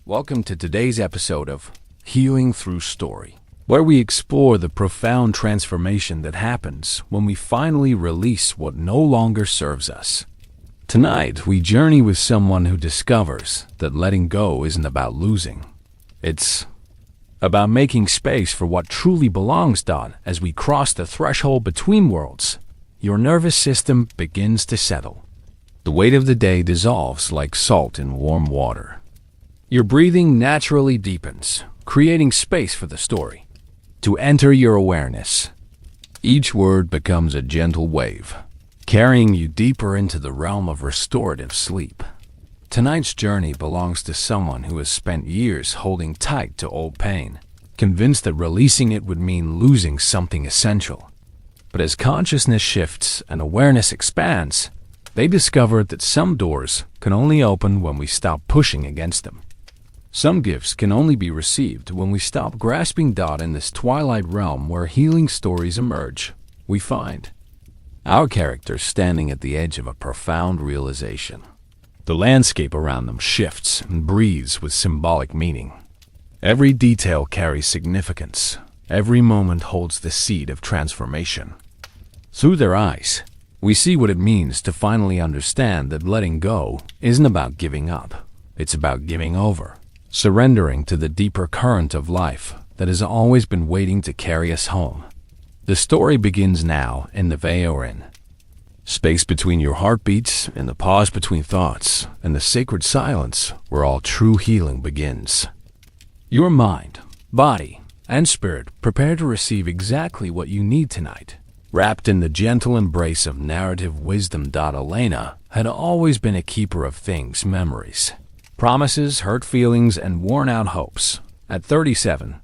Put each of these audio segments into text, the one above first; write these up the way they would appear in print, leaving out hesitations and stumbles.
Welcome to today's episode of Healing Through Story, where we explore the profound transformation that happens when we finally release what no longer serves us. Tonight, we journey with someone who discovers that letting go isn't about losing. It's about making space for what truly belongs. As we cross the threshold between worlds, your nervous system begins to settle. The weight of the day dissolves like salt in warm water. Your breathing naturally deepens, creating space for the story to enter your awareness. Each word becomes a gentle wave, carrying you deeper into the realm of restorative sleep. Tonight's journey belongs to someone who has spent years holding tight to old pain, convinced that releasing it would mean losing something essential. But as consciousness shifts and awareness expands, they discover that some doors can only open when we stop pushing against them. Some gifts can only be received when we stop grasping. In this twilight realm where healing stories emerge, we find our characters standing at the edge of a profound realization. The landscape around them shifts and breathes with symbolic meaning. Every detail carries significance. Every moment holds the seed of transformation. Through their eyes, we see what it means to finally understand that letting go isn't about giving up. It's about giving over. Surrendering to the deeper current of life that has always been waiting to carry us home. The story begins now in the Vayorin. Space between your heartbeats, in the pause between thoughts, and the sacred silence where all true healing begins. Your mind, body, and spirit prepare to receive exactly what you need tonight. Wrapped in the gentle embrace of narrative wisdom. Elena had always been a keeper of things, memories, promises, hurt feelings, and worn-out hopes. At 37,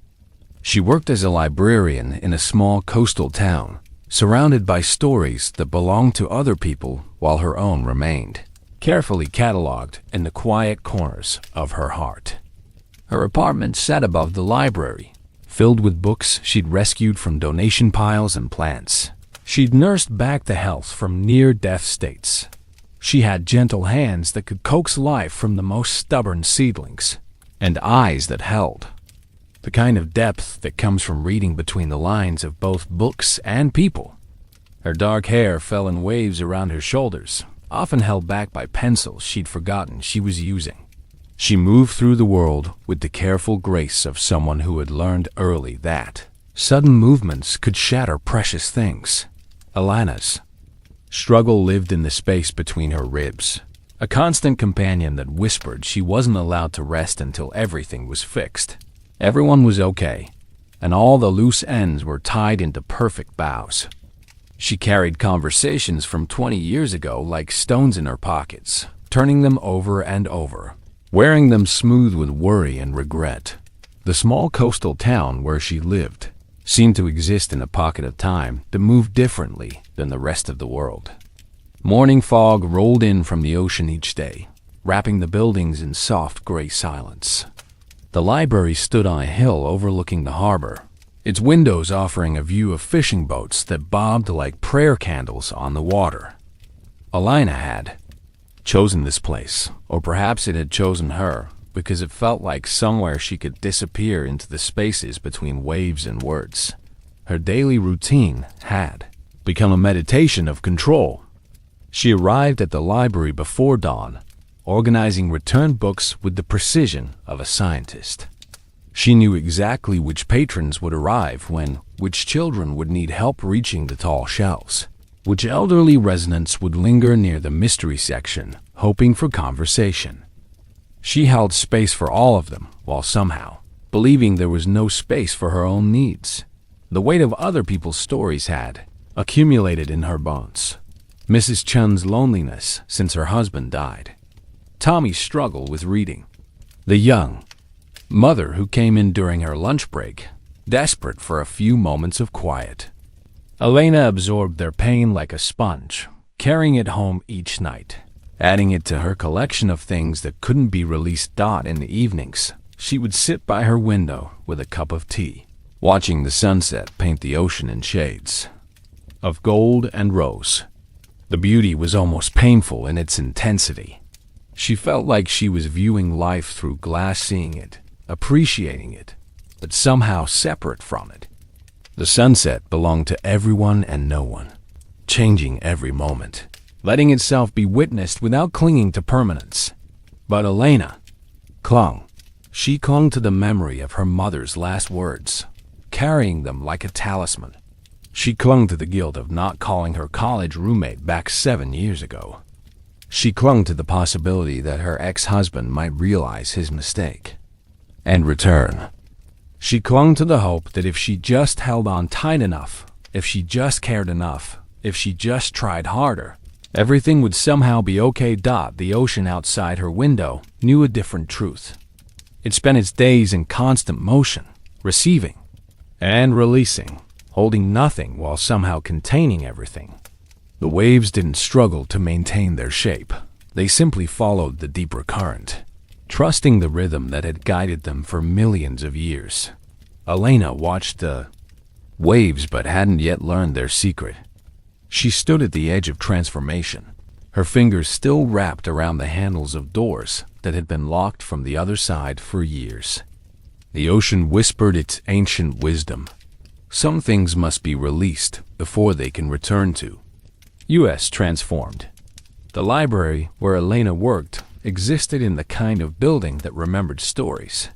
she worked as a librarian in a small coastal town, surrounded by stories that belonged to other people while her own remained, carefully cataloged in the quiet corners of her heart. Her apartment sat above the library, filled with books she'd rescued from donation piles and plants. She'd nursed back the health from near-death states. She had gentle hands that could coax life from the most stubborn seedlings, and eyes that held. The kind of depth that comes from reading between the lines of both books and people. Her dark hair fell in waves around her shoulders, often held back by pencils she'd forgotten she was using. She moved through the world with the careful grace of someone who had learned early that sudden movements could shatter precious things. Alana's struggle lived in the space between her ribs, a constant companion that whispered she wasn't allowed to rest until everything was fixed. Everyone was okay, and all the loose ends were tied into perfect bows. She carried conversations from 20 years ago like stones in her pockets, turning them over and over, wearing them smooth with worry and regret. The small coastal town where she lived seemed to exist in a pocket of time that moved differently than the rest of the world. Morning fog rolled in from the ocean each day, wrapping the buildings in soft gray silence. The library stood on a hill overlooking the harbor, its windows offering a view of fishing boats that bobbed like prayer candles on the water. Alina had chosen this place, or perhaps it had chosen her, because it felt like somewhere she could disappear into the spaces between waves and words. Her daily routine had become a meditation of control. She arrived at the library before dawn, organizing returned books with the precision of a scientist. She knew exactly which patrons would arrive when, which children would need help reaching the tall shelves, which elderly residents would linger near the mystery section, hoping for conversation. She held space for all of them, while somehow believing there was no space for her own needs. The weight of other people's stories had accumulated in her bones. Mrs. Chun's loneliness since her husband died. Tommy's struggle with reading. The young mother who came in during her lunch break, desperate for a few moments of quiet. Elena absorbed their pain like a sponge, carrying it home each night, adding it to her collection of things that couldn't be released. In the evenings, she would sit by her window with a cup of tea, watching the sunset paint the ocean in shades of gold and rose. The beauty was almost painful in its intensity. She felt like she was viewing life through glass, seeing it, appreciating it, but somehow separate from it. The sunset belonged to everyone and no one, changing every moment, letting itself be witnessed without clinging to permanence. But Elena clung. She clung to the memory of her mother's last words, carrying them like a talisman. She clung to the guilt of not calling her college roommate back 7 years ago. She clung to the possibility that her ex-husband might realize his mistake and return. She clung to the hope that if she just held on tight enough, if she just cared enough, if she just tried harder, everything would somehow be okay. The ocean outside her window knew a different truth. It spent its days in constant motion, receiving and releasing, holding nothing while somehow containing everything. The waves didn't struggle to maintain their shape. They simply followed the deeper current, trusting the rhythm that had guided them for millions of years. Elena watched the waves but hadn't yet learned their secret. She stood at the edge of transformation, her fingers still wrapped around the handles of doors that had been locked from the other side for years. The ocean whispered its ancient wisdom. Some things must be released before they can return to. U.S. transformed. The library where Elena worked existed in the kind of building that remembered stories.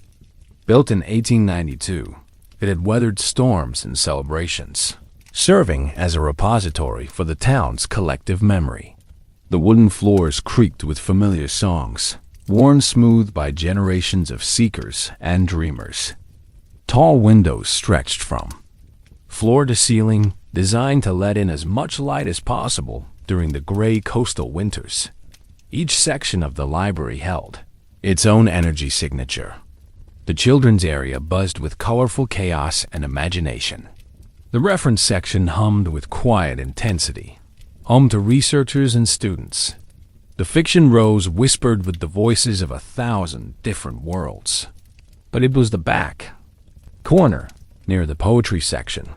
Built in 1892, it had weathered storms and celebrations, serving as a repository for the town's collective memory. The wooden floors creaked with familiar songs, worn smooth by generations of seekers and dreamers. Tall windows stretched from floor to ceiling, designed to let in as much light as possible during the gray coastal winters. Each section of the library held its own energy signature. The children's area buzzed with colorful chaos and imagination. The reference section hummed with quiet intensity, home to researchers and students. The fiction rows whispered with the voices of 1,000 different worlds. But it was the back corner, near the poetry section,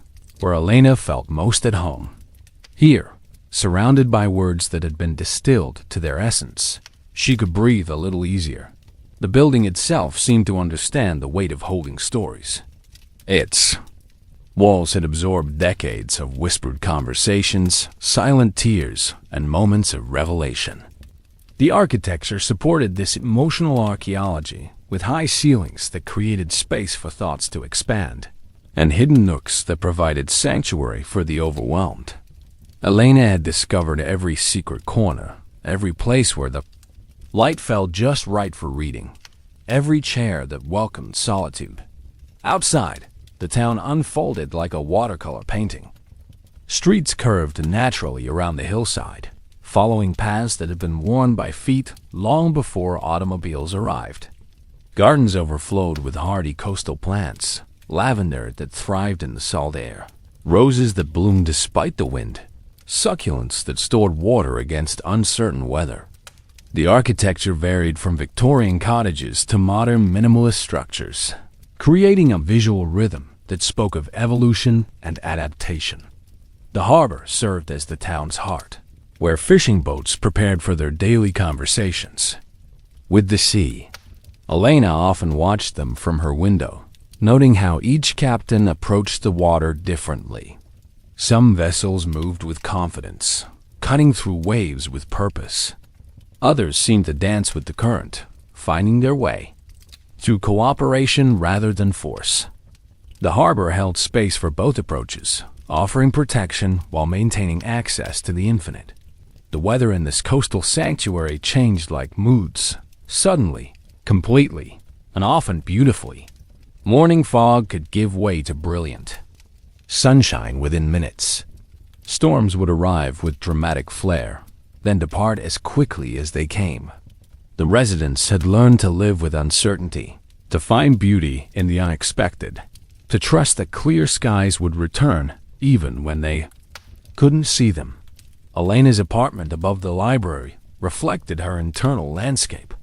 where Elena felt most at home. Here, surrounded by words that had been distilled to their essence, she could breathe a little easier. The building itself seemed to understand the weight of holding stories. Its walls had absorbed decades of whispered conversations, silent tears, and moments of revelation. The architecture supported this emotional archaeology, with high ceilings that created space for thoughts to expand, and hidden nooks that provided sanctuary for the overwhelmed. Elena had discovered every secret corner, every place where the light fell just right for reading, every chair that welcomed solitude. Outside, the town unfolded like a watercolor painting. Streets curved naturally around the hillside, following paths that had been worn by feet long before automobiles arrived. Gardens overflowed with hardy coastal plants, lavender that thrived in the salt air, roses that bloomed despite the wind, succulents that stored water against uncertain weather. The architecture varied from Victorian cottages to modern minimalist structures, creating a visual rhythm that spoke of evolution and adaptation. The harbor served as the town's heart, where fishing boats prepared for their daily conversations with the sea. Elena often watched them from her window, noting how each captain approached the water differently. Some vessels moved with confidence, cutting through waves with purpose. Others seemed to dance with the current, finding their way through cooperation rather than force. The harbor held space for both approaches, offering protection while maintaining access to the infinite. The weather in this coastal sanctuary changed like moods, suddenly, completely, and often beautifully. Morning fog could give way to brilliant sunshine within minutes. Storms would arrive with dramatic flair, then depart as quickly as they came. The residents had learned to live with uncertainty, to find beauty in the unexpected, to trust that clear skies would return even when they couldn't see them. Elena's apartment above the library reflected her internal landscape.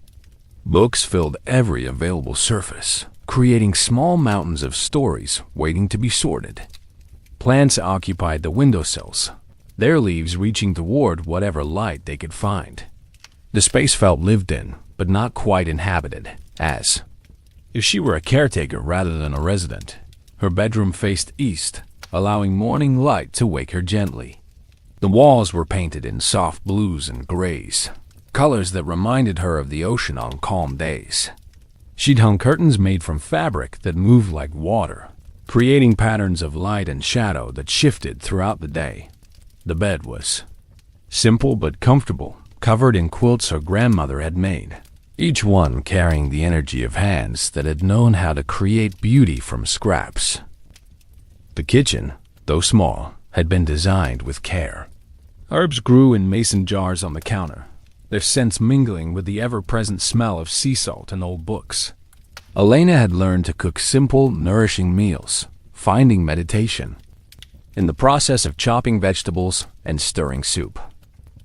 Books filled every available surface, creating small mountains of stories waiting to be sorted. Plants occupied the windowsills, their leaves reaching toward whatever light they could find. The space felt lived in, but not quite inhabited, as if she were a caretaker rather than a resident. Her bedroom faced east, allowing morning light to wake her gently. The walls were painted in soft blues and grays, colors that reminded her of the ocean on calm days. She'd hung curtains made from fabric that moved like water, creating patterns of light and shadow that shifted throughout the day. The bed was simple but comfortable, covered in quilts her grandmother had made, each one carrying the energy of hands that had known how to create beauty from scraps. The kitchen, though small, had been designed with care. Herbs grew in mason jars on the counter, their scents mingling with the ever-present smell of sea salt and old books. Elena had learned to cook simple, nourishing meals, finding meditation in the process of chopping vegetables and stirring soup.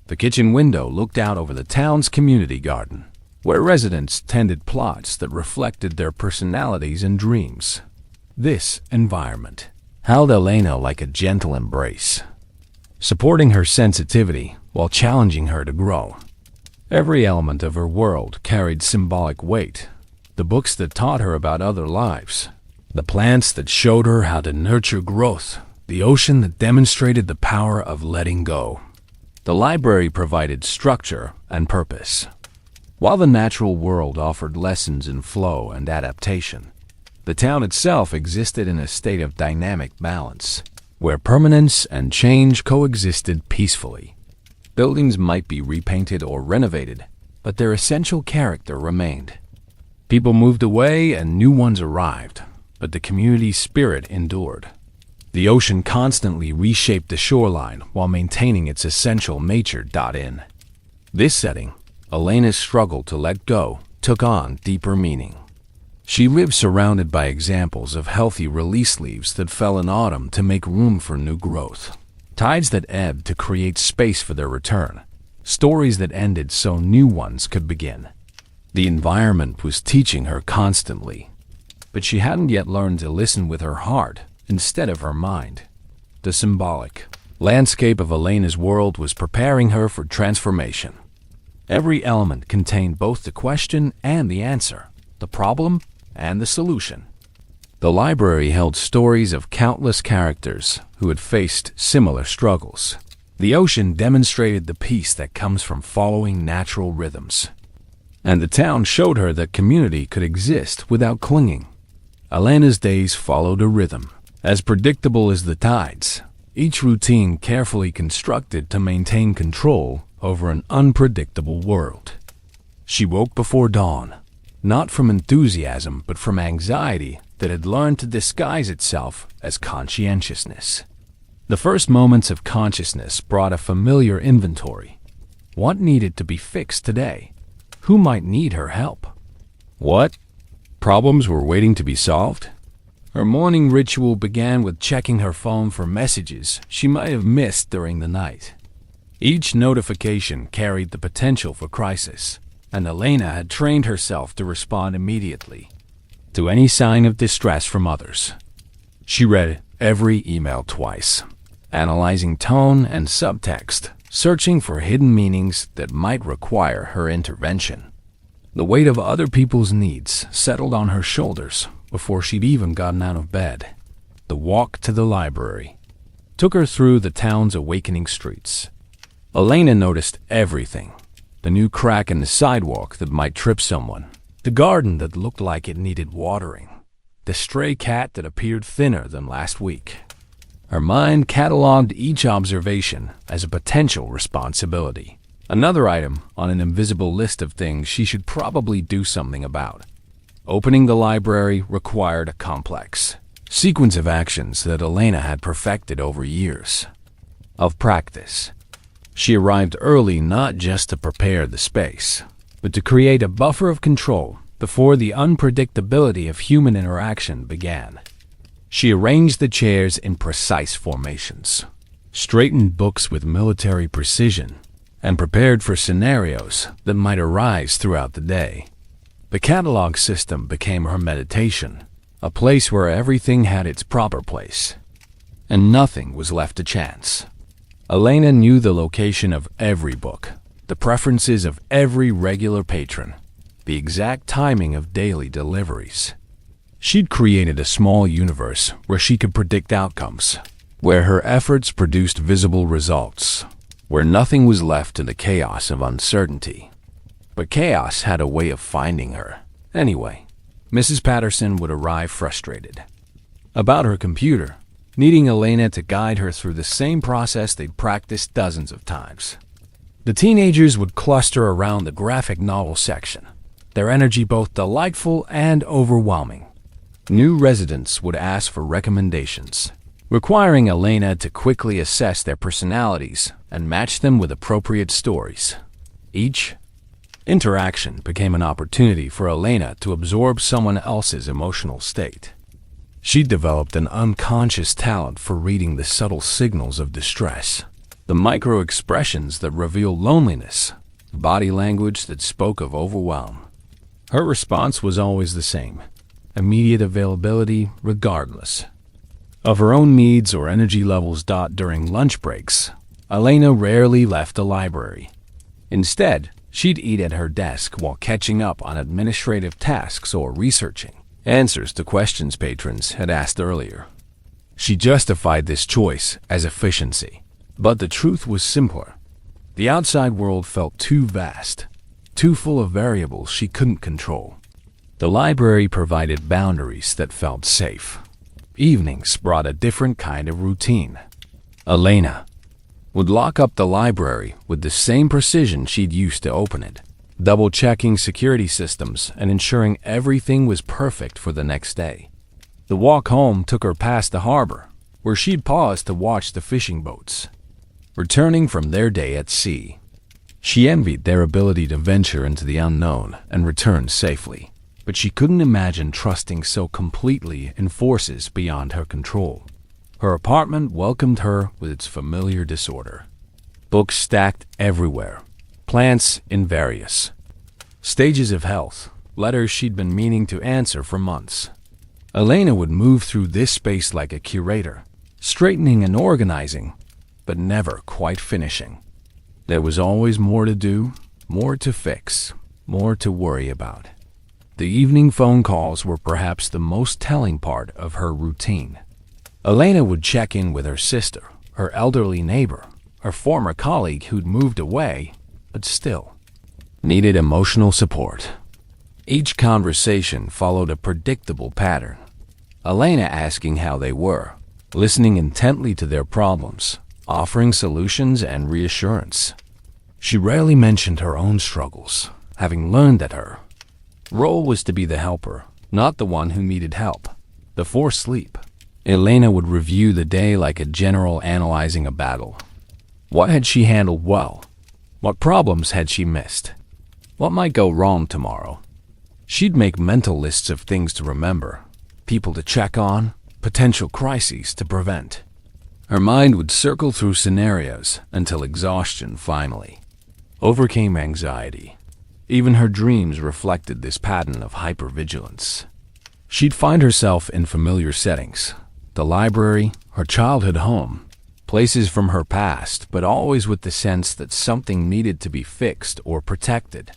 The kitchen window looked out over the town's community garden, where residents tended plots that reflected their personalities and dreams. This environment held Elena like a gentle embrace, supporting her sensitivity while challenging her to grow. Every element of her world carried symbolic weight: the books that taught her about other lives, the plants that showed her how to nurture growth, the ocean that demonstrated the power of letting go. The library provided structure and purpose, while the natural world offered lessons in flow and adaptation. The town itself existed in a state of dynamic balance, where permanence and change coexisted peacefully. Buildings might be repainted or renovated, but their essential character remained. People moved away and new ones arrived, but the community's spirit endured. The ocean constantly reshaped the shoreline while maintaining its essential nature. In this setting, Elena's struggle to let go took on deeper meaning. She lived surrounded by examples of healthy release leaves that fell in autumn to make room for new growth, tides that ebbed to create space for their return, stories that ended so new ones could begin. The environment was teaching her constantly, but she hadn't yet learned to listen with her heart instead of her mind. The symbolic landscape of Elena's world was preparing her for transformation. Every element contained both the question and the answer, the problem and the solution. The library held stories of countless characters who had faced similar struggles. The ocean demonstrated the peace that comes from following natural rhythms. And the town showed her that community could exist without clinging. Elena's days followed a rhythm, as predictable as the tides, each routine carefully constructed to maintain control over an unpredictable world. She woke before dawn, not from enthusiasm but from anxiety that had learned to disguise itself as conscientiousness. The first moments of consciousness brought a familiar inventory. What needed to be fixed today? Who might need her help? What problems were waiting to be solved? Her morning ritual began with checking her phone for messages she might have missed during the night. Each notification carried the potential for crisis, and Elena had trained herself to respond immediately to any sign of distress from others. She read every email twice, analyzing tone and subtext, searching for hidden meanings that might require her intervention. The weight of other people's needs settled on her shoulders before she'd even gotten out of bed. The walk to the library took her through the town's awakening streets. Elena noticed everything: the new crack in the sidewalk that might trip someone, the garden that looked like it needed watering, the stray cat that appeared thinner than last week. Her mind cataloged each observation as a potential responsibility, another item on an invisible list of things she should probably do something about. Opening the library required a complex sequence of actions that Elena had perfected over years of practice. She arrived early not just to prepare the space, but to create a buffer of control before the unpredictability of human interaction began. She arranged the chairs in precise formations, straightened books with military precision, and prepared for scenarios that might arise throughout the day. The catalog system became her meditation, a place where everything had its proper place, and nothing was left to chance. Elena knew the location of every book, the preferences of every regular patron, the exact timing of daily deliveries. She'd created a small universe where she could predict outcomes, where her efforts produced visible results, where nothing was left to the chaos of uncertainty. But chaos had a way of finding her. Anyway, Mrs. Patterson would arrive frustrated about her computer, needing Elena to guide her through the same process they'd practiced dozens of times. The teenagers would cluster around the graphic novel section, their energy both delightful and overwhelming. New residents would ask for recommendations, requiring Elena to quickly assess their personalities and match them with appropriate stories. Each interaction became an opportunity for Elena to absorb someone else's emotional state. She developed an unconscious talent for reading the subtle signals of distress, the micro-expressions that reveal loneliness, body language that spoke of overwhelm. Her response was always the same: immediate availability regardless of her own needs or energy levels. During lunch breaks, Elena rarely left the library. Instead, she'd eat at her desk while catching up on administrative tasks or researching answers to questions patrons had asked earlier. She justified this choice as efficiency, but the truth was simpler. The outside world felt too vast, too full of variables she couldn't control. The library provided boundaries that felt safe. Evenings brought a different kind of routine. Elena would lock up the library with the same precision she'd used to open it, double-checking security systems and ensuring everything was perfect for the next day. The walk home took her past the harbor, where she'd pause to watch the fishing boats returning from their day at sea. She envied their ability to venture into the unknown and return safely, but she couldn't imagine trusting so completely in forces beyond her control. Her apartment welcomed her with its familiar disorder. Books stacked everywhere, plants in various stages of health, letters she'd been meaning to answer for months. Elena would move through this space like a curator, straightening and organizing, but never quite finishing. There was always more to do, more to fix, more to worry about. The evening phone calls were perhaps the most telling part of her routine. Elena would check in with her sister, her elderly neighbor, her former colleague who'd moved away, but still needed emotional support. Each conversation followed a predictable pattern. Elena asking how they were, listening intently to their problems, offering solutions and reassurance. She rarely mentioned her own struggles, having learned that her role was to be the helper, not the one who needed help. Before sleep, Elena would review the day like a general analyzing a battle. What had she handled well? What problems had she missed? What might go wrong tomorrow? She'd make mental lists of things to remember, people to check on, potential crises to prevent. Her mind would circle through scenarios until exhaustion finally overcame anxiety. Even her dreams reflected this pattern of hypervigilance. She'd find herself in familiar settings: the library, her childhood home, places from her past, but always with the sense that something needed to be fixed or protected.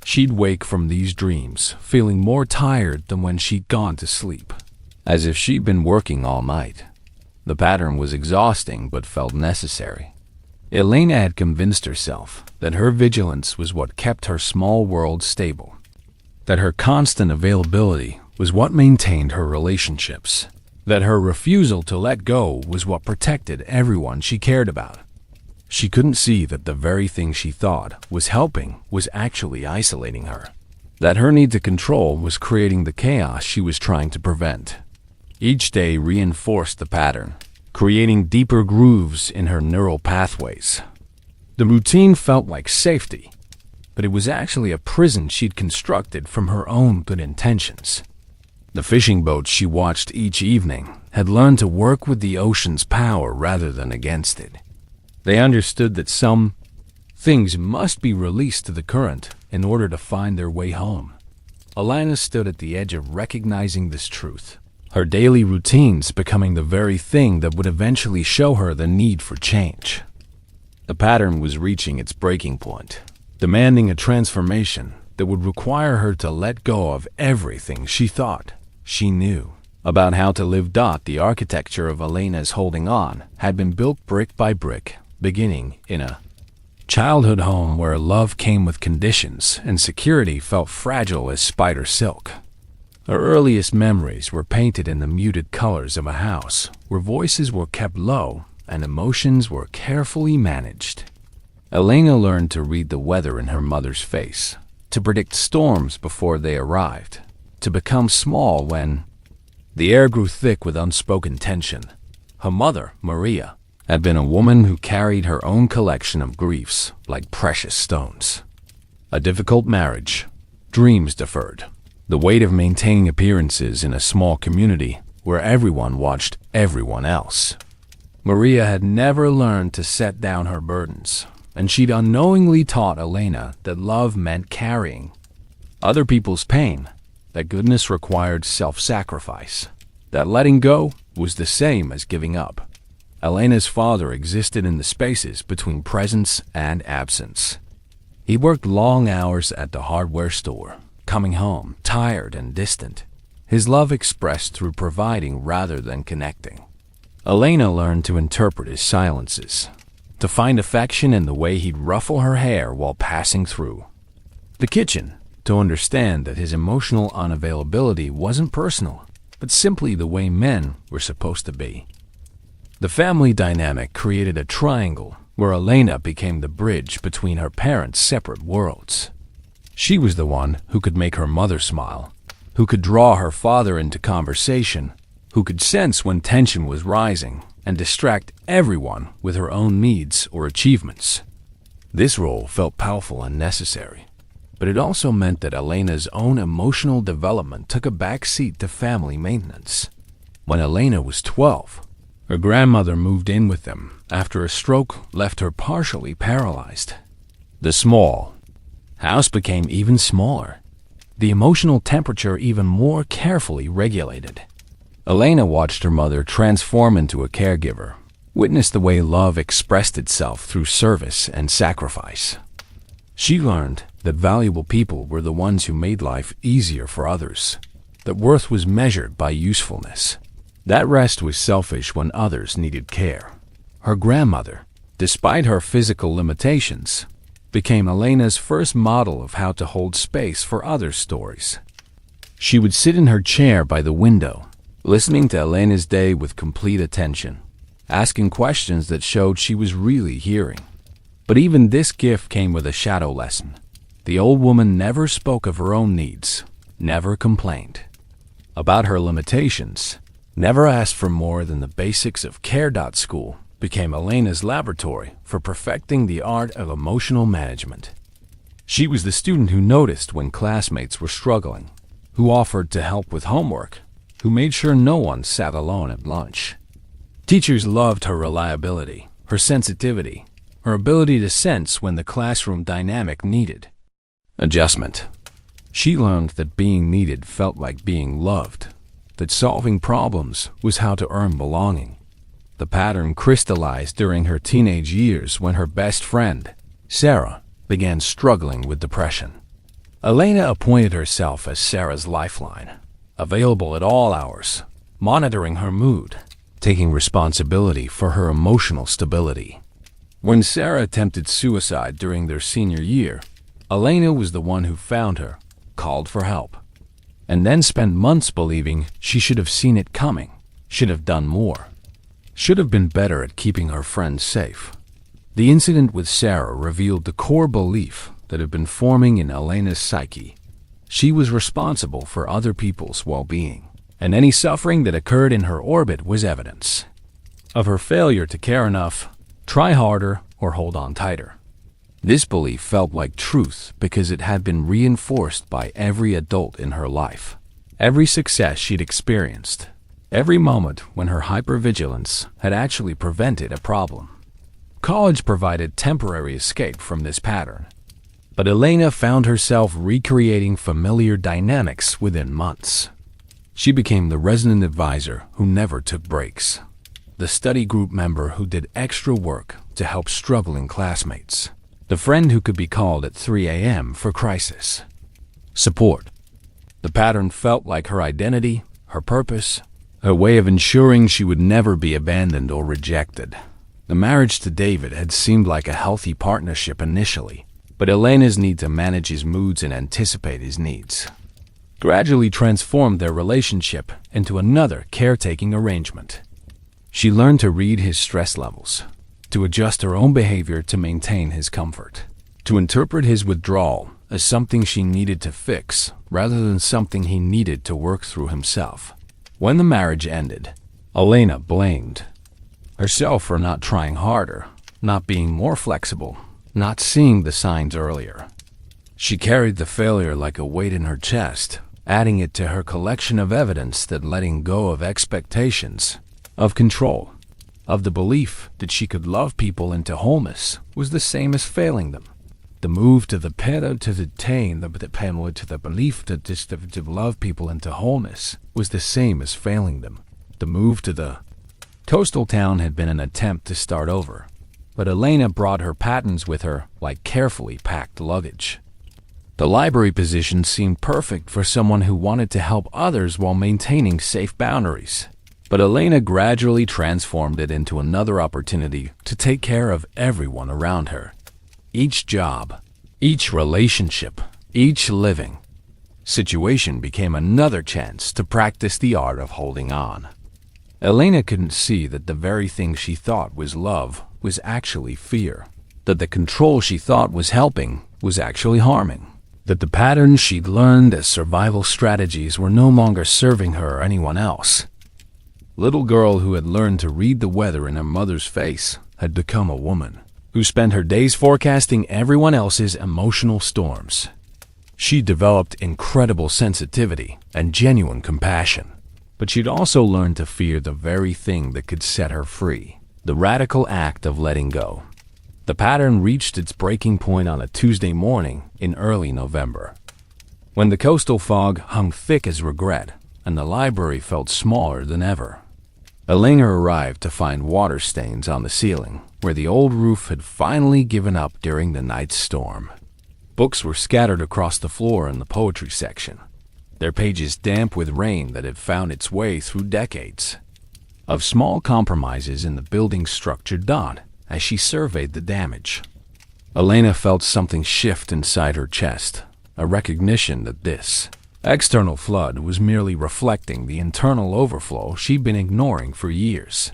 She'd wake from these dreams feeling more tired than when she'd gone to sleep, as if she'd been working all night. The pattern was exhausting but felt necessary. Elena had convinced herself that her vigilance was what kept her small world stable, that her constant availability was what maintained her relationships, that her refusal to let go was what protected everyone she cared about. She couldn't see that the very thing she thought was helping was actually isolating her, that her need to control was creating the chaos she was trying to prevent. Each day reinforced the pattern, creating deeper grooves in her neural pathways. The routine felt like safety, but it was actually a prison she'd constructed from her own good intentions. The fishing boats she watched each evening had learned to work with the ocean's power rather than against it. They understood that some things must be released to the current in order to find their way home. Elena stood at the edge of recognizing this truth, her daily routines becoming the very thing that would eventually show her the need for change. The pattern was reaching its breaking point, demanding a transformation that would require her to let go of everything she thought she knew about how to live. The architecture of Elena's holding on had been built brick by brick, beginning in a childhood home where love came with conditions and security felt fragile as spider silk. Her earliest memories were painted in the muted colors of a house where voices were kept low and emotions were carefully managed. Elena learned to read the weather in her mother's face, to predict storms before they arrived, to become small when the air grew thick with unspoken tension. Her mother, Maria, had been a woman who carried her own collection of griefs like precious stones. A difficult marriage, dreams deferred, the weight of maintaining appearances in a small community where everyone watched everyone else. Maria had never learned to set down her burdens, and she'd unknowingly taught Elena that love meant carrying other people's pain, that goodness required self-sacrifice, that letting go was the same as giving up. Elena's father existed in the spaces between presence and absence. He worked long hours at the hardware store, coming home tired and distant, his love expressed through providing rather than connecting. Elena learned to interpret his silences, to find affection in the way he'd ruffle her hair while passing through the kitchen, to understand that his emotional unavailability wasn't personal, but simply the way men were supposed to be. The family dynamic created a triangle where Elena became the bridge between her parents' separate worlds. She was the one who could make her mother smile, who could draw her father into conversation, who could sense when tension was rising and distract everyone with her own needs or achievements. This role felt powerful and necessary, but it also meant that Elena's own emotional development took a back seat to family maintenance. When Elena was 12, her grandmother moved in with them after a stroke left her partially paralyzed. The small house became even smaller, the emotional temperature even more carefully regulated. Elena watched her mother transform into a caregiver, witnessed the way love expressed itself through service and sacrifice. She learned that valuable people were the ones who made life easier for others, that worth was measured by usefulness, that rest was selfish when others needed care. Her grandmother, despite her physical limitations, became Elena's first model of how to hold space for others' stories. She would sit in her chair by the window, listening to Elena's day with complete attention, asking questions that showed she was really hearing. But even this gift came with a shadow lesson. The old woman never spoke of her own needs, never complained about her limitations, never asked for more than the basics of care. School became Elena's laboratory for perfecting the art of emotional management. She was the student who noticed when classmates were struggling, who offered to help with homework, who made sure no one sat alone at lunch. Teachers loved her reliability, her sensitivity, her ability to sense when the classroom dynamic needed adjustment. She learned that being needed felt like being loved, that solving problems was how to earn belonging. The pattern crystallized during her teenage years when her best friend, Sarah, began struggling with depression. Elena appointed herself as Sarah's lifeline, available at all hours, monitoring her mood, taking responsibility for her emotional stability. When Sarah attempted suicide during their senior year, Elena was the one who found her, called for help, and then spent months believing she should have seen it coming, should have done more, should have been better at keeping her friends safe. The incident with Sarah revealed the core belief that had been forming in Elena's psyche. She was responsible for other people's well-being, and any suffering that occurred in her orbit was evidence of her failure to care enough, try harder, or hold on tighter. This belief felt like truth because it had been reinforced by every adult in her life, every success she'd experienced, every moment when her hypervigilance had actually prevented a problem. College provided temporary escape from this pattern, but Elena found herself recreating familiar dynamics within months. She became the resident advisor who never took breaks, the study group member who did extra work to help struggling classmates, the friend who could be called at 3 a.m. for crisis support. The pattern felt like her identity, her purpose, her way of ensuring she would never be abandoned or rejected. The marriage to David had seemed like a healthy partnership initially, but Elena's need to manage his moods and anticipate his needs gradually transformed their relationship into another caretaking arrangement. She learned to read his stress levels, to adjust her own behavior to maintain his comfort, to interpret his withdrawal as something she needed to fix rather than something he needed to work through himself. When the marriage ended, Elena blamed herself for not trying harder, not being more flexible, not seeing the signs earlier. She carried the failure like a weight in her chest, adding it to her collection of evidence that letting go of expectations, of control, of the belief that she could love people into wholeness was the same as failing them. The move to the pedal to the tain, the pedal to the belief that to love people into wholeness was the same as failing them. The move to the coastal town had been an attempt to start over, but Elena brought her patterns with her like carefully packed luggage. The library position seemed perfect for someone who wanted to help others while maintaining safe boundaries. But Elena gradually transformed it into another opportunity to take care of everyone around her. Each job, each relationship, each living situation became another chance to practice the art of holding on. Elena couldn't see that the very thing she thought was love was actually fear, that the control she thought was helping was actually harming, that the patterns she'd learned as survival strategies were no longer serving her or anyone else. Little girl who had learned to read the weather in her mother's face had become a woman who spent her days forecasting everyone else's emotional storms. She developed incredible sensitivity and genuine compassion, but she'd also learned to fear the very thing that could set her free, the radical act of letting go. The pattern reached its breaking point on a Tuesday morning in early November, when the coastal fog hung thick as regret and the library felt smaller than ever. Elena arrived to find water stains on the ceiling, where the old roof had finally given up during the night's storm. Books were scattered across the floor in the poetry section, their pages damp with rain that had found its way through decades of small compromises in the building's structure dawned as she surveyed the damage. Elena felt something shift inside her chest, a recognition that this external flood was merely reflecting the internal overflow she'd been ignoring for years.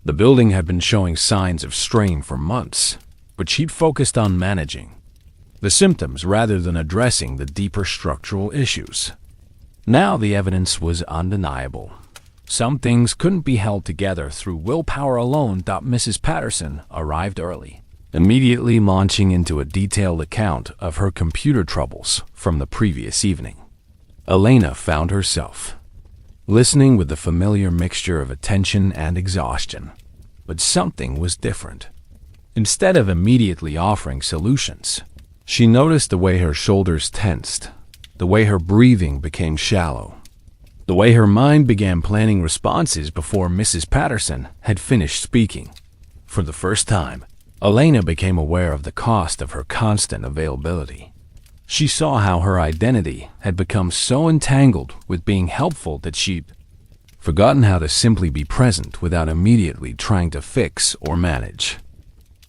The building had been showing signs of strain for months, but she'd focused on managing the symptoms rather than addressing the deeper structural issues. Now the evidence was undeniable. Some things couldn't be held together through willpower alone. Mrs. Patterson arrived early, immediately launching into a detailed account of her computer troubles from the previous evening. Elena found herself listening with the familiar mixture of attention and exhaustion, but something was different. Instead of immediately offering solutions, she noticed the way her shoulders tensed, the way her breathing became shallow, the way her mind began planning responses before Mrs. Patterson had finished speaking. For the first time, Elena became aware of the cost of her constant availability. She saw how her identity had become so entangled with being helpful that she'd forgotten how to simply be present without immediately trying to fix or manage.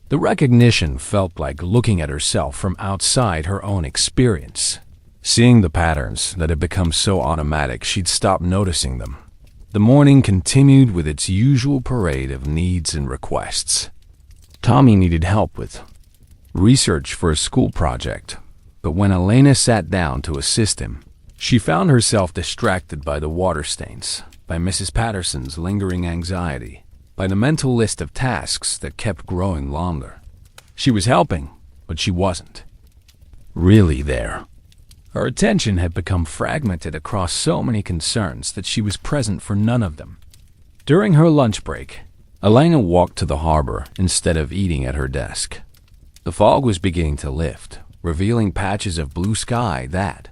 The recognition felt like looking at herself from outside her own experience. Seeing the patterns that had become so automatic, she'd stopped noticing them. The morning continued with its usual parade of needs and requests. Tommy needed help with research for a school project, but when Elena sat down to assist him, she found herself distracted by the water stains, by Mrs. Patterson's lingering anxiety, by the mental list of tasks that kept growing longer. She was helping, but she wasn't really there. Her attention had become fragmented across so many concerns that she was present for none of them. During her lunch break, Elena walked to the harbor instead of eating at her desk. The fog was beginning to lift, revealing patches of blue sky that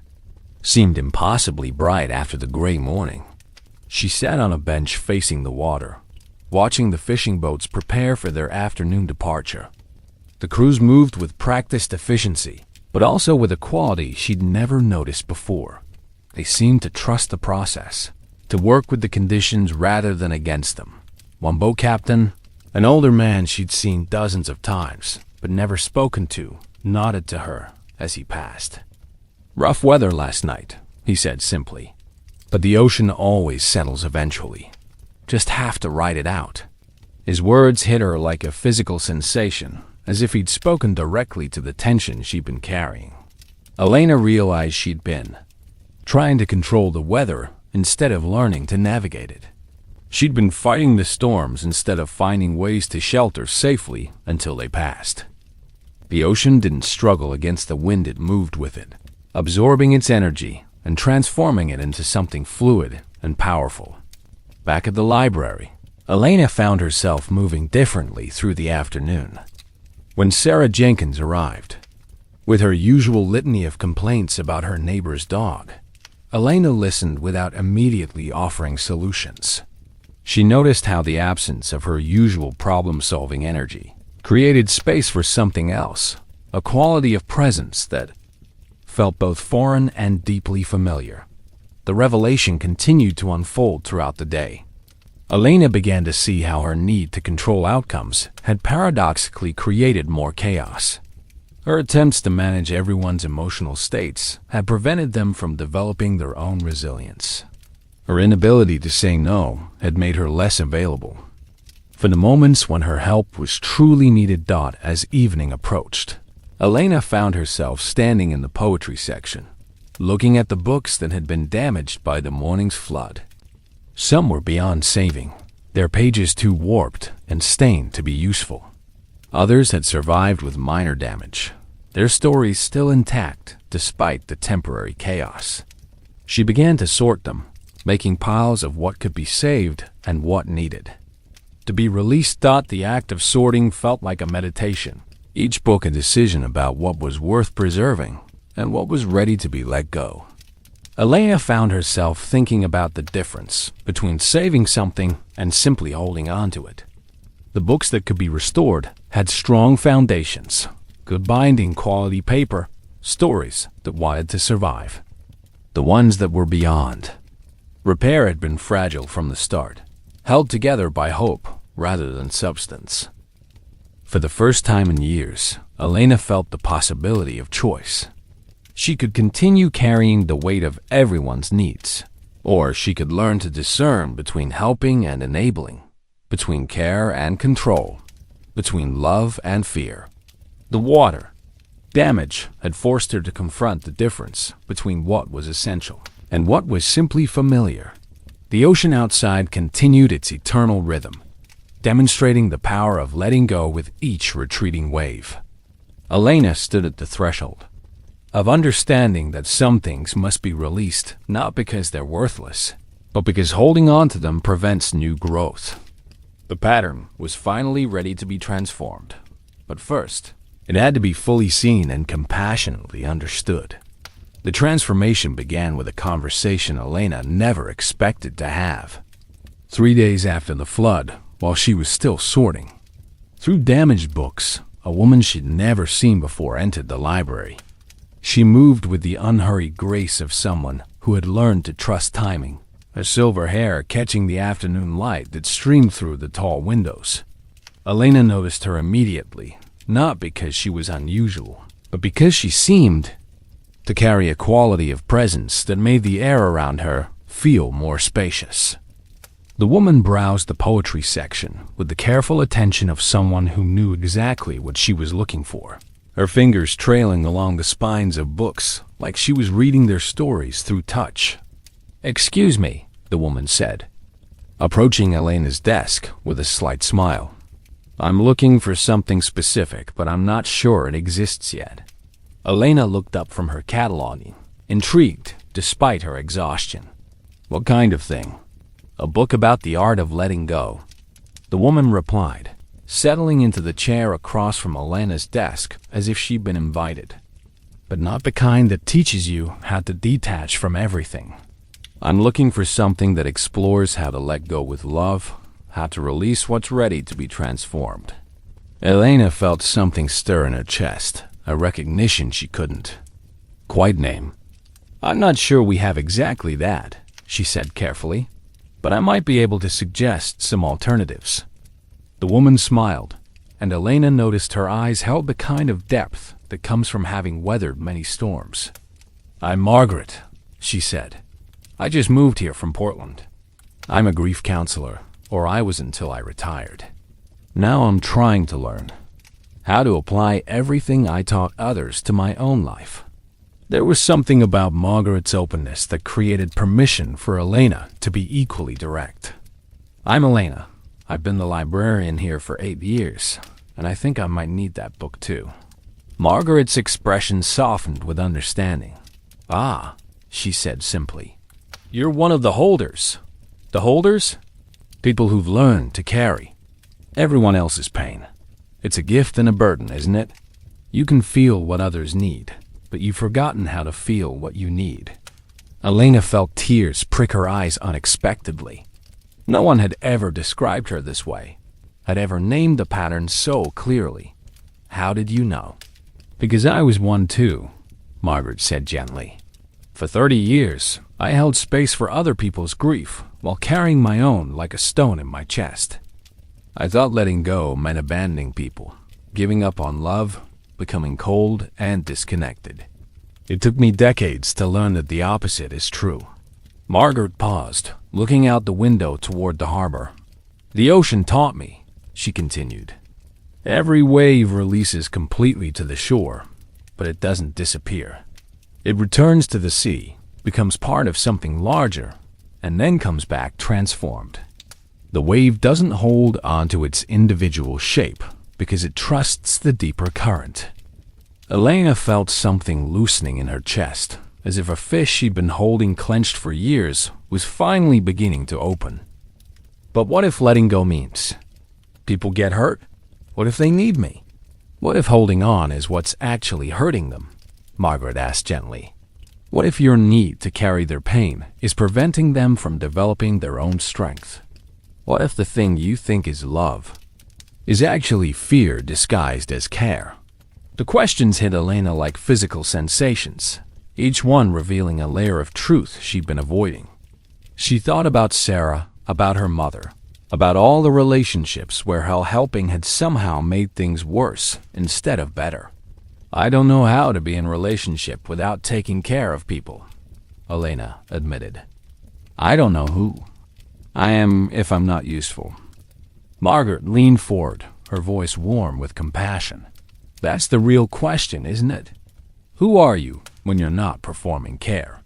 seemed impossibly bright after the gray morning. She sat on a bench facing the water, watching the fishing boats prepare for their afternoon departure. The crews moved with practiced efficiency, but also with a quality she'd never noticed before. They seemed to trust the process, to work with the conditions rather than against them. One boat captain, an older man she'd seen dozens of times, but never spoken to, nodded to her as he passed. "Rough weather last night," he said simply. "But the ocean always settles eventually. Just have to ride it out." His words hit her like a physical sensation, as if he'd spoken directly to the tension she'd been carrying. Elena realized she'd been trying to control the weather instead of learning to navigate it. She'd been fighting the storms instead of finding ways to shelter safely until they passed. The ocean didn't struggle against the wind, it moved with it, absorbing its energy and transforming it into something fluid and powerful. Back at the library, Elena found herself moving differently through the afternoon. When Sarah Jenkins arrived, with her usual litany of complaints about her neighbor's dog, Elena listened without immediately offering solutions. She noticed how the absence of her usual problem-solving energy created space for something else, a quality of presence that felt both foreign and deeply familiar. The revelation continued to unfold throughout the day. Elena began to see how her need to control outcomes had paradoxically created more chaos. Her attempts to manage everyone's emotional states had prevented them from developing their own resilience. Her inability to say no had made her less available for the moments when her help was truly needed. As evening approached, Elena found herself standing in the poetry section, looking at the books that had been damaged by the morning's flood. Some were beyond saving, their pages too warped and stained to be useful. Others had survived with minor damage, their stories still intact despite the temporary chaos. She began to sort them, making piles of what could be saved and what needed to be released. The act of sorting felt like a meditation, each book a decision about what was worth preserving and what was ready to be let go. Elena found herself thinking about the difference between saving something and simply holding on to it. The books that could be restored had strong foundations, good binding, quality paper, stories that wanted to survive. The ones that were beyond repair had been fragile from the start, held together by hope rather than substance. For the first time in years, Elena felt the possibility of choice. She could continue carrying the weight of everyone's needs, or she could learn to discern between helping and enabling, between care and control, between love and fear. The water damage had forced her to confront the difference between what was essential and what was simply familiar. The ocean outside continued its eternal rhythm, demonstrating the power of letting go with each retreating wave. Elena stood at the threshold of understanding that some things must be released not because they're worthless, but because holding on to them prevents new growth. The pattern was finally ready to be transformed, but first, it had to be fully seen and compassionately understood. The transformation began with a conversation Elena never expected to have. 3 days after the flood, while she was still sorting through damaged books, a woman she'd never seen before entered the library. She moved with the unhurried grace of someone who had learned to trust timing, her silver hair catching the afternoon light that streamed through the tall windows. Elena noticed her immediately, not because she was unusual, but because she seemed to carry a quality of presence that made the air around her feel more spacious. The woman browsed the poetry section with the careful attention of someone who knew exactly what she was looking for, her fingers trailing along the spines of books like she was reading their stories through touch. "Excuse me," the woman said, approaching Elena's desk with a slight smile. "I'm looking for something specific, but I'm not sure it exists yet." Elena looked up from her cataloging, intrigued despite her exhaustion. "What kind of thing?" "A book about the art of letting go," the woman replied, settling into the chair across from Elena's desk as if she'd been invited. "But not the kind that teaches you how to detach from everything. I'm looking for something that explores how to let go with love, how to release what's ready to be transformed. Elena felt something stir in her chest, a recognition she couldn't quite name. "I'm not sure we have exactly that," she said carefully, "but I might be able to suggest some alternatives." The woman smiled, and Elena noticed her eyes held the kind of depth that comes from having weathered many storms. "I'm Margaret," she said. "I just moved here from Portland. I'm a grief counselor, or I was until I retired. Now I'm trying to learn how to apply everything I taught others to my own life." There was something about Margaret's openness that created permission for Elena to be equally direct. "I'm Elena. I've been the librarian here for 8 years, and I think I might need that book too." Margaret's expression softened with understanding. "Ah," she said simply. "You're one of the holders." "The holders?" "People who've learned to carry everyone else's pain. It's a gift and a burden, isn't it? You can feel what others need, but you've forgotten how to feel what you need." Elena felt tears prick her eyes unexpectedly. No one had ever described her this way, had ever named the pattern so clearly. "How did you know?" "Because I was one too," Margaret said gently. "For 30 years, I held space for other people's grief while carrying my own like a stone in my chest. I thought letting go meant abandoning people, giving up on love, becoming cold and disconnected. It took me decades to learn that the opposite is true." Margaret paused, looking out the window toward the harbor. "The ocean taught me," she continued. "Every wave releases completely to the shore, but it doesn't disappear. It returns to the sea, becomes part of something larger, and then comes back transformed. The wave doesn't hold onto its individual shape because it trusts the deeper current." Elena felt something loosening in her chest, as if a fish she'd been holding clenched for years was finally beginning to open. "But what if letting go means people get hurt? What if they need me? What if holding on is what's actually hurting them?" Margaret asked gently. "What if your need to carry their pain is preventing them from developing their own strength? What if the thing you think is love is actually fear disguised as care?" The questions hit Elena like physical sensations, each one revealing a layer of truth she'd been avoiding. She thought about Sarah, about her mother, about all the relationships where her helping had somehow made things worse instead of better. "I don't know how to be in a relationship without taking care of people," Elena admitted. "I don't know who I am if I'm not useful." Margaret leaned forward, her voice warm with compassion. "That's the real question, isn't it? Who are you when you're not performing care?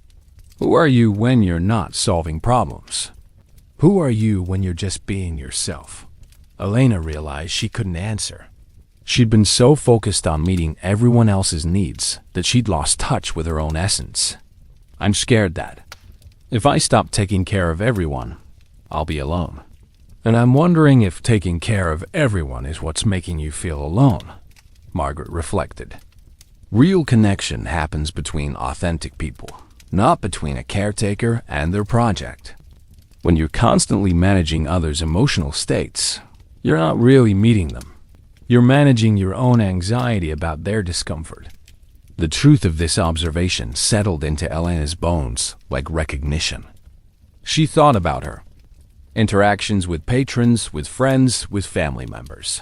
Who are you when you're not solving problems? Who are you when you're just being yourself?" Elena realized she couldn't answer. She'd been so focused on meeting everyone else's needs that she'd lost touch with her own essence. "I'm scared that if I stop taking care of everyone, I'll be alone. And I'm wondering if taking care of everyone is what's making you feel alone," Margaret reflected. "Real connection happens between authentic people, not between a caretaker and their project. When you're constantly managing others' emotional states, you're not really meeting them. You're managing your own anxiety about their discomfort." The truth of this observation settled into Elena's bones like recognition. She thought about her interactions with patrons, with friends, with family members.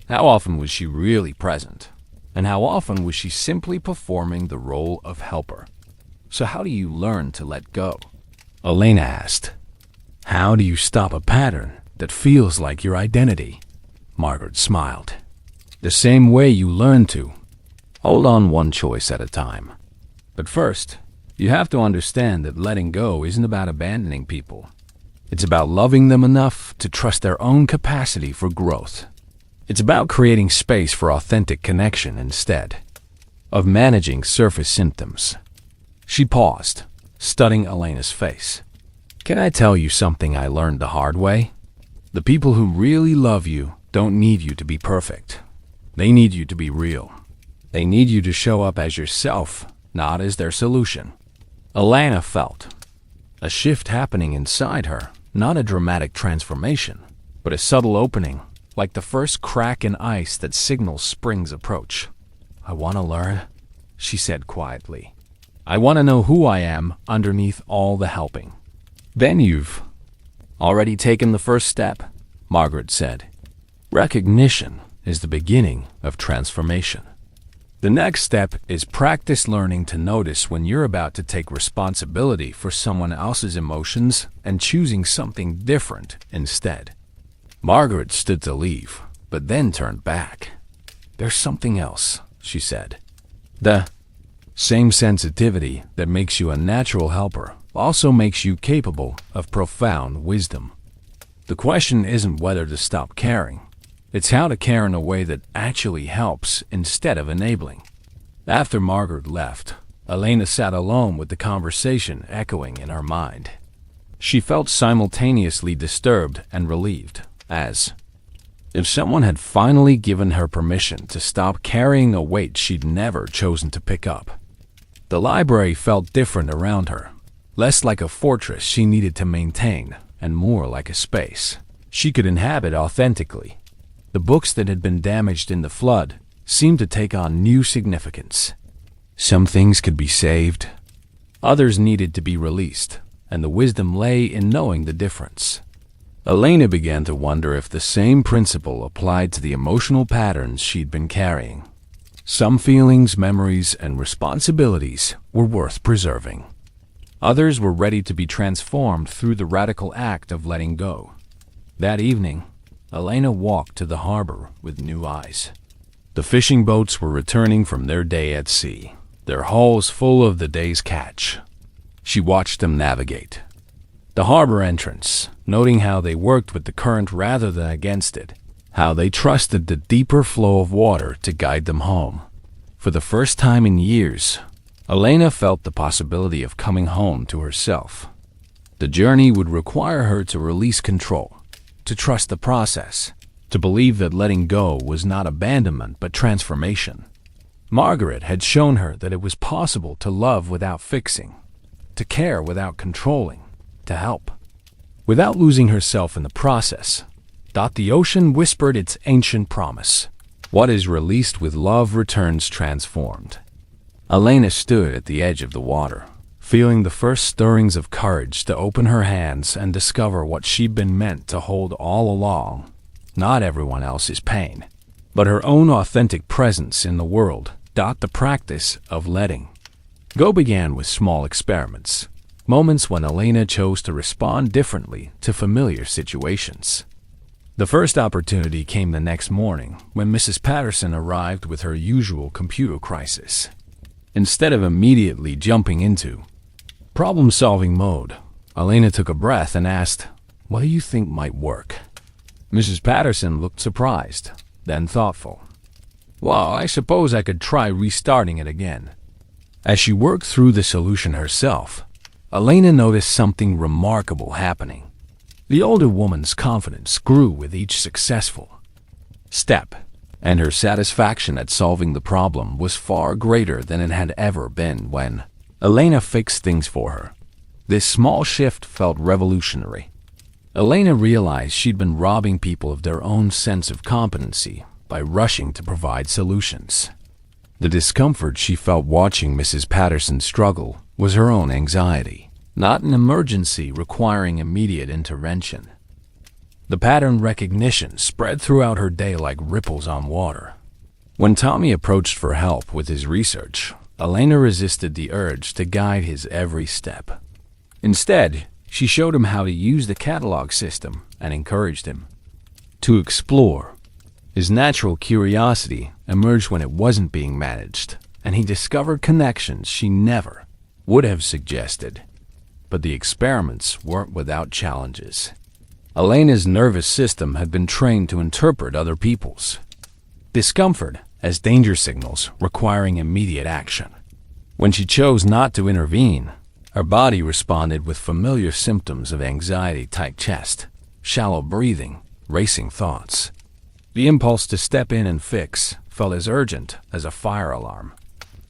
How often was she really present? And how often was she simply performing the role of helper? "So how do you learn to let go?" Elena asked. "How do you stop a pattern that feels like your identity?" Margaret smiled. "The same way you learn to. Hold on one choice at a time. But first, you have to understand that letting go isn't about abandoning people. It's about loving them enough to trust their own capacity for growth. It's about creating space for authentic connection instead of managing surface symptoms." She paused, studying Elena's face. "Can I tell you something I learned the hard way? The people who really love you don't need you to be perfect. They need you to be real. They need you to show up as yourself, not as their solution." Elena felt a shift happening inside her, not a dramatic transformation, but a subtle opening, like the first crack in ice that signals spring's approach. "I want to learn," she said quietly. "I want to know who I am underneath all the helping." "Then you've already taken the first step," Margaret said. "Recognition is the beginning of transformation. The next step is practice learning to notice when you're about to take responsibility for someone else's emotions and choosing something different instead." Margaret stood to leave, but then turned back. "There's something else," she said. "The same sensitivity that makes you a natural helper also makes you capable of profound wisdom. The question isn't whether to stop caring. It's how to care in a way that actually helps instead of enabling." After Margaret left, Elena sat alone with the conversation echoing in her mind. She felt simultaneously disturbed and relieved, as if someone had finally given her permission to stop carrying a weight she'd never chosen to pick up. The library felt different around her, less like a fortress she needed to maintain, and more like a space she could inhabit authentically. The books that had been damaged in the flood seemed to take on new significance. Some things could be saved, others needed to be released, and the wisdom lay in knowing the difference. Elena began to wonder if the same principle applied to the emotional patterns she'd been carrying. Some feelings, memories, and responsibilities were worth preserving. Others were ready to be transformed through the radical act of letting go. That evening, Elena walked to the harbor with new eyes. The fishing boats were returning from their day at sea, their hulls full of the day's catch. She watched them navigate the harbor entrance, noting how they worked with the current rather than against it, how they trusted the deeper flow of water to guide them home. For the first time in years, Elena felt the possibility of coming home to herself. The journey would require her to release control, to trust the process, to believe that letting go was not abandonment but transformation. Margaret had shown her that it was possible to love without fixing, to care without controlling, to help without losing herself in the process. The ocean whispered its ancient promise: what is released with love returns transformed. Elena stood at the edge of the water, feeling the first stirrings of courage to open her hands and discover what she'd been meant to hold all along. Not everyone else's pain, but her own authentic presence in the world. The practice of letting go began with small experiments, moments when Elena chose to respond differently to familiar situations. The first opportunity came the next morning when Mrs. Patterson arrived with her usual computer crisis. Instead of immediately jumping into problem-solving mode, Elena took a breath and asked, "What do you think might work?" Mrs. Patterson looked surprised, then thoughtful. "Well, I suppose I could try restarting it again." As she worked through the solution herself, Elena noticed something remarkable happening. The older woman's confidence grew with each successful step, and her satisfaction at solving the problem was far greater than it had ever been when Elena fixed things for her. This small shift felt revolutionary. Elena realized she'd been robbing people of their own sense of competency by rushing to provide solutions. The discomfort she felt watching Mrs. Patterson struggle was her own anxiety, not an emergency requiring immediate intervention. The pattern recognition spread throughout her day like ripples on water. When Tommy approached for help with his research, Elena resisted the urge to guide his every step. Instead, she showed him how to use the catalog system and encouraged him to explore. His natural curiosity emerged when it wasn't being managed, and he discovered connections she never would have suggested. But the experiments weren't without challenges. Elena's nervous system had been trained to interpret other people's discomfort as danger signals requiring immediate action. When she chose not to intervene, her body responded with familiar symptoms of anxiety: tight chest, shallow breathing, racing thoughts. The impulse to step in and fix felt as urgent as a fire alarm.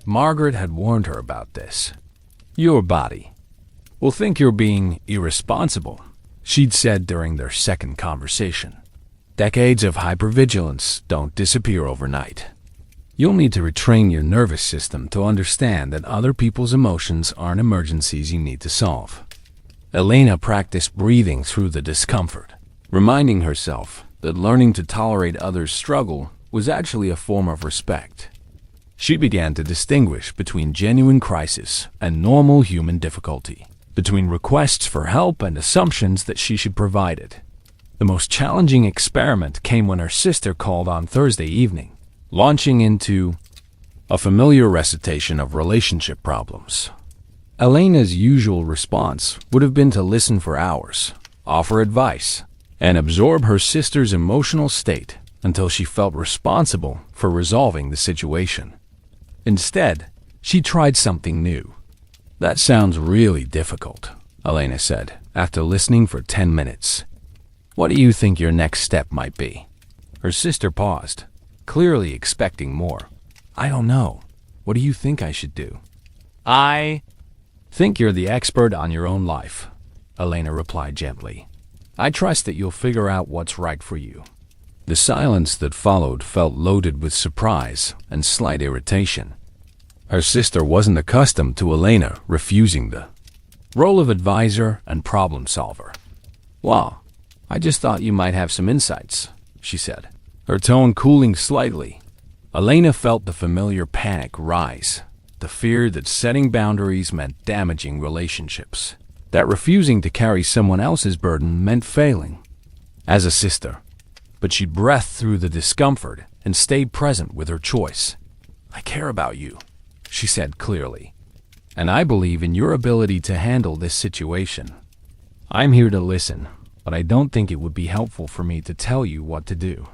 Margaret had warned her about this. "Your body will think you're being irresponsible," she'd said during their second conversation. Decades of hypervigilance don't disappear overnight. You'll need to retrain your nervous system to understand that other people's emotions aren't emergencies you need to solve. Elena practiced breathing through the discomfort, reminding herself that learning to tolerate others' struggle was actually a form of respect. She began to distinguish between genuine crisis and normal human difficulty, between requests for help and assumptions that she should provide it. The most challenging experiment came when her sister called on Thursday evening, launching into a familiar recitation of relationship problems. Elena's usual response would have been to listen for hours, offer advice, and absorb her sister's emotional state until she felt responsible for resolving the situation. Instead, she tried something new. "That sounds really difficult," Elena said, after listening for 10 minutes. "What do you think your next step might be?" Her sister paused, clearly expecting more. "I don't know. What do you think I should do?" "I think you're the expert on your own life," Elena replied gently. "I trust that you'll figure out what's right for you." The silence that followed felt loaded with surprise and slight irritation. Her sister wasn't accustomed to Elena refusing the role of advisor and problem solver. "Well, I just thought you might have some insights," she said, her tone cooling slightly. Elena felt the familiar panic rise, the fear that setting boundaries meant damaging relationships, that refusing to carry someone else's burden meant failing as a sister. But she breathed through the discomfort and stayed present with her choice. "I care about you," she said clearly, "and I believe in your ability to handle this situation. I'm here to listen, but I don't think it would be helpful for me to tell you what to do."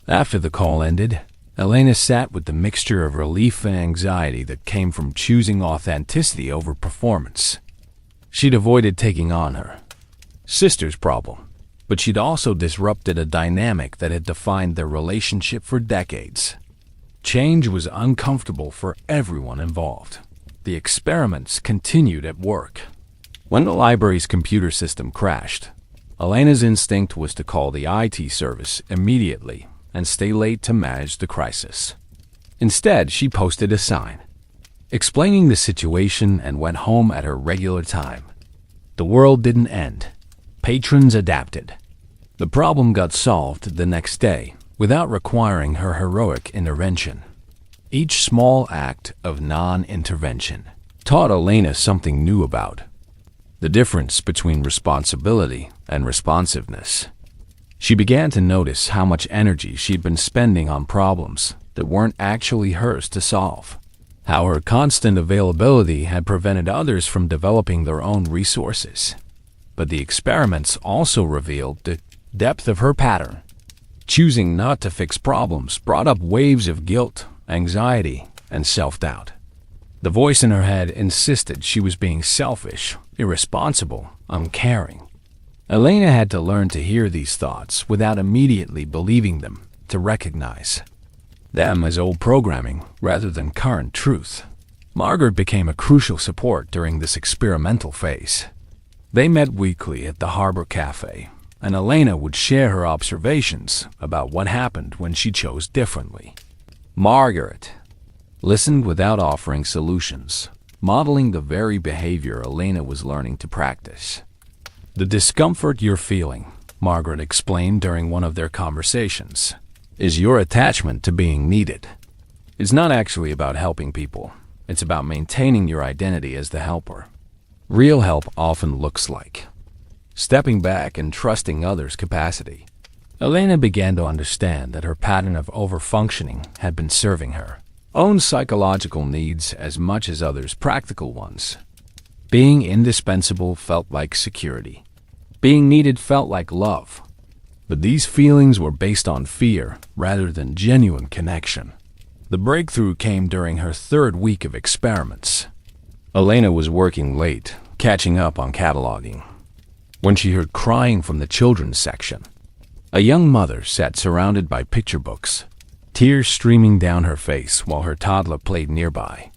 After the call ended, Elena sat with the mixture of relief and anxiety that came from choosing authenticity over performance. She'd avoided taking on her sister's problem, but she'd also disrupted a dynamic that had defined their relationship for decades. Change was uncomfortable for everyone involved. The experiments continued at work. When the library's computer system crashed, Elena's instinct was to call the IT service immediately and stay late to manage the crisis. Instead, she posted a sign explaining the situation and went home at her regular time. The world didn't end. Patrons adapted. The problem got solved the next day without requiring her heroic intervention. Each small act of non-intervention taught Elena something new about the difference between responsibility and responsiveness. She began to notice how much energy she'd been spending on problems that weren't actually hers to solve, how her constant availability had prevented others from developing their own resources. But the experiments also revealed the depth of her pattern. Choosing not to fix problems brought up waves of guilt, anxiety, and self-doubt. The voice in her head insisted she was being selfish, irresponsible, uncaring. Elena had to learn to hear these thoughts without immediately believing them, to recognize them as old programming rather than current truth. Margaret became a crucial support during this experimental phase. They met weekly at the Harbor Cafe, and Elena would share her observations about what happened when she chose differently. Margaret listened without offering solutions, modeling the very behavior Elena was learning to practice. "The discomfort you're feeling," Margaret explained during one of their conversations, "is your attachment to being needed. It's not actually about helping people. It's about maintaining your identity as the helper. Real help often looks like stepping back and trusting others' capacity." Elena began to understand that her pattern of overfunctioning had been serving her own psychological needs as much as others' practical ones. Being indispensable felt like security. Being needed felt like love. But these feelings were based on fear rather than genuine connection. The breakthrough came during her third week of experiments. Elena was working late, catching up on cataloging, when she heard crying from the children's section. A young mother sat surrounded by picture books, tears streaming down her face while her toddler played nearby.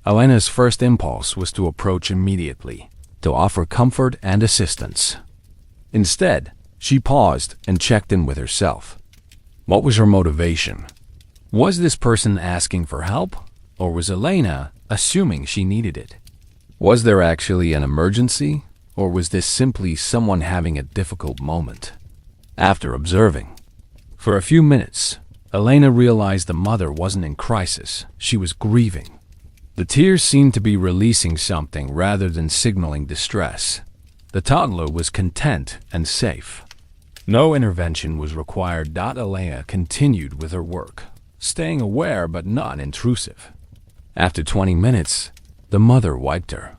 Elena's first impulse was to approach immediately, to offer comfort and assistance. Instead, She paused and checked in with herself. What was her motivation? Was this person asking for help, or was Elena assuming she needed it? Was there actually an emergency, or was this simply someone having a difficult moment? After observing for a few minutes, Elena realized the mother wasn't in crisis, she was grieving. The tears seemed to be releasing something rather than signaling distress. The toddler was content and safe. No intervention was required. Elena continued with her work, staying aware but not intrusive. After 20 minutes, the mother wiped her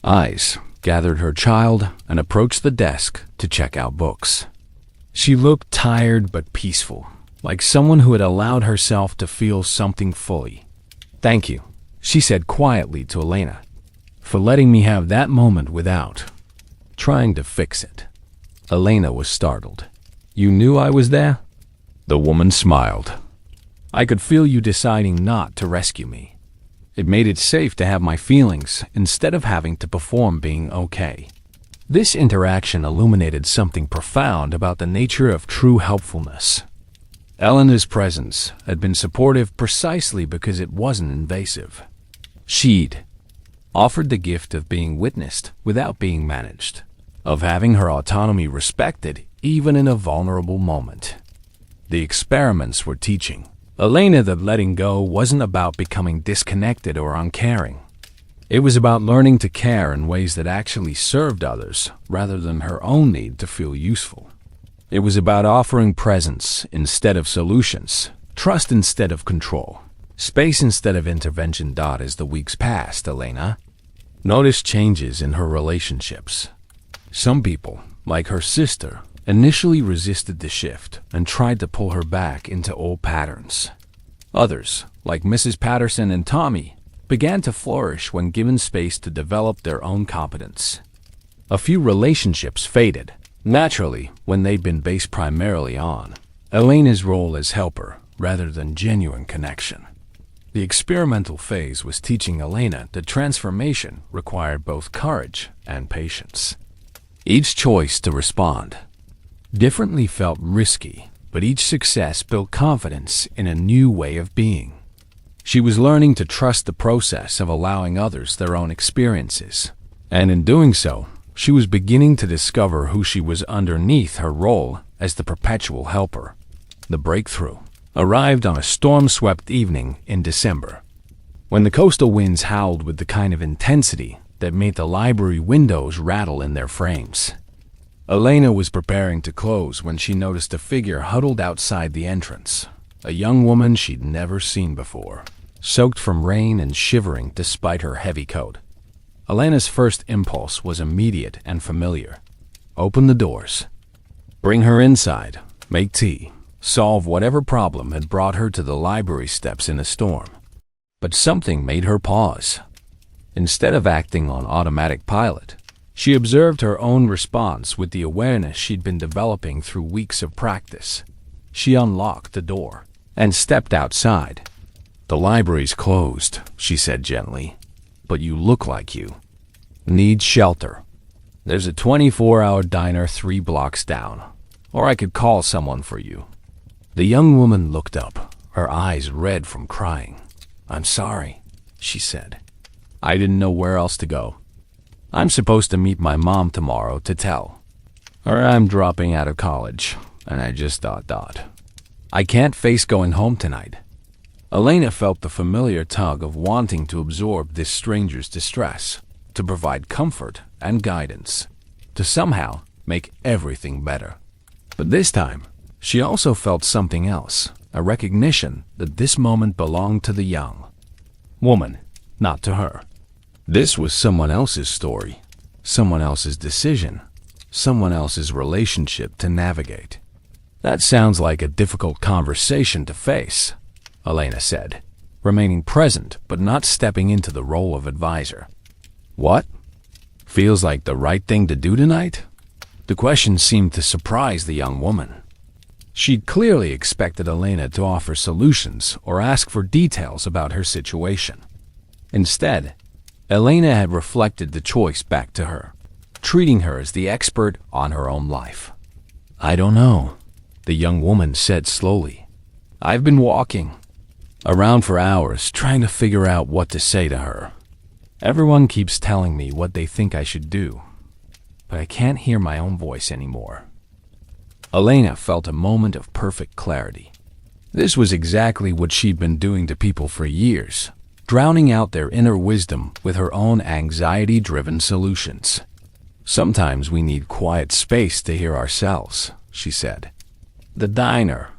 eyes, gathered her child, and approached the desk to check out books. She looked tired but peaceful, like someone who had allowed herself to feel something fully. "Thank you," she said quietly to Elena, "for letting me have that moment without trying to fix it." Elena was startled. "You knew I was there?" The woman smiled. "I could feel you deciding not to rescue me. It made it safe to have my feelings instead of having to perform being okay." This interaction illuminated something profound about the nature of true helpfulness. Elena's presence had been supportive precisely because it wasn't invasive. She'd offered the gift of being witnessed without being managed, of having her autonomy respected even in a vulnerable moment. The experiments were teaching Elena that letting go wasn't about becoming disconnected or uncaring. It was about learning to care in ways that actually served others rather than her own need to feel useful. It was about offering presence instead of solutions, trust instead of control, space instead of intervention. As the weeks passed, Elena noticed changes in her relationships. Some people, like her sister, initially resisted the shift and tried to pull her back into old patterns. Others, like Mrs. Patterson and Tommy, began to flourish when given space to develop their own competence. A few relationships faded, naturally, when they'd been based primarily on Elena's role as helper rather than genuine connection. The experimental phase was teaching Elena that transformation required both courage and patience. Each choice to respond differently felt risky, but each success built confidence in a new way of being. She was learning to trust the process of allowing others their own experiences, and in doing so, she was beginning to discover who she was underneath her role as the perpetual helper. The breakthrough arrived on a storm-swept evening in December, when the coastal winds howled with the kind of intensity that made the library windows rattle in their frames. Elena was preparing to close when she noticed a figure huddled outside the entrance, a young woman she'd never seen before, soaked from rain and shivering despite her heavy coat. Elena's first impulse was immediate and familiar. Open the doors, bring her inside, make tea, solve whatever problem had brought her to the library steps in a storm. But something made her pause. Instead of acting on automatic pilot, she observed her own response with the awareness she'd been developing through weeks of practice. She unlocked the door and stepped outside. "The library's closed," she said gently, "but you look like you need shelter. There's a 24-hour diner 3 blocks down, or I could call someone for you." The young woman looked up, her eyes red from crying. "I'm sorry," she said. "I didn't know where else to go. I'm supposed to meet my mom tomorrow to tell her I'm dropping out of college, and I just thought. I can't face going home tonight." Elena felt the familiar tug of wanting to absorb this stranger's distress, to provide comfort and guidance, to somehow make everything better. But this time, she also felt something else, a recognition that this moment belonged to the young woman, not to her. This was someone else's story, someone else's decision, someone else's relationship to navigate. "That sounds like a difficult conversation to face," Elena said, remaining present but not stepping into the role of advisor. "What? Feels like the right thing to do tonight?" The question seemed to surprise the young woman. She'd clearly expected Elena to offer solutions or ask for details about her situation. Instead, Elena had reflected the choice back to her, treating her as the expert on her own life. I don't know, the young woman said slowly. I've been walking around for hours trying to figure out what to say to her. Everyone keeps telling me what they think I should do, but I can't hear my own voice anymore. Elena felt a moment of perfect clarity. This was exactly what she'd been doing to people for years, drowning out their inner wisdom with her own anxiety-driven solutions. Sometimes we need quiet space to hear ourselves, she said. The diner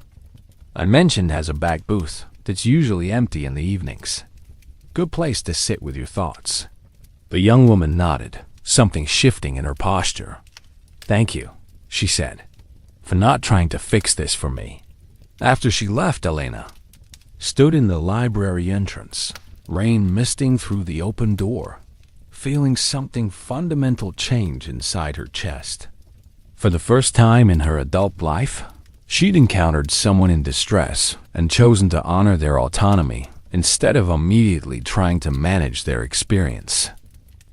I mentioned has a back booth that's usually empty in the evenings. Good place to sit with your thoughts. The young woman nodded, something shifting in her posture. Thank you, she said, for not trying to fix this for me. After she left, Elena stood in the library entrance, rain misting through the open door, feeling something fundamental change inside her chest. For the first time in her adult life, she'd encountered someone in distress and chosen to honor their autonomy instead of immediately trying to manage their experience.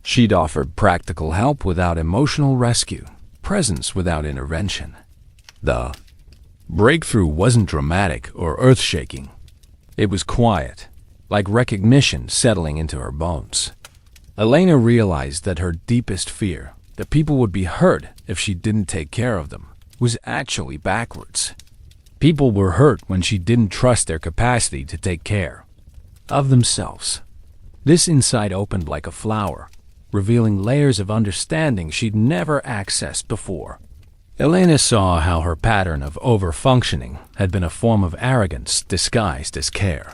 She'd offered practical help without emotional rescue, presence without intervention. The breakthrough wasn't dramatic or earth-shaking. It was quiet, like recognition settling into her bones. Elena realized that her deepest fear, that people would be hurt if she didn't take care of them, was actually backwards. People were hurt when she didn't trust their capacity to take care of themselves. This insight opened like a flower, revealing layers of understanding she'd never accessed before. Elena saw how her pattern of over-functioning had been a form of arrogance disguised as care.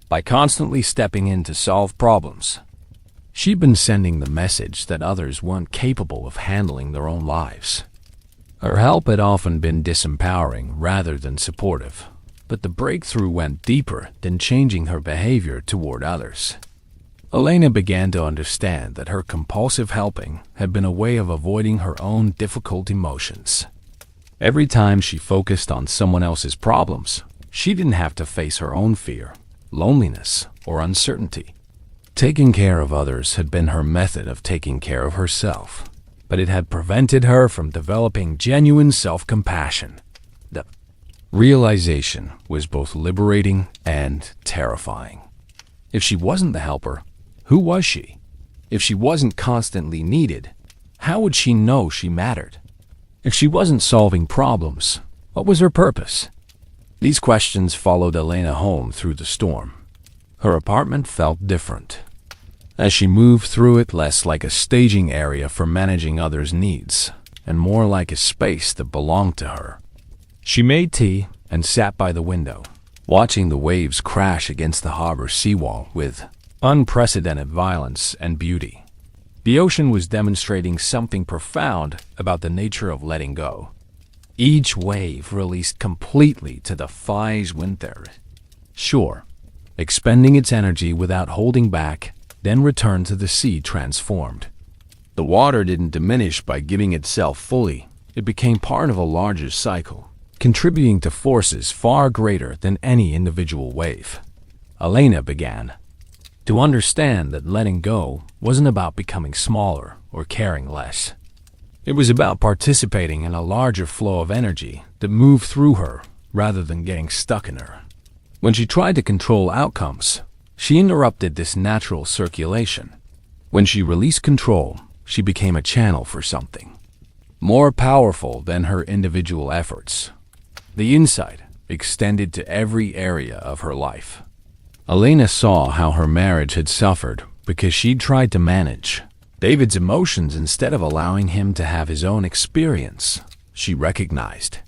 By constantly stepping in to solve problems, she'd been sending the message that others weren't capable of handling their own lives. Her help had often been disempowering rather than supportive, but the breakthrough went deeper than changing her behavior toward others. Elena began to understand that her compulsive helping had been a way of avoiding her own difficult emotions. Every time she focused on someone else's problems, she didn't have to face her own fear, loneliness, or uncertainty. Taking care of others had been her method of taking care of herself, but it had prevented her from developing genuine self-compassion. The realization was both liberating and terrifying. If she wasn't the helper, who was she? If she wasn't constantly needed, how would she know she mattered? If she wasn't solving problems, what was her purpose? These questions followed Elena home through the storm. Her apartment felt different, as she moved through it less like a staging area for managing others' needs, and more like a space that belonged to her. She made tea and sat by the window, watching the waves crash against the harbor seawall with unprecedented violence and beauty. The ocean was demonstrating something profound about the nature of letting go. Each wave released completely to defies winter. Sure, expending its energy without holding back, then returned to the sea transformed. The water didn't diminish by giving itself fully. It became part of a larger cycle, contributing to forces far greater than any individual wave. Elena began to understand that letting go wasn't about becoming smaller or caring less. It was about participating in a larger flow of energy that moved through her rather than getting stuck in her. When she tried to control outcomes, she interrupted this natural circulation. When she released control, she became a channel for something more powerful than her individual efforts. The insight extended to every area of her life. Elena saw how her marriage had suffered because she'd tried to manage David's emotions instead of allowing him to have his own experience. She recognized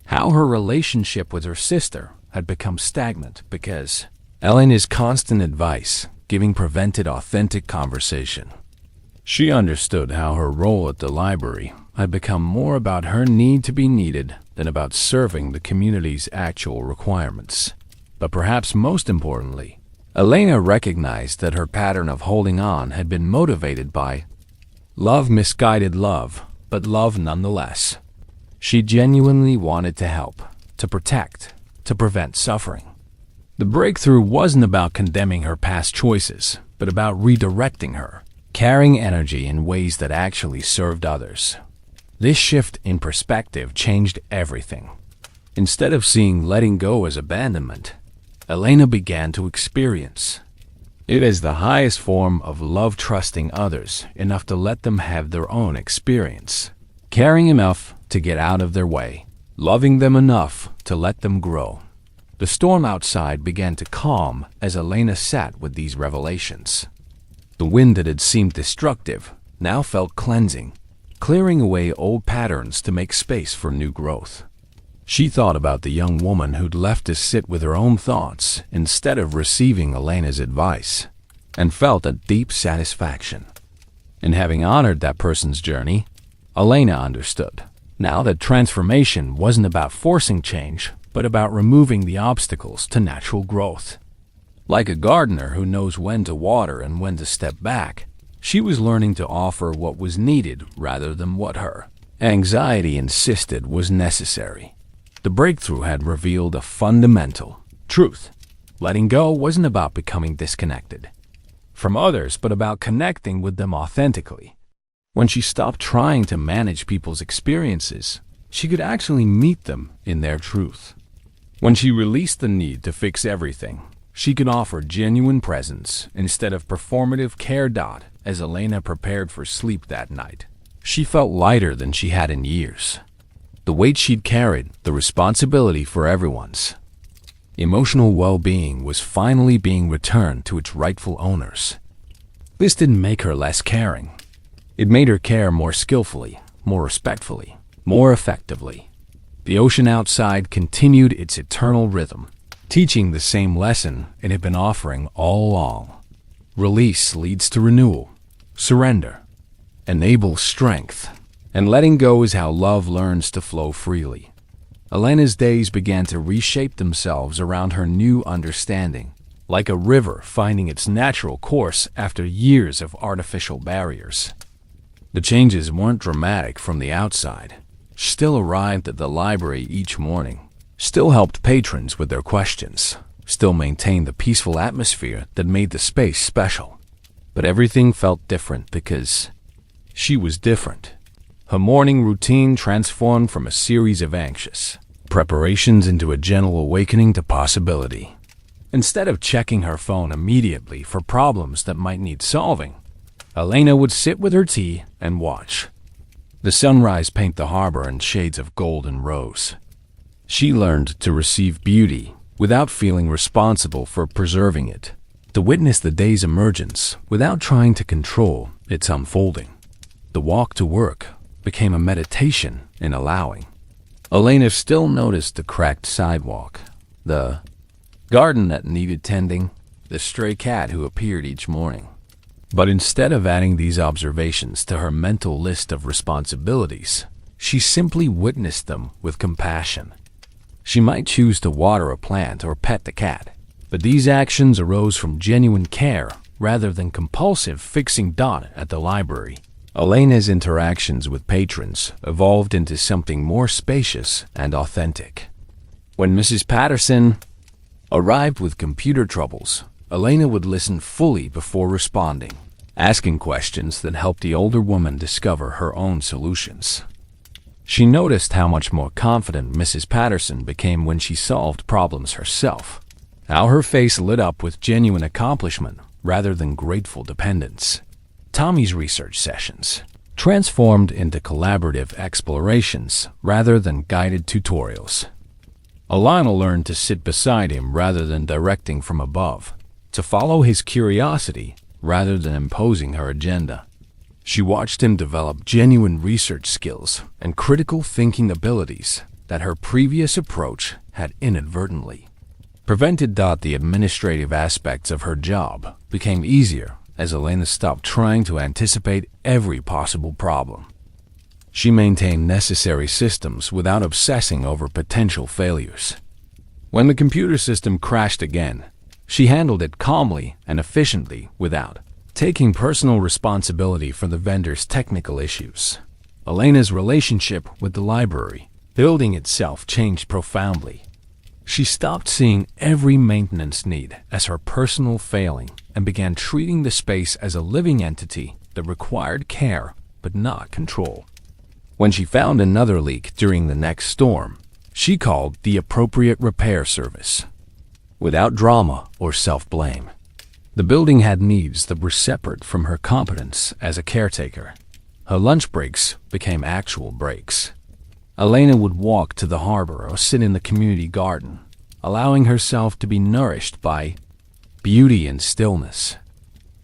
how her relationship with her sister had become stagnant because Elena's constant advice giving prevented authentic conversation. She understood how her role at the library had become more about her need to be needed than about serving the community's actual requirements. But perhaps most importantly, Elena recognized that her pattern of holding on had been motivated by love, misguided love, but love nonetheless. She genuinely wanted to help, to protect, to prevent suffering. The breakthrough wasn't about condemning her past choices, but about redirecting her, carrying energy in ways that actually served others. This shift in perspective changed everything. Instead of seeing letting go as abandonment, Elena began to experience it as the highest form of love, trusting others enough to let them have their own experience, caring enough to get out of their way, loving them enough to let them grow. The storm outside began to calm as Elena sat with these revelations. The wind that had seemed destructive now felt cleansing, clearing away old patterns to make space for new growth. She thought about the young woman who'd left to sit with her own thoughts instead of receiving Elena's advice, and felt a deep satisfaction. In having honored that person's journey, Elena understood now that transformation wasn't about forcing change, but about removing the obstacles to natural growth. Like a gardener who knows when to water and when to step back, she was learning to offer what was needed rather than what her anxiety insisted was necessary. The breakthrough had revealed a fundamental truth. Letting go wasn't about becoming disconnected from others, but about connecting with them authentically. When she stopped trying to manage people's experiences, she could actually meet them in their truth. When she released the need to fix everything, she could offer genuine presence instead of performative care. As Elena prepared for sleep that night, she felt lighter than she had in years. The weight she'd carried, the responsibility for everyone's emotional well-being, was finally being returned to its rightful owners. This didn't make her less caring. It made her care more skillfully, more respectfully, more effectively. The ocean outside continued its eternal rhythm, teaching the same lesson it had been offering all along. Release leads to renewal. Surrender enables strength. And letting go is how love learns to flow freely. Elena's days began to reshape themselves around her new understanding, like a river finding its natural course after years of artificial barriers. The changes weren't dramatic from the outside. She still arrived at the library each morning, still helped patrons with their questions, still maintained the peaceful atmosphere that made the space special. But everything felt different because she was different. Her morning routine transformed from a series of anxious preparations into a gentle awakening to possibility. Instead of checking her phone immediately for problems that might need solving, Elena would sit with her tea and watch the sunrise paint the harbor in shades of gold and rose. She learned to receive beauty without feeling responsible for preserving it, to witness the day's emergence without trying to control its unfolding. The walk to work became a meditation in allowing. Elena still noticed the cracked sidewalk, the garden that needed tending, the stray cat who appeared each morning. But instead of adding these observations to her mental list of responsibilities, she simply witnessed them with compassion. She might choose to water a plant or pet the cat, but these actions arose from genuine care rather than compulsive fixing. At the library, Elena's interactions with patrons evolved into something more spacious and authentic. When Mrs. Patterson arrived with computer troubles, Elena would listen fully before responding, asking questions that helped the older woman discover her own solutions. She noticed how much more confident Mrs. Patterson became when she solved problems herself, how her face lit up with genuine accomplishment rather than grateful dependence. Tommy's research sessions transformed into collaborative explorations rather than guided tutorials. Alana learned to sit beside him rather than directing from above, to follow his curiosity rather than imposing her agenda. She watched him develop genuine research skills and critical thinking abilities that her previous approach had inadvertently prevented. The administrative aspects of her job became easier as Elena stopped trying to anticipate every possible problem. She maintained necessary systems without obsessing over potential failures. When the computer system crashed again, she handled it calmly and efficiently without taking personal responsibility for the vendor's technical issues. Elena's relationship with the library, building itself, changed profoundly. She stopped seeing every maintenance need as her personal failing and began treating the space as a living entity that required care but not control. When she found another leak during the next storm, she called the appropriate repair service, without drama or self-blame. The building had needs that were separate from her competence as a caretaker. Her lunch breaks became actual breaks. Elena would walk to the harbor or sit in the community garden, allowing herself to be nourished by beauty and stillness.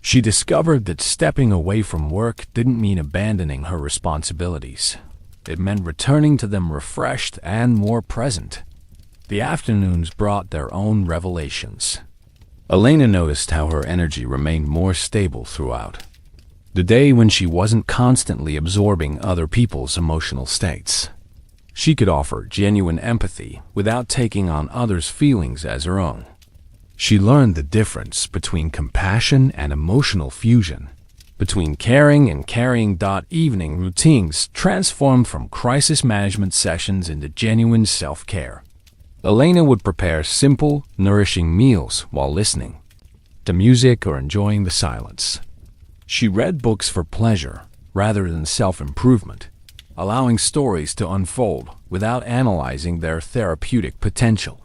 She discovered that stepping away from work didn't mean abandoning her responsibilities. It meant returning to them refreshed and more present. The afternoons brought their own revelations. Elena noticed how her energy remained more stable throughout the day when she wasn't constantly absorbing other people's emotional states. She could offer genuine empathy without taking on others' feelings as her own. She learned the difference between compassion and emotional fusion, between caring and carrying. Evening routines transformed from crisis management sessions into genuine self-care. Elena would prepare simple, nourishing meals while listening to music or enjoying the silence. She read books for pleasure rather than self-improvement, allowing stories to unfold without analyzing their therapeutic potential.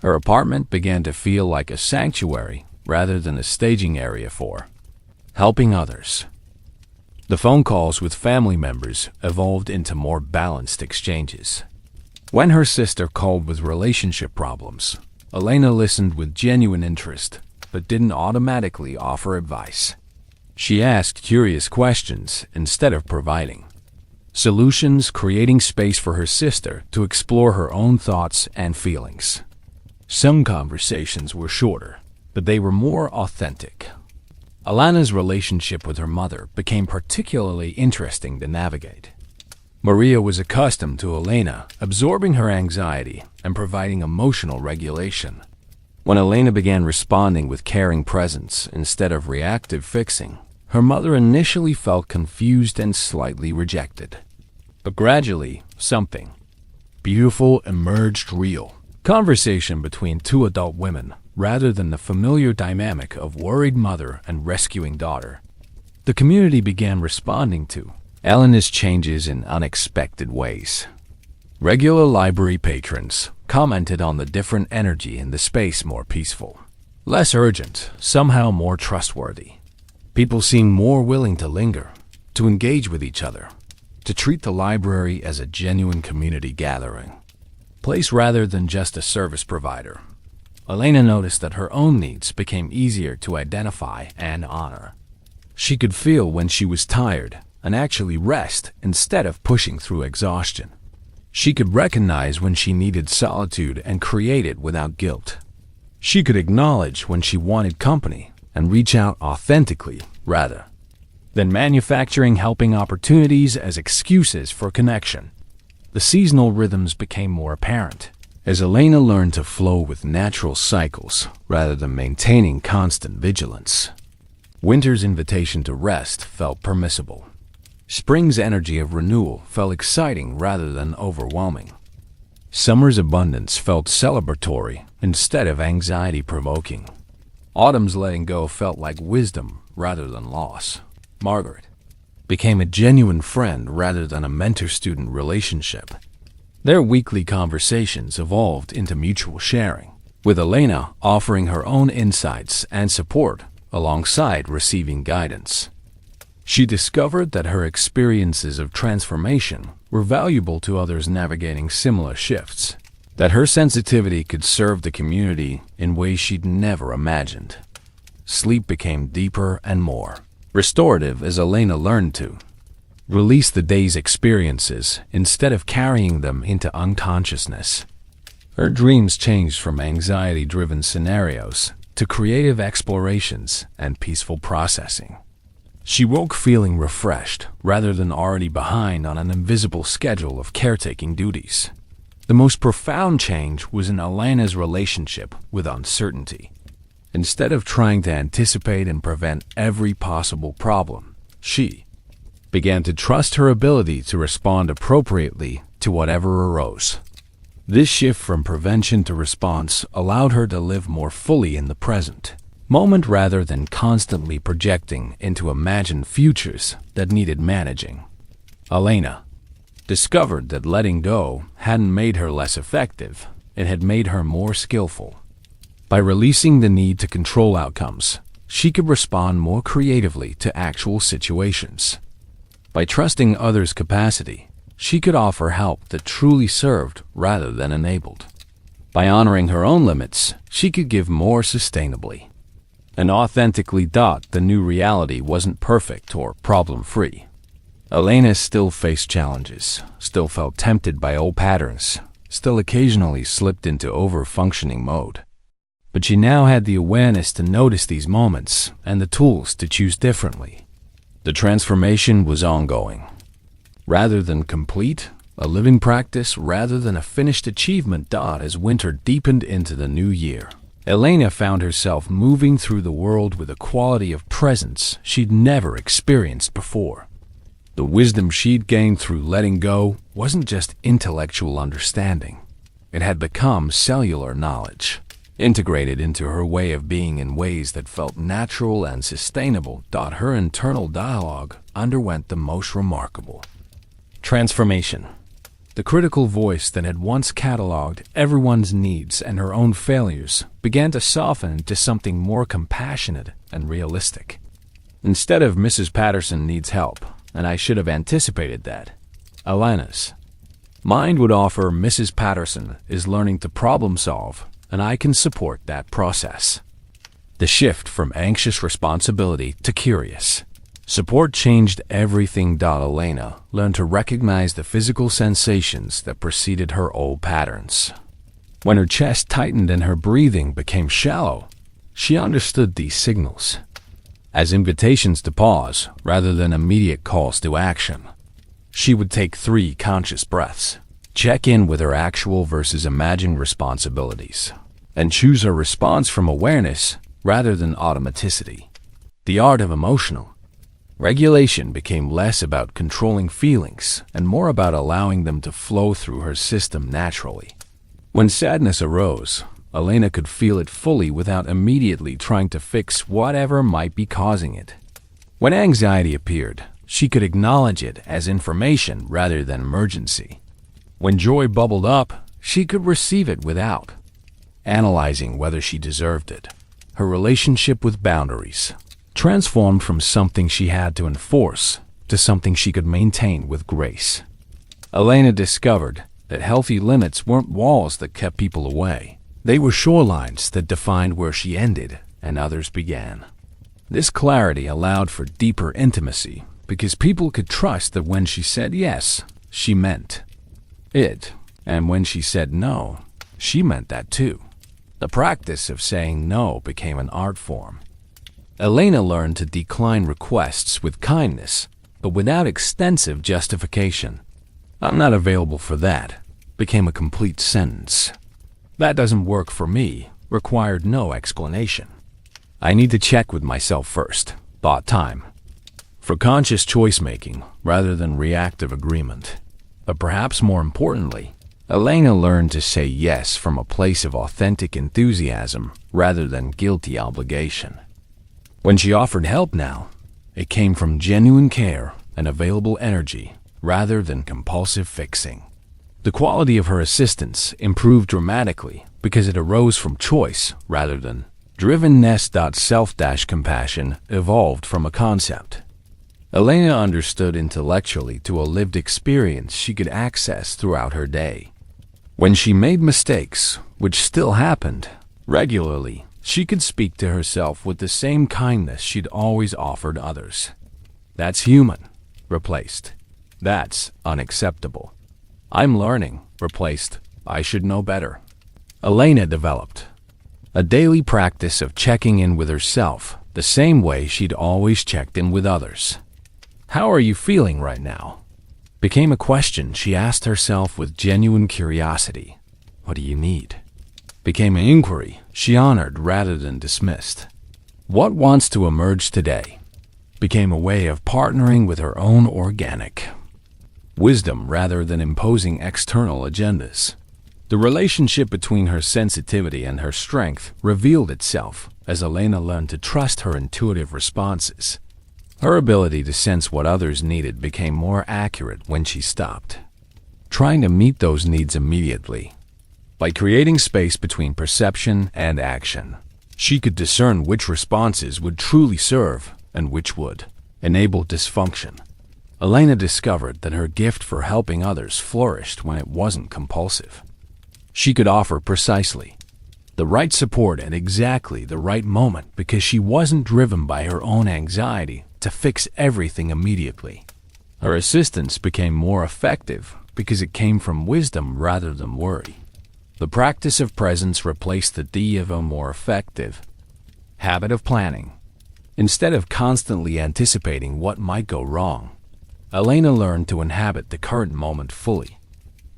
Her apartment began to feel like a sanctuary rather than a staging area for helping others. The phone calls with family members evolved into more balanced exchanges. When her sister called with relationship problems, Elena listened with genuine interest, but didn't automatically offer advice. She asked curious questions instead of providing solutions, creating space for her sister to explore her own thoughts and feelings. Some conversations were shorter, but they were more authentic. Elena's relationship with her mother became particularly interesting to navigate. Maria was accustomed to Elena absorbing her anxiety and providing emotional regulation. When Elena began responding with caring presence instead of reactive fixing, her mother initially felt confused and slightly rejected. But gradually, something beautiful emerged real. Conversation between two adult women, rather than the familiar dynamic of worried mother and rescuing daughter. The community began responding to Elena's changes in unexpected ways. Regular library patrons commented on the different energy in the space, more peaceful, less urgent, somehow more trustworthy. People seemed more willing to linger, to engage with each other, to treat the library as a genuine community gathering place rather than just a service provider. Elena noticed that her own needs became easier to identify and honor. She could feel when she was tired and actually rest instead of pushing through exhaustion. She could recognize when she needed solitude and create it without guilt. She could acknowledge when she wanted company and reach out authentically rather than manufacturing helping opportunities as excuses for connection. The seasonal rhythms became more apparent as Elena learned to flow with natural cycles rather than maintaining constant vigilance. Winter's invitation to rest felt permissible. Spring's energy of renewal felt exciting rather than overwhelming. Summer's abundance felt celebratory instead of anxiety-provoking. Autumn's letting go felt like wisdom rather than loss. Margaret became a genuine friend rather than a mentor-student relationship. Their weekly conversations evolved into mutual sharing, with Elena offering her own insights and support alongside receiving guidance. She discovered that her experiences of transformation were valuable to others navigating similar shifts, that her sensitivity could serve the community in ways she'd never imagined. Sleep became deeper and more restorative as Elena learned to release the day's experiences instead of carrying them into unconsciousness. Her dreams changed from anxiety-driven scenarios to creative explorations and peaceful processing. She woke feeling refreshed rather than already behind on an invisible schedule of caretaking duties. The most profound change was in Elena's relationship with uncertainty. Instead of trying to anticipate and prevent every possible problem, she began to trust her ability to respond appropriately to whatever arose. This shift from prevention to response allowed her to live more fully in the present moment rather than constantly projecting into imagined futures that needed managing. Elena discovered that letting go hadn't made her less effective, it had made her more skillful. By releasing the need to control outcomes, she could respond more creatively to actual situations. By trusting others' capacity, she could offer help that truly served rather than enabled. By honoring her own limits, she could give more sustainably. And authentically. The new reality wasn't perfect or problem-free. Elena still faced challenges, still felt tempted by old patterns, still occasionally slipped into over-functioning mode. But she now had the awareness to notice these moments and the tools to choose differently. The transformation was ongoing. Rather than complete, a living practice rather than a finished achievement. As winter deepened into the new year, Elena found herself moving through the world with a quality of presence she'd never experienced before. The wisdom she'd gained through letting go wasn't just intellectual understanding. It had become cellular knowledge, integrated into her way of being in ways that felt natural and sustainable. Her internal dialogue underwent the most remarkable transformation. The critical voice that had once cataloged everyone's needs and her own failures began to soften into something more compassionate and realistic. Instead of "Mrs. Patterson needs help, and I should have anticipated that," Elena's mind would offer, "Mrs. Patterson is learning to problem solve, and I can support that process." The shift from anxious responsibility to curious support changed everything. Elena learned to recognize the physical sensations that preceded her old patterns. When her chest tightened and her breathing became shallow, she understood these signals as invitations to pause rather than immediate calls to action. She would take 3 conscious breaths, check in with her actual versus imagined responsibilities, and choose her response from awareness rather than automaticity. The art of emotional regulation became less about controlling feelings and more about allowing them to flow through her system naturally. When sadness arose, Elena could feel it fully without immediately trying to fix whatever might be causing it. When anxiety appeared, she could acknowledge it as information rather than emergency. When joy bubbled up, she could receive it without analyzing whether she deserved it. Her relationship with boundaries transformed from something she had to enforce to something she could maintain with grace. Elena discovered that healthy limits weren't walls that kept people away. They were shorelines that defined where she ended and others began. This clarity allowed for deeper intimacy because people could trust that when she said yes, she meant it, and when she said no, she meant that too. The practice of saying no became an art form. Elena learned to decline requests with kindness, but without extensive justification. "I'm not available for that" became a complete sentence. "That doesn't work for me" required no explanation. "I need to check with myself first" bought time for conscious choice-making rather than reactive agreement. But perhaps more importantly, Elena learned to say yes from a place of authentic enthusiasm rather than guilty obligation. When she offered help now, it came from genuine care and available energy rather than compulsive fixing. The quality of her assistance improved dramatically because it arose from choice rather than drivenness. Self-compassion evolved from a concept Elena understood intellectually to a lived experience she could access throughout her day. When she made mistakes, which still happened regularly, she could speak to herself with the same kindness she'd always offered others. "That's human" replaced "That's unacceptable." "I'm learning" replaced "I should know better." Elena developed a daily practice of checking in with herself the same way she'd always checked in with others. "How are you feeling right now?" became a question she asked herself with genuine curiosity. "What do you need?" became an inquiry she honored rather than dismissed. "What wants to emerge today?" became a way of partnering with her own organic wisdom rather than imposing external agendas. The relationship between her sensitivity and her strength revealed itself as Elena learned to trust her intuitive responses. Her ability to sense what others needed became more accurate when she stopped trying to meet those needs immediately. By creating space between perception and action, she could discern which responses would truly serve and which would enable dysfunction. Elena discovered that her gift for helping others flourished when it wasn't compulsive. She could offer precisely the right support at exactly the right moment because she wasn't driven by her own anxiety to fix everything immediately. Her assistance became more effective because it came from wisdom rather than worry. The practice of presence replaced the D of a more effective habit of planning. Instead of constantly anticipating what might go wrong, Elena learned to inhabit the current moment fully.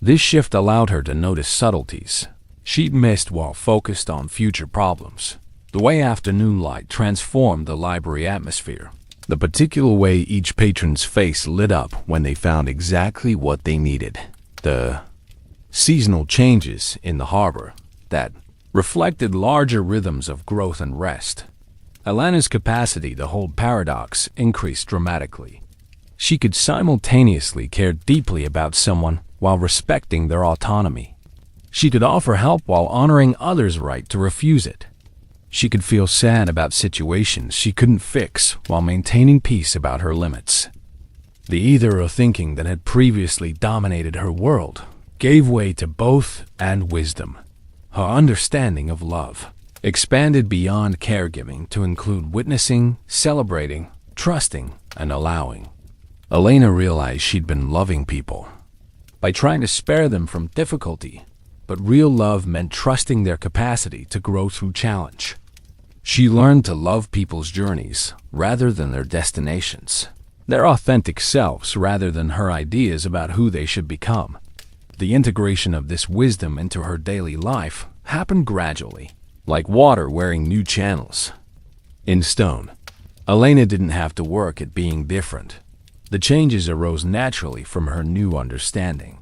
This shift allowed her to notice subtleties she'd missed while focused on future problems. The way afternoon light transformed the library atmosphere. The particular way each patron's face lit up when they found exactly what they needed. The seasonal changes in the harbor that reflected larger rhythms of growth and rest. Elena's capacity to hold paradox increased dramatically. She could simultaneously care deeply about someone while respecting their autonomy. She could offer help while honoring others' right to refuse it. She could feel sad about situations she couldn't fix while maintaining peace about her limits. The either-or thinking that had previously dominated her world gave way to both and wisdom. Her understanding of love expanded beyond caregiving to include witnessing, celebrating, trusting, and allowing. Elena realized she'd been loving people by trying to spare them from difficulty, but real love meant trusting their capacity to grow through challenge. She learned to love people's journeys rather than their destinations, their authentic selves rather than her ideas about who they should become. The integration of this wisdom into her daily life happened gradually, like water wearing new channels. In stone, Elena didn't have to work at being different. The changes arose naturally from her new understanding.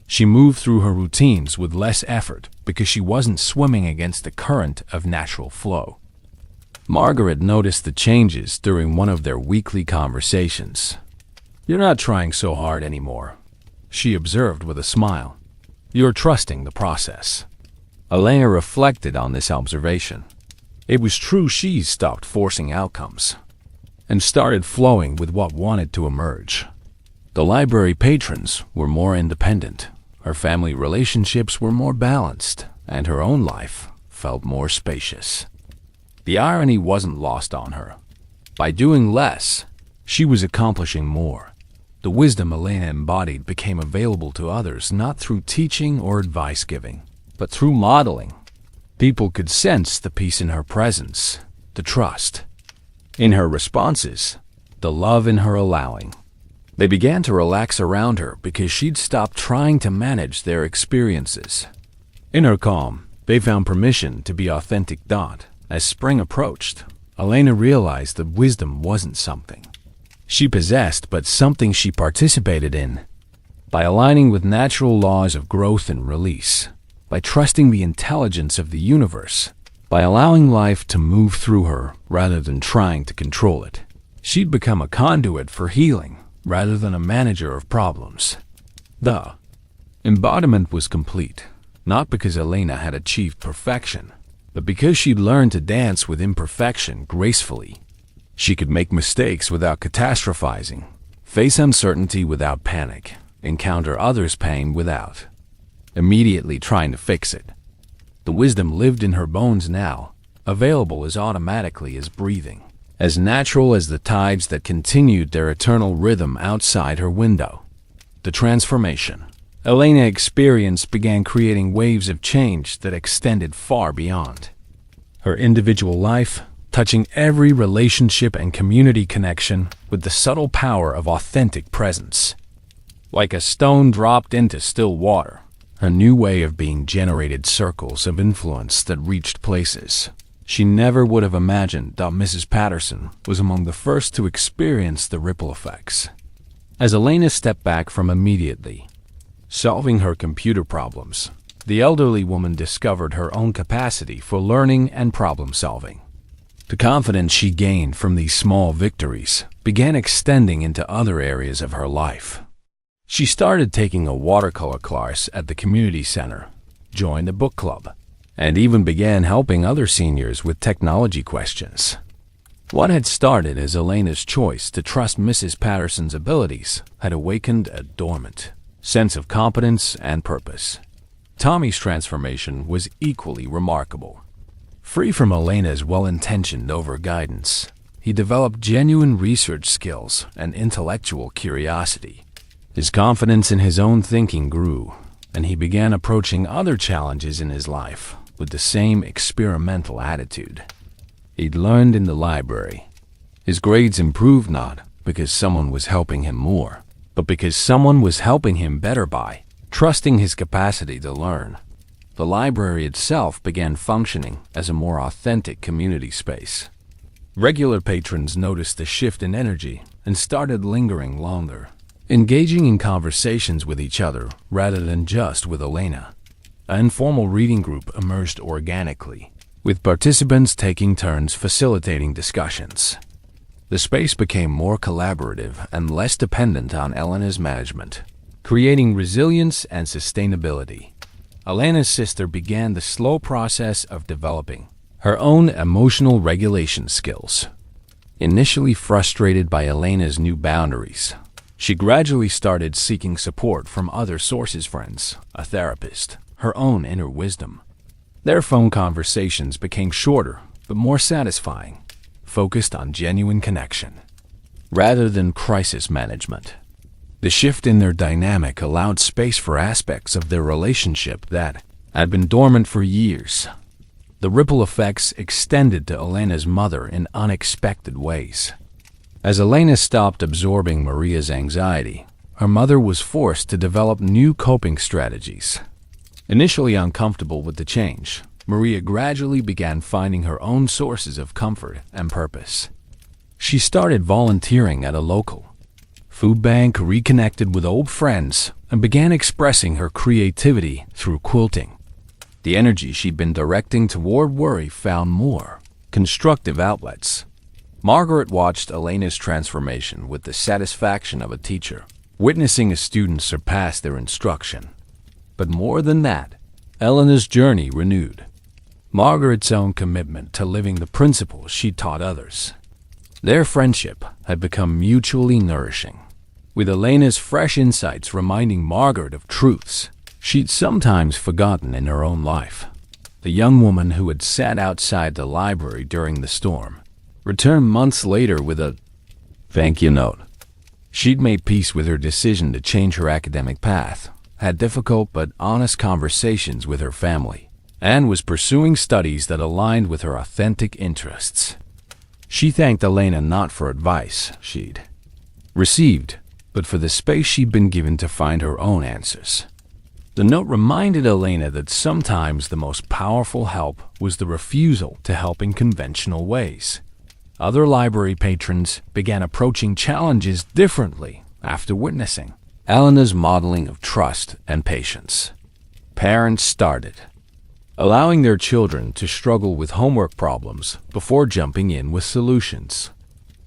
She moved through her routines with less effort because she wasn't swimming against the current of natural flow. Margaret noticed the changes during one of their weekly conversations. "You're not trying so hard anymore," she observed with a smile. "You're trusting the process." Elena reflected on this observation. It was true she stopped forcing outcomes and started flowing with what wanted to emerge. The library patrons were more independent, her family relationships were more balanced, and her own life felt more spacious. The irony wasn't lost on her. By doing less, she was accomplishing more. The wisdom Elena embodied became available to others not through teaching or advice giving, but through modeling. People could sense the peace in her presence, the trust in her responses, the love in her allowing. They began to relax around her because she'd stopped trying to manage their experiences. In her calm, they found permission to be authentic. As spring approached, Elena realized that wisdom wasn't something she possessed, but something she participated in. By aligning with natural laws of growth and release, by trusting the intelligence of the universe, by allowing life to move through her rather than trying to control it, she'd become a conduit for healing rather than a manager of problems. The embodiment was complete, not because Elena had achieved perfection, but because she'd learned to dance with imperfection gracefully. She could make mistakes without catastrophizing, face uncertainty without panic, encounter others' pain without immediately trying to fix it. The wisdom lived in her bones now, available as automatically as breathing, as natural as the tides that continued their eternal rhythm outside her window. The transformation Elena experienced began creating waves of change that extended far beyond her individual life, touching every relationship and community connection with the subtle power of authentic presence. Like a stone dropped into still water, a new way of being generated circles of influence that reached places she never would have imagined. Mrs. Patterson was among the first to experience the ripple effects. As Elena stepped back from immediately solving her computer problems, the elderly woman discovered her own capacity for learning and problem-solving. The confidence she gained from these small victories began extending into other areas of her life. She started taking a watercolor class at the community center, joined a book club, and even began helping other seniors with technology questions. What had started as Elena's choice to trust Mrs. Patterson's abilities had awakened a dormant sense of competence and purpose. Tommy's transformation was equally remarkable. Free from Elena's well-intentioned over-guidance, he developed genuine research skills and intellectual curiosity. His confidence in his own thinking grew, and he began approaching other challenges in his life with the same experimental attitude he'd learned in the library. His grades improved not because someone was helping him more, but because someone was helping him better by trusting his capacity to learn. The library itself began functioning as a more authentic community space. Regular patrons noticed the shift in energy and started lingering longer, engaging in conversations with each other rather than just with Elena. An informal reading group emerged organically, with participants taking turns facilitating discussions. The space became more collaborative and less dependent on Elena's management, creating resilience and sustainability. Elena's sister began the slow process of developing her own emotional regulation skills. Initially frustrated by Elena's new boundaries, she gradually started seeking support from other sources: friends, a therapist, her own inner wisdom. Their phone conversations became shorter but more satisfying, focused on genuine connection rather than crisis management. The shift in their dynamic allowed space for aspects of their relationship that had been dormant for years. The ripple effects extended to Elena's mother in unexpected ways. As Elena stopped absorbing Maria's anxiety, her mother was forced to develop new coping strategies. Initially uncomfortable with the change, Maria gradually began finding her own sources of comfort and purpose. She started volunteering at a local food bank, reconnected with old friends, and began expressing her creativity through quilting. The energy she'd been directing toward worry found more constructive outlets. Margaret watched Elena's transformation with the satisfaction of a teacher, witnessing a student surpass their instruction. But more than that, Elena's journey renewed Margaret's own commitment to living the principles she taught others. Their friendship had become mutually nourishing, with Elena's fresh insights reminding Margaret of truths she'd sometimes forgotten in her own life. The young woman who had sat outside the library during the storm returned months later with a thank you note. She'd made peace with her decision to change her academic path, had difficult but honest conversations with her family, and was pursuing studies that aligned with her authentic interests. She thanked Elena not for advice she'd received, but for the space she'd been given to find her own answers. The note reminded Elena that sometimes the most powerful help was the refusal to help in conventional ways. Other library patrons began approaching challenges differently after witnessing Elena's modeling of trust and patience. Parents started allowing their children to struggle with homework problems before jumping in with solutions.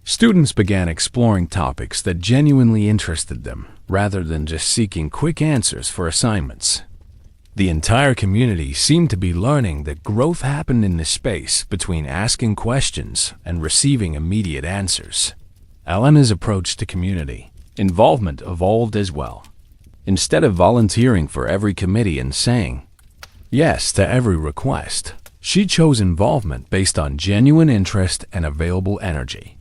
Students began exploring topics that genuinely interested them, rather than just seeking quick answers for assignments. The entire community seemed to be learning that growth happened in the space between asking questions and receiving immediate answers. Elena's approach to community involvement evolved as well. Instead of volunteering for every committee and saying yes to every request, she chose involvement based on genuine interest and available energy.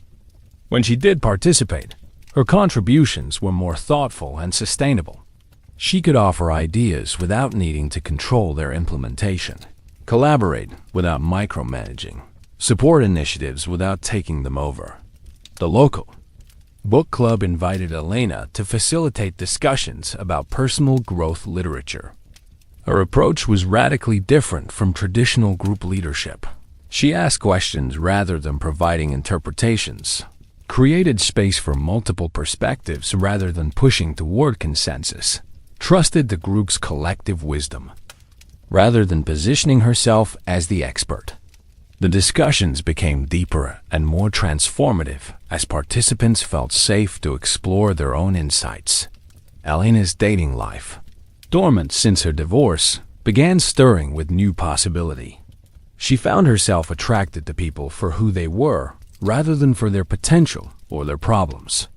When she did participate, her contributions were more thoughtful and sustainable. She could offer ideas without needing to control their implementation, collaborate without micromanaging, support initiatives without taking them over. The local book club invited Elena to facilitate discussions about personal growth literature. Her approach was radically different from traditional group leadership. She asked questions rather than providing interpretations, created space for multiple perspectives rather than pushing toward consensus, trusted the group's collective wisdom, rather than positioning herself as the expert. The discussions became deeper and more transformative as participants felt safe to explore their own insights. Elena's dating life, dormant since her divorce, began stirring with new possibility. She found herself attracted to people for who they were, rather than for their potential or their problems.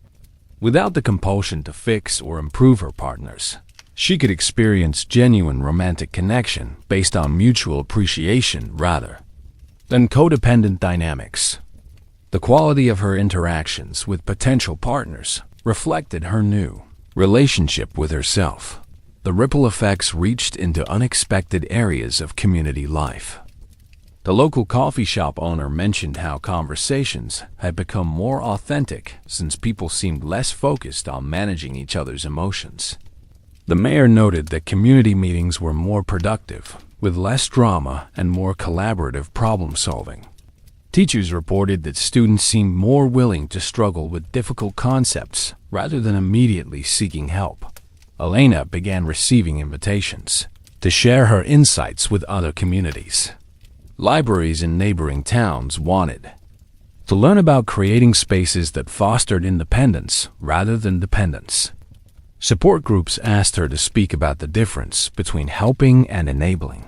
Without the compulsion to fix or improve her partners, she could experience genuine romantic connection based on mutual appreciation rather than codependent dynamics. The quality of her interactions with potential partners reflected her new relationship with herself. The ripple effects reached into unexpected areas of community life. The local coffee shop owner mentioned how conversations had become more authentic since people seemed less focused on managing each other's emotions. The mayor noted that community meetings were more productive, with less drama and more collaborative problem-solving. Teachers reported that students seemed more willing to struggle with difficult concepts rather than immediately seeking help. Elena began receiving invitations to share her insights with other communities. Libraries in neighboring towns wanted to learn about creating spaces that fostered independence rather than dependence. Support groups asked her to speak about the difference between helping and enabling.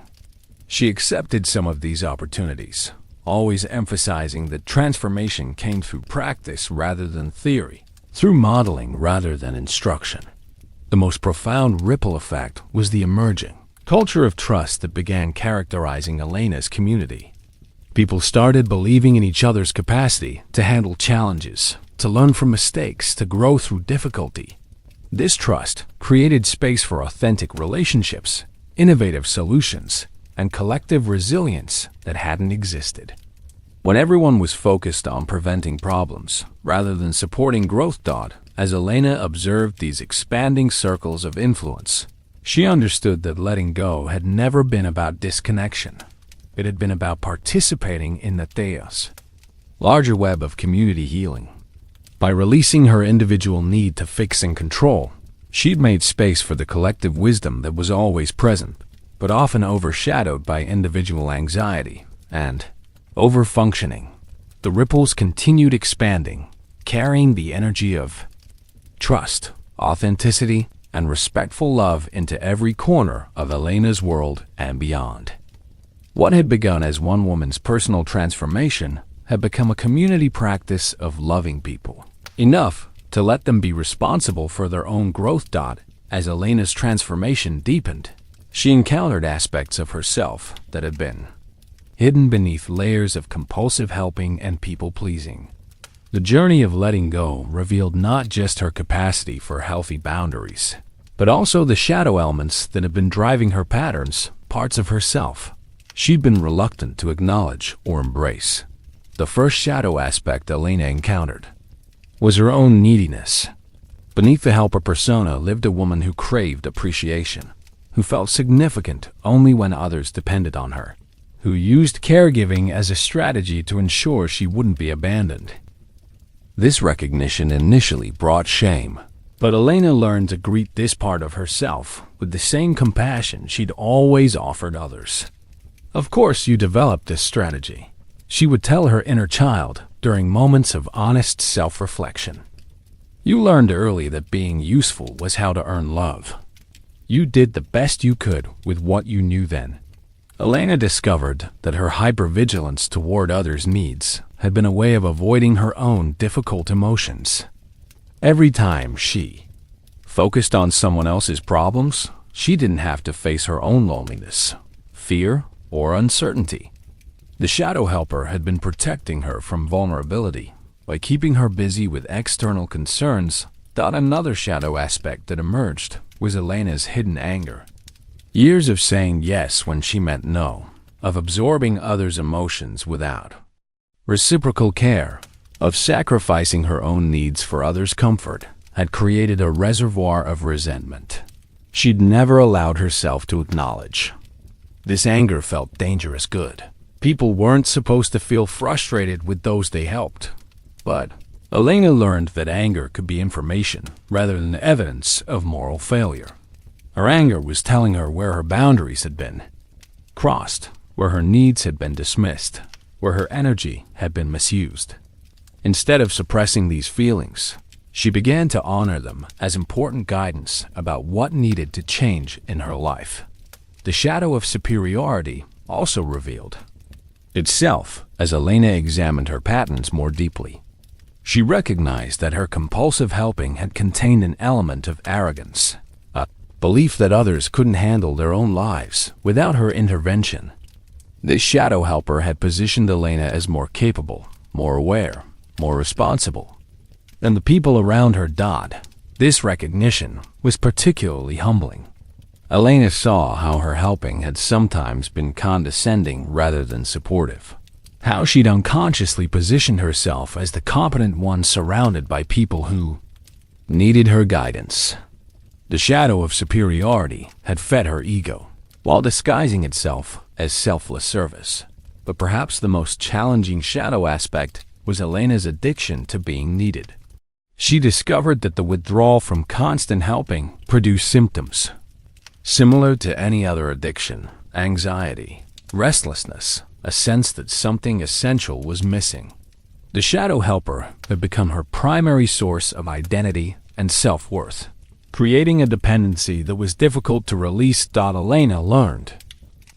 She accepted some of these opportunities, always emphasizing that transformation came through practice rather than theory, through modeling rather than instruction. The most profound ripple effect was the emerging culture of trust that began characterizing Elena's community. People started believing in each other's capacity to handle challenges, to learn from mistakes, to grow through difficulty. This trust created space for authentic relationships, innovative solutions, and collective resilience that hadn't existed. When everyone was focused on preventing problems rather than supporting growth, as Elena observed these expanding circles of influence, she understood that letting go had never been about disconnection. It had been about participating in the theos, larger web of community healing. By releasing her individual need to fix and control, she'd made space for the collective wisdom that was always present, but often overshadowed by individual anxiety and over-functioning. The ripples continued expanding, carrying the energy of trust, authenticity, and respectful love into every corner of Elena's world and beyond. What had begun as one woman's personal transformation had become a community practice of loving people, enough to let them be responsible for their own growth. As Elena's transformation deepened, she encountered aspects of herself that had been hidden beneath layers of compulsive helping and people-pleasing. The journey of letting go revealed not just her capacity for healthy boundaries, but also the shadow elements that had been driving her patterns, parts of herself she'd been reluctant to acknowledge or embrace. The first shadow aspect Elena encountered was her own neediness. Beneath the helper persona lived a woman who craved appreciation, who felt significant only when others depended on her, who used caregiving as a strategy to ensure she wouldn't be abandoned. This recognition initially brought shame, but Elena learned to greet this part of herself with the same compassion she'd always offered others. Of course, you developed this strategy, she would tell her inner child during moments of honest self-reflection. You learned early that being useful was how to earn love. You did the best you could with what you knew then. Elena discovered that her hypervigilance toward others' needs had been a way of avoiding her own difficult emotions. Every time she focused on someone else's problems, she didn't have to face her own loneliness, fear, or uncertainty. The shadow helper had been protecting her from vulnerability by keeping her busy with external concerns. Another shadow aspect that emerged was Elena's hidden anger. Years of saying yes when she meant no, of absorbing others' emotions without reciprocal care, of sacrificing her own needs for others' comfort, had created a reservoir of resentment she'd never allowed herself to acknowledge. This anger felt dangerous good. People weren't supposed to feel frustrated with those they helped. But Elena learned that anger could be information rather than evidence of moral failure. Her anger was telling her where her boundaries had been crossed, where her needs had been dismissed, where her energy had been misused. Instead of suppressing these feelings, She began to honor them as important guidance about what needed to change in her life. The shadow of superiority also revealed itself as Elena examined her patterns more deeply. She recognized that her compulsive helping had contained an element of arrogance, a belief that others couldn't handle their own lives without her intervention. This shadow helper had positioned Elena as more capable, more aware, more responsible than the people around her. This recognition was particularly humbling. Elena saw how her helping had sometimes been condescending rather than supportive, how she'd unconsciously positioned herself as the competent one surrounded by people who needed her guidance. The shadow of superiority had fed her ego, while disguising itself as selfless service. But perhaps the most challenging shadow aspect was Elena's addiction to being needed. She discovered that the withdrawal from constant helping produced symptoms similar to any other addiction: anxiety, restlessness, a sense that something essential was missing. The shadow helper had become her primary source of identity and self-worth, creating a dependency that was difficult to release. Elena learned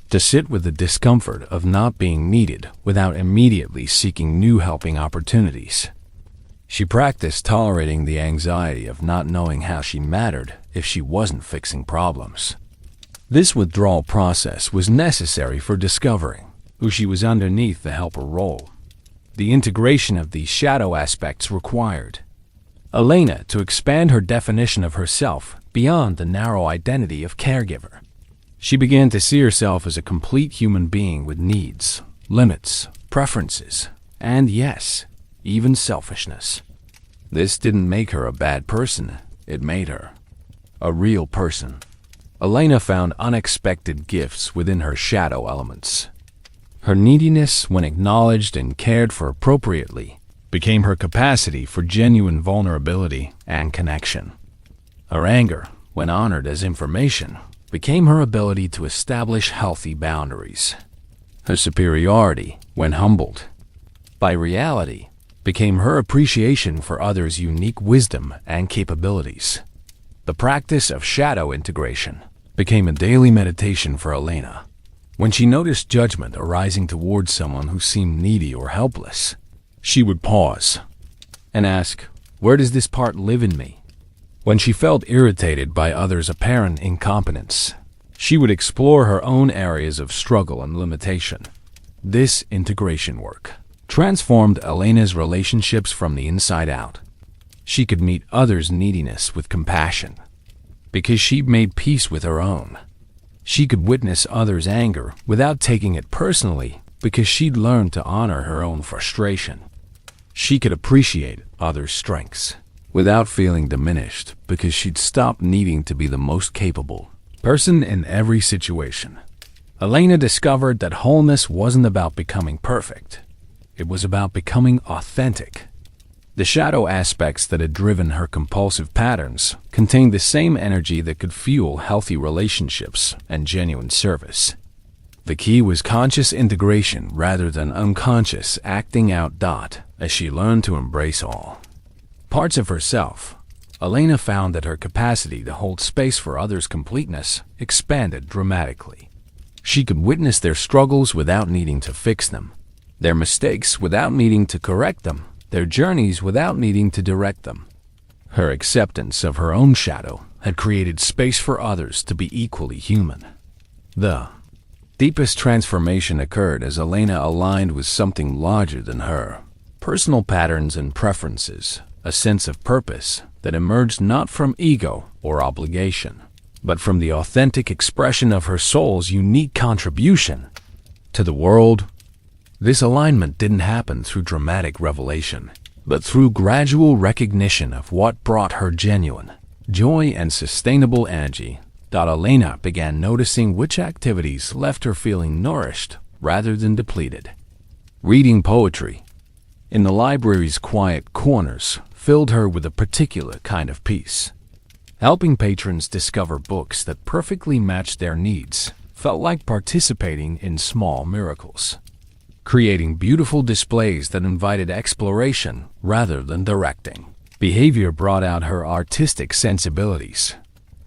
to sit with the discomfort of not being needed without immediately seeking new helping opportunities. She practiced tolerating the anxiety of not knowing how she mattered if she wasn't fixing problems. This withdrawal process was necessary for discovering who she was underneath the helper role. The integration of these shadow aspects required Elena to expand her definition of herself beyond the narrow identity of caregiver. She began to see herself as a complete human being with needs, limits, preferences, and yes, even selfishness. This didn't make her a bad person, it made her a real person. Elena found unexpected gifts within her shadow elements. Her neediness, when acknowledged and cared for appropriately, became her capacity for genuine vulnerability and connection. Her anger, when honored as information, became her ability to establish healthy boundaries. Her superiority, when humbled by reality, became her appreciation for others' unique wisdom and capabilities. The practice of shadow integration became a daily meditation for Elena. When she noticed judgment arising towards someone who seemed needy or helpless, she would pause and ask, "Where does this part live in me?" When she felt irritated by others' apparent incompetence, she would explore her own areas of struggle and limitation. This integration work transformed Elena's relationships from the inside out. She could meet others' neediness with compassion because she'd made peace with her own. She could witness others' anger without taking it personally because she'd learned to honor her own frustration. She could appreciate others' strengths without feeling diminished because she'd stopped needing to be the most capable person in every situation. Elena discovered that wholeness wasn't about becoming perfect. It was about becoming authentic. The shadow aspects that had driven her compulsive patterns contained the same energy that could fuel healthy relationships and genuine service. The key was conscious integration rather than unconscious acting out. As she learned to embrace all parts of herself, Elena found that her capacity to hold space for others' completeness expanded dramatically. She could witness their struggles without needing to fix them, their mistakes without needing to correct them, their journeys without needing to direct them. Her acceptance of her own shadow had created space for others to be equally human. The deepest transformation occurred as Elena aligned with something larger than her. Personal patterns and preferences, a sense of purpose that emerged not from ego or obligation, but from the authentic expression of her soul's unique contribution to the world. This alignment didn't happen through dramatic revelation, but through gradual recognition of what brought her genuine joy and sustainable energy. Elena began noticing which activities left her feeling nourished rather than depleted. Reading poetry in the library's quiet corners filled her with a particular kind of peace. Helping patrons discover books that perfectly matched their needs felt like participating in small miracles. Creating beautiful displays that invited exploration rather than directing Behavior brought out her artistic sensibilities.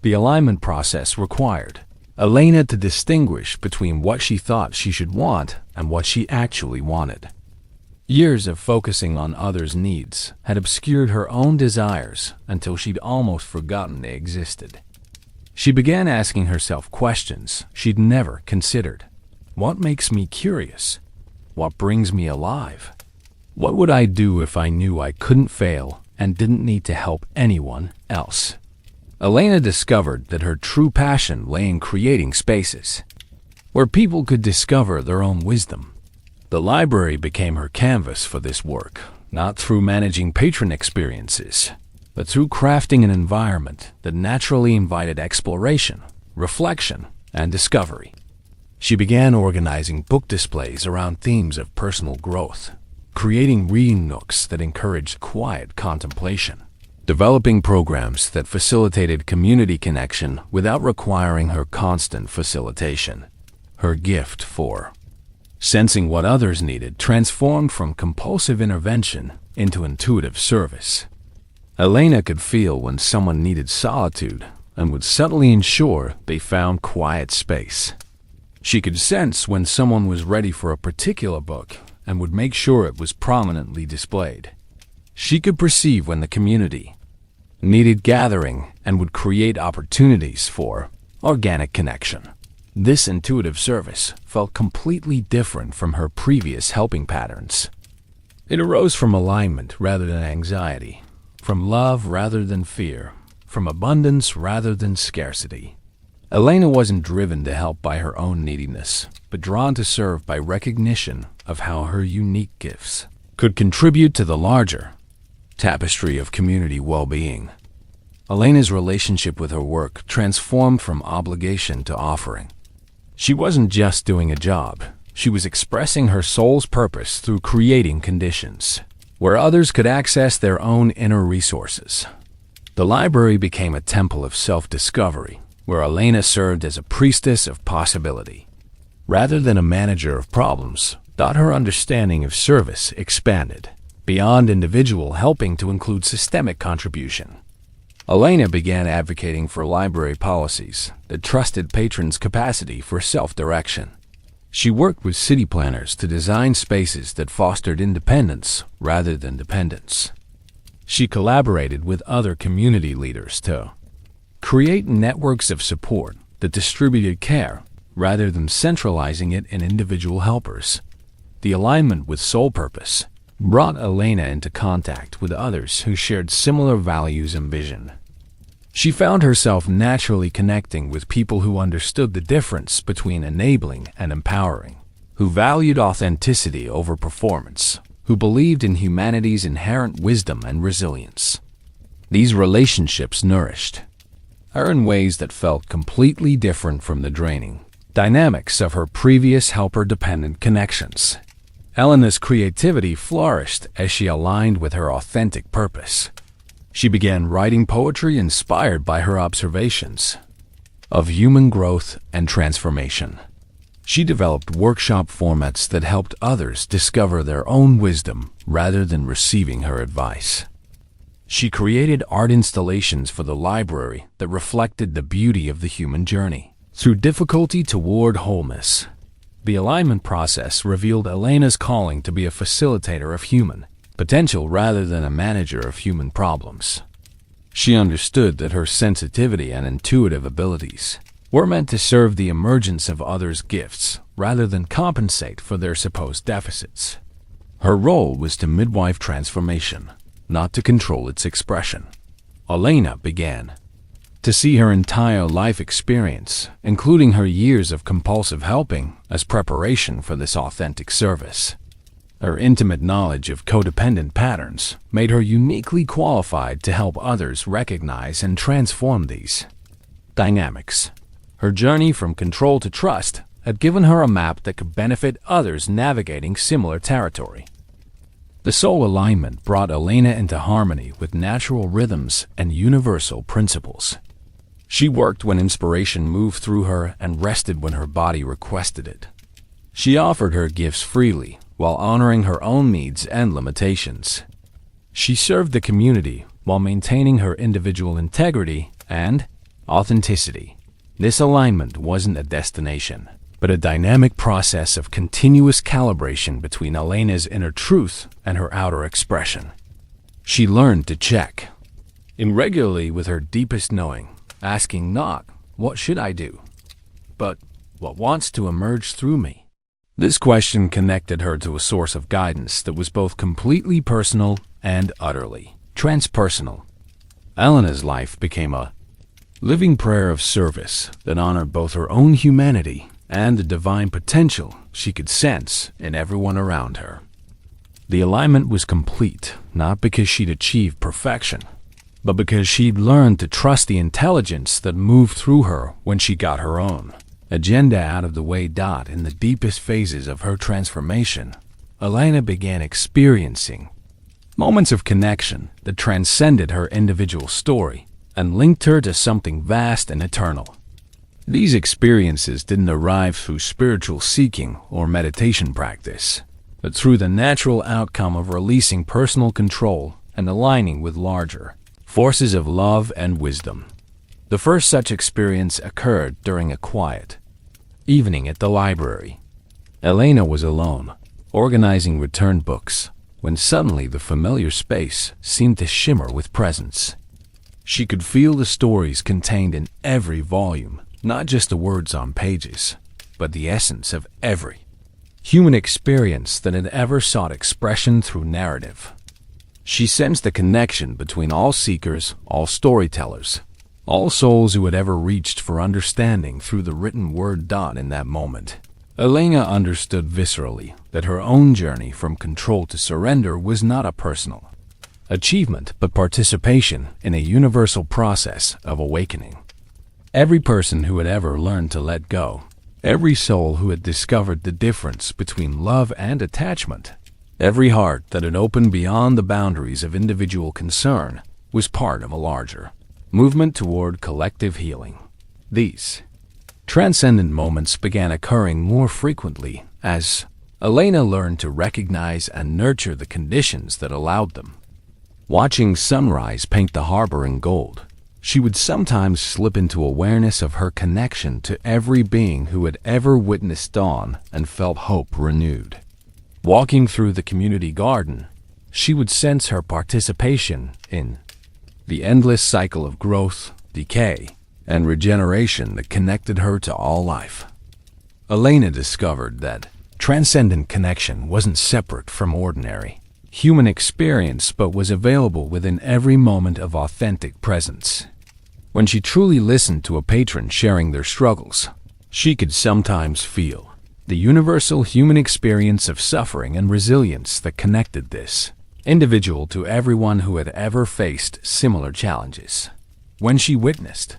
The alignment process required Elena to distinguish between what she thought she should want and what she actually wanted. Years of focusing on others' needs had obscured her own desires until she'd almost forgotten they existed. She began asking herself questions she'd never considered. What makes me curious? What brings me alive? What would I do if I knew I couldn't fail and didn't need to help anyone else? Elena discovered that her true passion lay in creating spaces where people could discover their own wisdom. The library became her canvas for this work, not through managing patron experiences, but through crafting an environment that naturally invited exploration, reflection, and discovery. She began organizing book displays around themes of personal growth, creating reading nooks that encouraged quiet contemplation, developing programs that facilitated community connection without requiring her constant facilitation. Her gift for sensing what others needed transformed from compulsive intervention into intuitive service. Elena could feel when someone needed solitude and would subtly ensure they found quiet space. She could sense when someone was ready for a particular book and would make sure it was prominently displayed. She could perceive when the community needed gathering and would create opportunities for organic connection. This intuitive service felt completely different from her previous helping patterns. It arose from alignment rather than anxiety, from love rather than fear, from abundance rather than scarcity. Elena wasn't driven to help by her own neediness, but drawn to serve by recognition of how her unique gifts could contribute to the larger tapestry of community well-being. Elena's relationship with her work transformed from obligation to offering. She wasn't just doing a job, she was expressing her soul's purpose through creating conditions where others could access their own inner resources. The library became a temple of self-discovery, where Elena served as a priestess of possibility. Rather than a manager of problems, her understanding of service expanded beyond individual helping to include systemic contribution. Elena began advocating for library policies that trusted patrons' capacity for self-direction. She worked with city planners to design spaces that fostered independence rather than dependence. She collaborated with other community leaders to create networks of support that distributed care rather than centralizing it in individual helpers. The alignment with soul purpose brought Elena into contact with others who shared similar values and vision. She found herself naturally connecting with people who understood the difference between enabling and empowering, who valued authenticity over performance, who believed in humanity's inherent wisdom and resilience. These relationships nourished her in ways that felt completely different from the draining dynamics of her previous helper-dependent connections. Elena's creativity flourished as she aligned with her authentic purpose. She began writing poetry inspired by her observations of human growth and transformation. She developed workshop formats that helped others discover their own wisdom rather than receiving her advice. She created art installations for the library that reflected the beauty of the human journey through difficulty toward wholeness. The alignment process revealed Elena's calling to be a facilitator of human potential rather than a manager of human problems. She understood that her sensitivity and intuitive abilities were meant to serve the emergence of others' gifts rather than compensate for their supposed deficits. Her role was to midwife transformation, not to control its expression. Elena began to see her entire life experience, including her years of compulsive helping, as preparation for this authentic service. Her intimate knowledge of codependent patterns made her uniquely qualified to help others recognize and transform these dynamics. Her journey from control to trust had given her a map that could benefit others navigating similar territory. The soul alignment brought Elena into harmony with natural rhythms and universal principles. She worked when inspiration moved through her and rested when her body requested it. She offered her gifts freely while honoring her own needs and limitations. She served the community while maintaining her individual integrity and authenticity. This alignment wasn't a destination, but a dynamic process of continuous calibration between Elena's inner truth and her outer expression. She learned to check in regularly with her deepest knowing, asking not, "What should I do?" but "What wants to emerge through me?" This question connected her to a source of guidance that was both completely personal and utterly transpersonal. Elena's life became a living prayer of service that honored both her own humanity and the divine potential she could sense in everyone around her. The alignment was complete, not because she'd achieved perfection, but because she'd learned to trust the intelligence that moved through her when she got her own agenda out of the way. In the deepest phases of her transformation, Elena began experiencing moments of connection that transcended her individual story and linked her to something vast and eternal. These experiences didn't arrive through spiritual seeking or meditation practice, but through the natural outcome of releasing personal control and aligning with larger forces of love and wisdom. The first such experience occurred during a quiet evening at the library. Elena was alone, organizing returned books, when suddenly the familiar space seemed to shimmer with presence. She could feel the stories contained in every volume, not just the words on pages, but the essence of every human experience that had ever sought expression through narrative. She sensed the connection between all seekers, all storytellers, all souls who had ever reached for understanding through the written word. In that moment, Elena understood viscerally that her own journey from control to surrender was not a personal achievement, but participation in a universal process of awakening. Every person who had ever learned to let go, every soul who had discovered the difference between love and attachment, every heart that had opened beyond the boundaries of individual concern was part of a larger movement toward collective healing. These transcendent moments began occurring more frequently as Elena learned to recognize and nurture the conditions that allowed them. Watching sunrise paint the harbor in gold, she would sometimes slip into awareness of her connection to every being who had ever witnessed dawn and felt hope renewed. Walking through the community garden, she would sense her participation in the endless cycle of growth, decay, and regeneration that connected her to all life. Elena discovered that transcendent connection wasn't separate from ordinary human experience, but was available within every moment of authentic presence. When she truly listened to a patron sharing their struggles, she could sometimes feel the universal human experience of suffering and resilience that connected this individual to everyone who had ever faced similar challenges. When she witnessed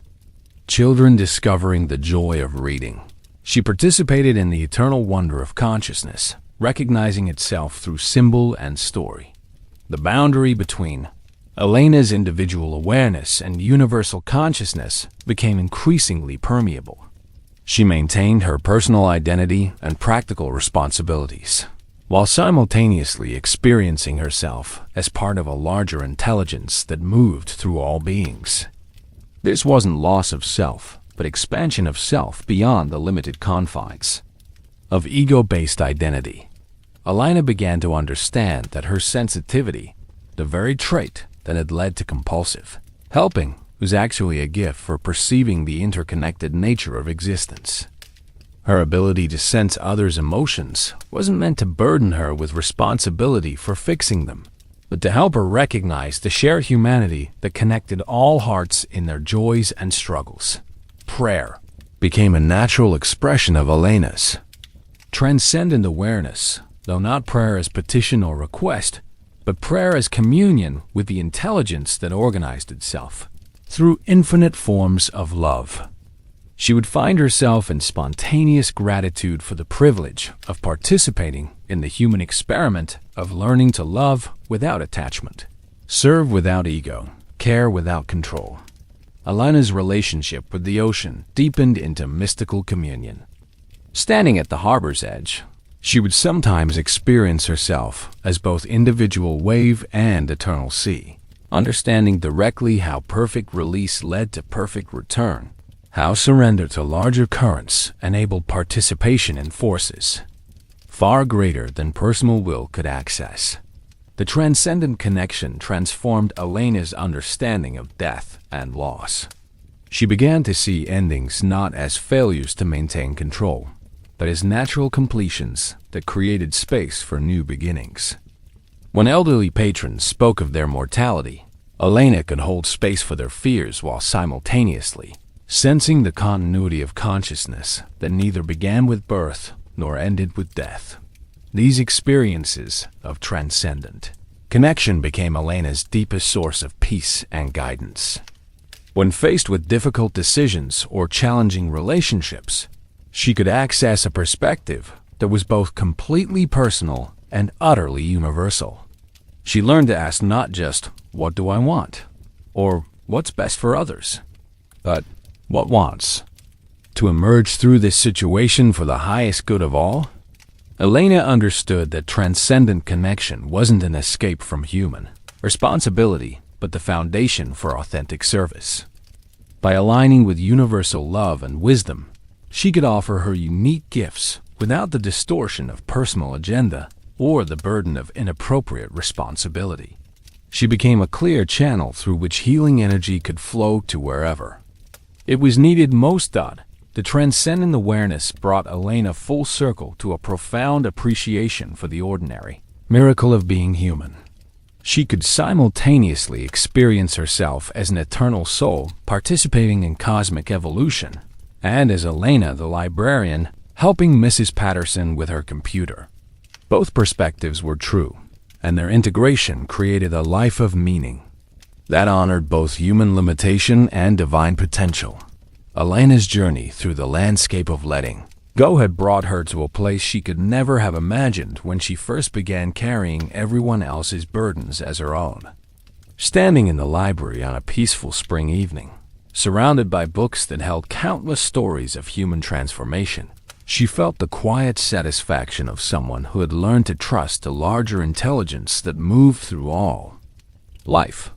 children discovering the joy of reading, she participated in the eternal wonder of consciousness, recognizing itself through symbol and story. The boundary between Elena's individual awareness and universal consciousness became increasingly permeable. She maintained her personal identity and practical responsibilities, while simultaneously experiencing herself as part of a larger intelligence that moved through all beings. This wasn't loss of self, but expansion of self beyond the limited confines of ego-based identity. Elena began to understand that her sensitivity, the very trait that had led to compulsive helping, was actually a gift for perceiving the interconnected nature of existence. Her ability to sense others' emotions wasn't meant to burden her with responsibility for fixing them, but to help her recognize the shared humanity that connected all hearts in their joys and struggles. Prayer became a natural expression of Elena's transcendent awareness, though not prayer as petition or request, but prayer as communion with the intelligence that organized itself through infinite forms of love. She would find herself in spontaneous gratitude for the privilege of participating in the human experiment of learning to love without attachment, serve without ego, care without control. Elena's relationship with the ocean deepened into mystical communion. Standing at the harbor's edge, she would sometimes experience herself as both individual wave and eternal sea, understanding directly how perfect release led to perfect return, how surrender to larger currents enabled participation in forces far greater than personal will could access. The transcendent connection transformed Elena's understanding of death and loss. She began to see endings not as failures to maintain control, but as natural completions that created space for new beginnings. When elderly patrons spoke of their mortality, Elena could hold space for their fears while simultaneously sensing the continuity of consciousness that neither began with birth nor ended with death. These experiences of transcendent connection became Elena's deepest source of peace and guidance. When faced with difficult decisions or challenging relationships, she could access a perspective that was both completely personal and utterly universal. She learned to ask not just, "What do I want?" or "What's best for others?" but "What wants?" To emerge through this situation for the highest good of all, Elena understood that transcendent connection wasn't an escape from human responsibility, but the foundation for authentic service. By aligning with universal love and wisdom, she could offer her unique gifts without the distortion of personal agenda or the burden of inappropriate responsibility. She became a clear channel through which healing energy could flow to wherever it was needed most. The transcendent awareness brought Elena full circle to a profound appreciation for the ordinary miracle of being human. She could simultaneously experience herself as an eternal soul participating in cosmic evolution, and as Elena the librarian helping Mrs. Patterson with her computer. Both perspectives were true, and their integration created a life of meaning that honored both human limitation and divine potential. Elena's journey through the landscape of letting go had brought her to a place she could never have imagined when she first began carrying everyone else's burdens as her own. Standing in the library on a peaceful spring evening, surrounded by books that held countless stories of human transformation, she felt the quiet satisfaction of someone who had learned to trust a larger intelligence that moved through all life.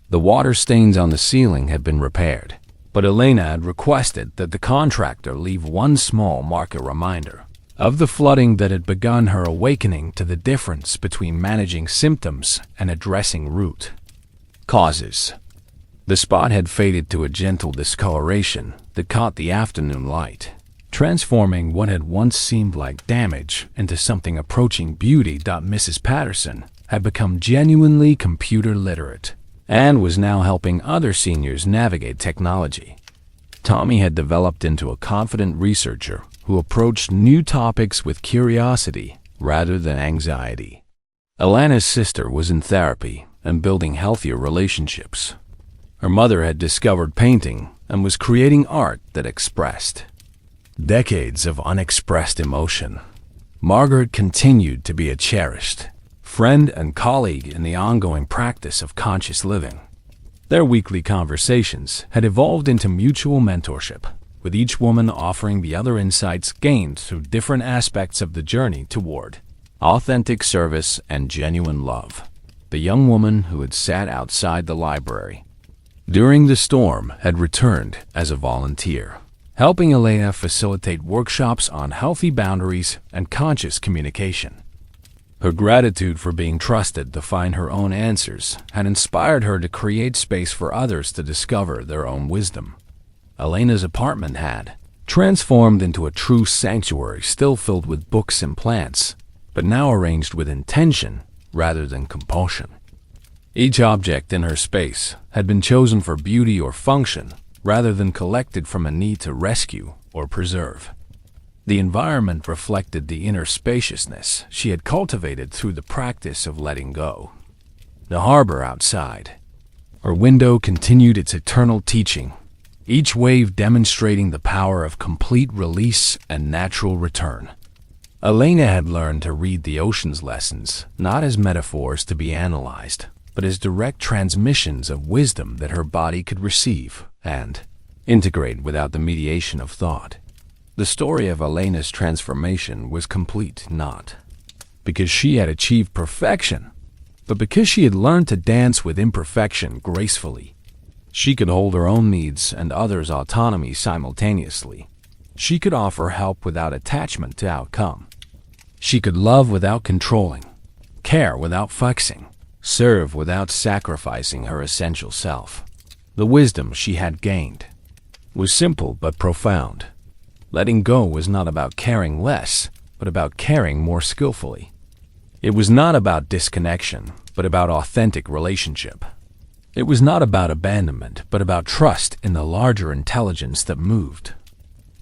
The water stains on the ceiling had been repaired, but Elena had requested that the contractor leave one small mark, a reminder of the flooding that had begun, her awakening to the difference between managing symptoms and addressing root causes. The spot had faded to a gentle discoloration that caught the afternoon light, transforming what had once seemed like damage into something approaching beauty. Mrs. Patterson had become genuinely computer literate and was now helping other seniors navigate technology. Tommy had developed into a confident researcher who approached new topics with curiosity rather than anxiety. Elena's sister was in therapy and building healthier relationships. Her mother had discovered painting and was creating art that expressed decades of unexpressed emotion. Margaret continued to be a cherished friend and colleague in the ongoing practice of conscious living. Their weekly conversations had evolved into mutual mentorship, with each woman offering the other insights gained through different aspects of the journey toward authentic service and genuine love. The young woman who had sat outside the library during the storm had returned as a volunteer, helping Elena facilitate workshops on healthy boundaries and conscious communication. Her gratitude for being trusted to find her own answers had inspired her to create space for others to discover their own wisdom. Elena's apartment had transformed into a true sanctuary, still filled with books and plants, but now arranged with intention rather than compulsion. Each object in her space had been chosen for beauty or function rather than collected from a need to rescue or preserve. The environment reflected the inner spaciousness she had cultivated through the practice of letting go. The harbor outside her window continued its eternal teaching, each wave demonstrating the power of complete release and natural return. Elena had learned to read the ocean's lessons not as metaphors to be analyzed, but as direct transmissions of wisdom that her body could receive and integrate without the mediation of thought. The story of Elena's transformation was complete not because she had achieved perfection, but because she had learned to dance with imperfection gracefully. She could hold her own needs and others' autonomy simultaneously. She could offer help without attachment to outcome. She could love without controlling, care without flexing, serve without sacrificing her essential self. The wisdom she had gained was simple but profound. Letting go was not about caring less, but about caring more skillfully. It was not about disconnection, but about authentic relationship. It was not about abandonment, but about trust in the larger intelligence that moved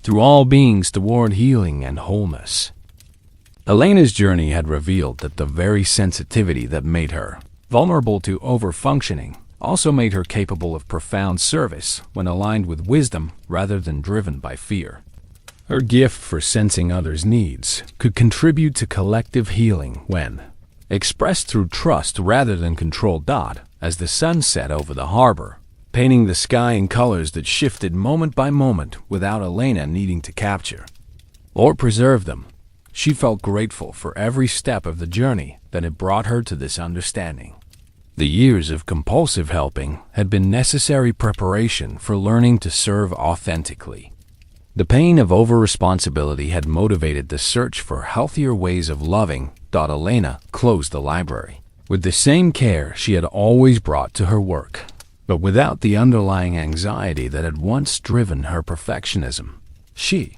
through all beings toward healing and wholeness. Elena's journey had revealed that the very sensitivity that made her vulnerable to overfunctioning also made her capable of profound service when aligned with wisdom rather than driven by fear. Her gift for sensing others' needs could contribute to collective healing when expressed through trust rather than control. As the sun set over the harbor, painting the sky in colors that shifted moment by moment without Elena needing to capture or preserve them, she felt grateful for every step of the journey that had brought her to this understanding. The years of compulsive helping had been necessary preparation for learning to serve authentically. The pain of over-responsibility had motivated the search for healthier ways of loving. Elena closed the library with the same care she had always brought to her work, but without the underlying anxiety that had once driven her perfectionism. She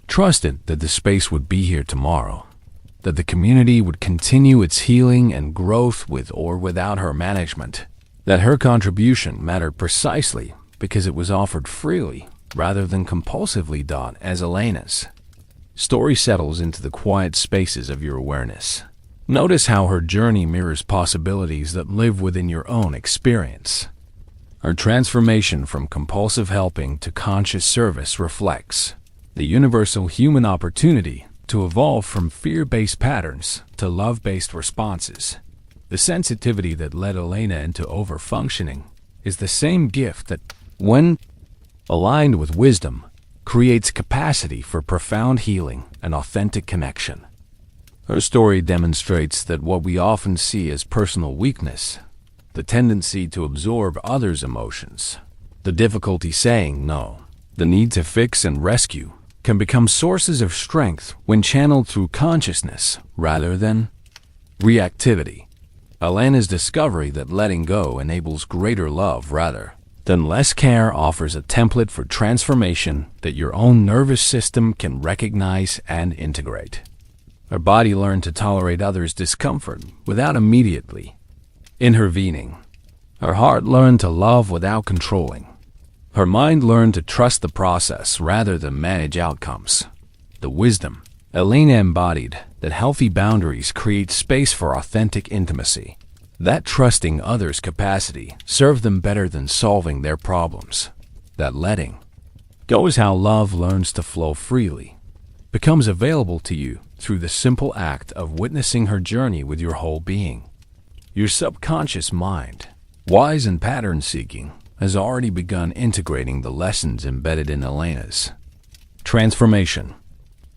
trusted that the space would be here tomorrow, that the community would continue its healing and growth with or without her management, that her contribution mattered precisely because it was offered freely rather than compulsively. As Elena's story settles into the quiet spaces of your awareness, notice how her journey mirrors possibilities that live within your own experience. Her transformation from compulsive helping to conscious service reflects the universal human opportunity to evolve from fear-based patterns to love-based responses. The sensitivity that led Elena into overfunctioning is the same gift that, when aligned with wisdom, creates capacity for profound healing and authentic connection. Her story demonstrates that what we often see as personal weakness, the tendency to absorb others' emotions, the difficulty saying no, the need to fix and rescue, can become sources of strength when channeled through consciousness rather than reactivity. Elena's discovery that letting go enables greater love rather than less care offers a template for transformation that your own nervous system can recognize and integrate. Her body learned to tolerate others' discomfort without immediately intervening. Her heart learned to love without controlling. Her mind learned to trust the process rather than manage outcomes. The wisdom Elena embodied that healthy boundaries create space for authentic intimacy, that trusting others' capacity served them better than solving their problems, that letting go is how love learns to flow freely, becomes available to you through the simple act of witnessing her journey with your whole being. Your subconscious mind, wise and pattern-seeking, has already begun integrating the lessons embedded in Elena's transformation.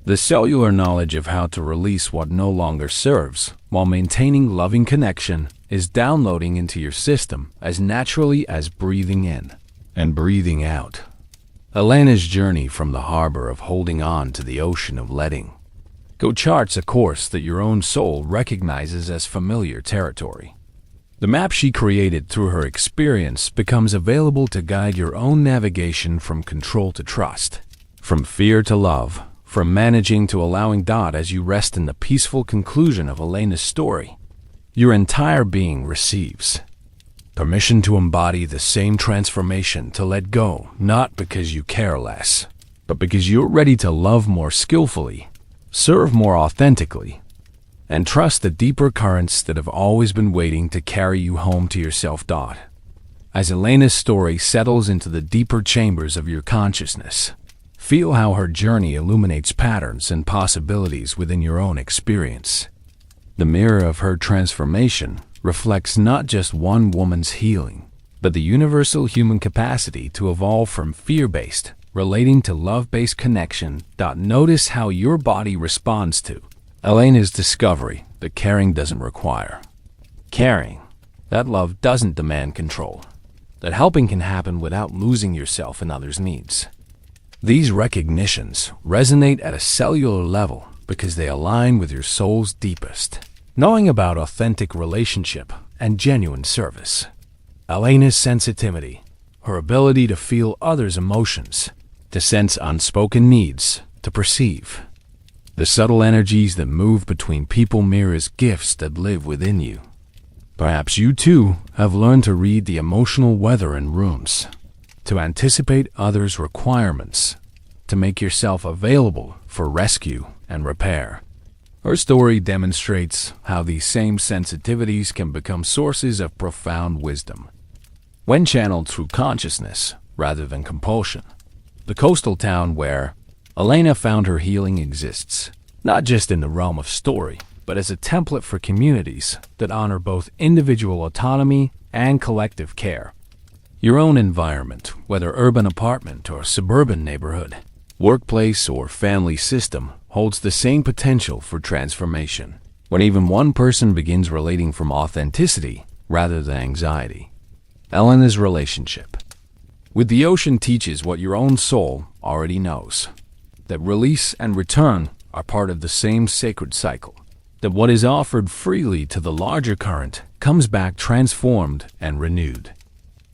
The cellular knowledge of how to release what no longer serves while maintaining loving connection is downloading into your system as naturally as breathing in and breathing out. Elena's journey from the harbor of holding on to the ocean of letting go charts a course that your own soul recognizes as familiar territory. The map she created through her experience becomes available to guide your own navigation from control to trust, from fear to love, from managing to allowing. As you rest in the peaceful conclusion of Elena's story, your entire being receives permission to embody the same transformation, to let go, not because you care less, but because you're ready to love more skillfully, serve more authentically, and trust the deeper currents that have always been waiting to carry you home to yourself. As Elena's story settles into the deeper chambers of your consciousness, feel how her journey illuminates patterns and possibilities within your own experience. The mirror of her transformation reflects not just one woman's healing, but the universal human capacity to evolve from fear-based, relating to love-based connection. Notice how your body responds to Elena's discovery that caring doesn't require caring, that love doesn't demand control, that helping can happen without losing yourself in others' needs. These recognitions resonate at a cellular level because they align with your soul's deepest, knowing about authentic relationship and genuine service. Elena's sensitivity, her ability to feel others' emotions, to sense unspoken needs, to perceive the subtle energies that move between people mirrors gifts that live within you. Perhaps you too have learned to read the emotional weather in rooms, to anticipate others' requirements, to make yourself available for rescue and repair. Her story demonstrates how these same sensitivities can become sources of profound wisdom when channeled through consciousness rather than compulsion. The coastal town where Elena found her healing exists, not just in the realm of story, but as a template for communities that honor both individual autonomy and collective care. Your own environment, whether urban apartment or suburban neighborhood, workplace or family system, holds the same potential for transformation when even one person begins relating from authenticity rather than anxiety. Elena's relationship with the ocean teaches what your own soul already knows, that release and return are part of the same sacred cycle, that what is offered freely to the larger current comes back transformed and renewed.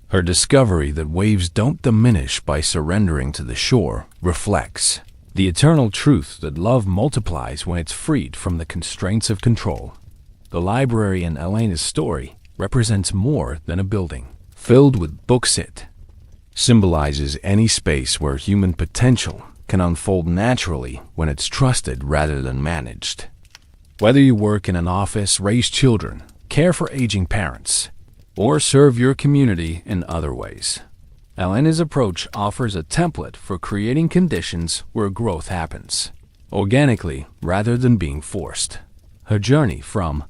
Her discovery that waves don't diminish by surrendering to the shore reflects the eternal truth that love multiplies when it's freed from the constraints of control. The library in Elena's story represents more than a building filled with books. It symbolizes any space where human potential can unfold naturally when it's trusted rather than managed. Whether you work in an office, raise children, care for aging parents, or serve your community in other ways, Elena's approach offers a template for creating conditions where growth happens organically rather than being forced. Her journey from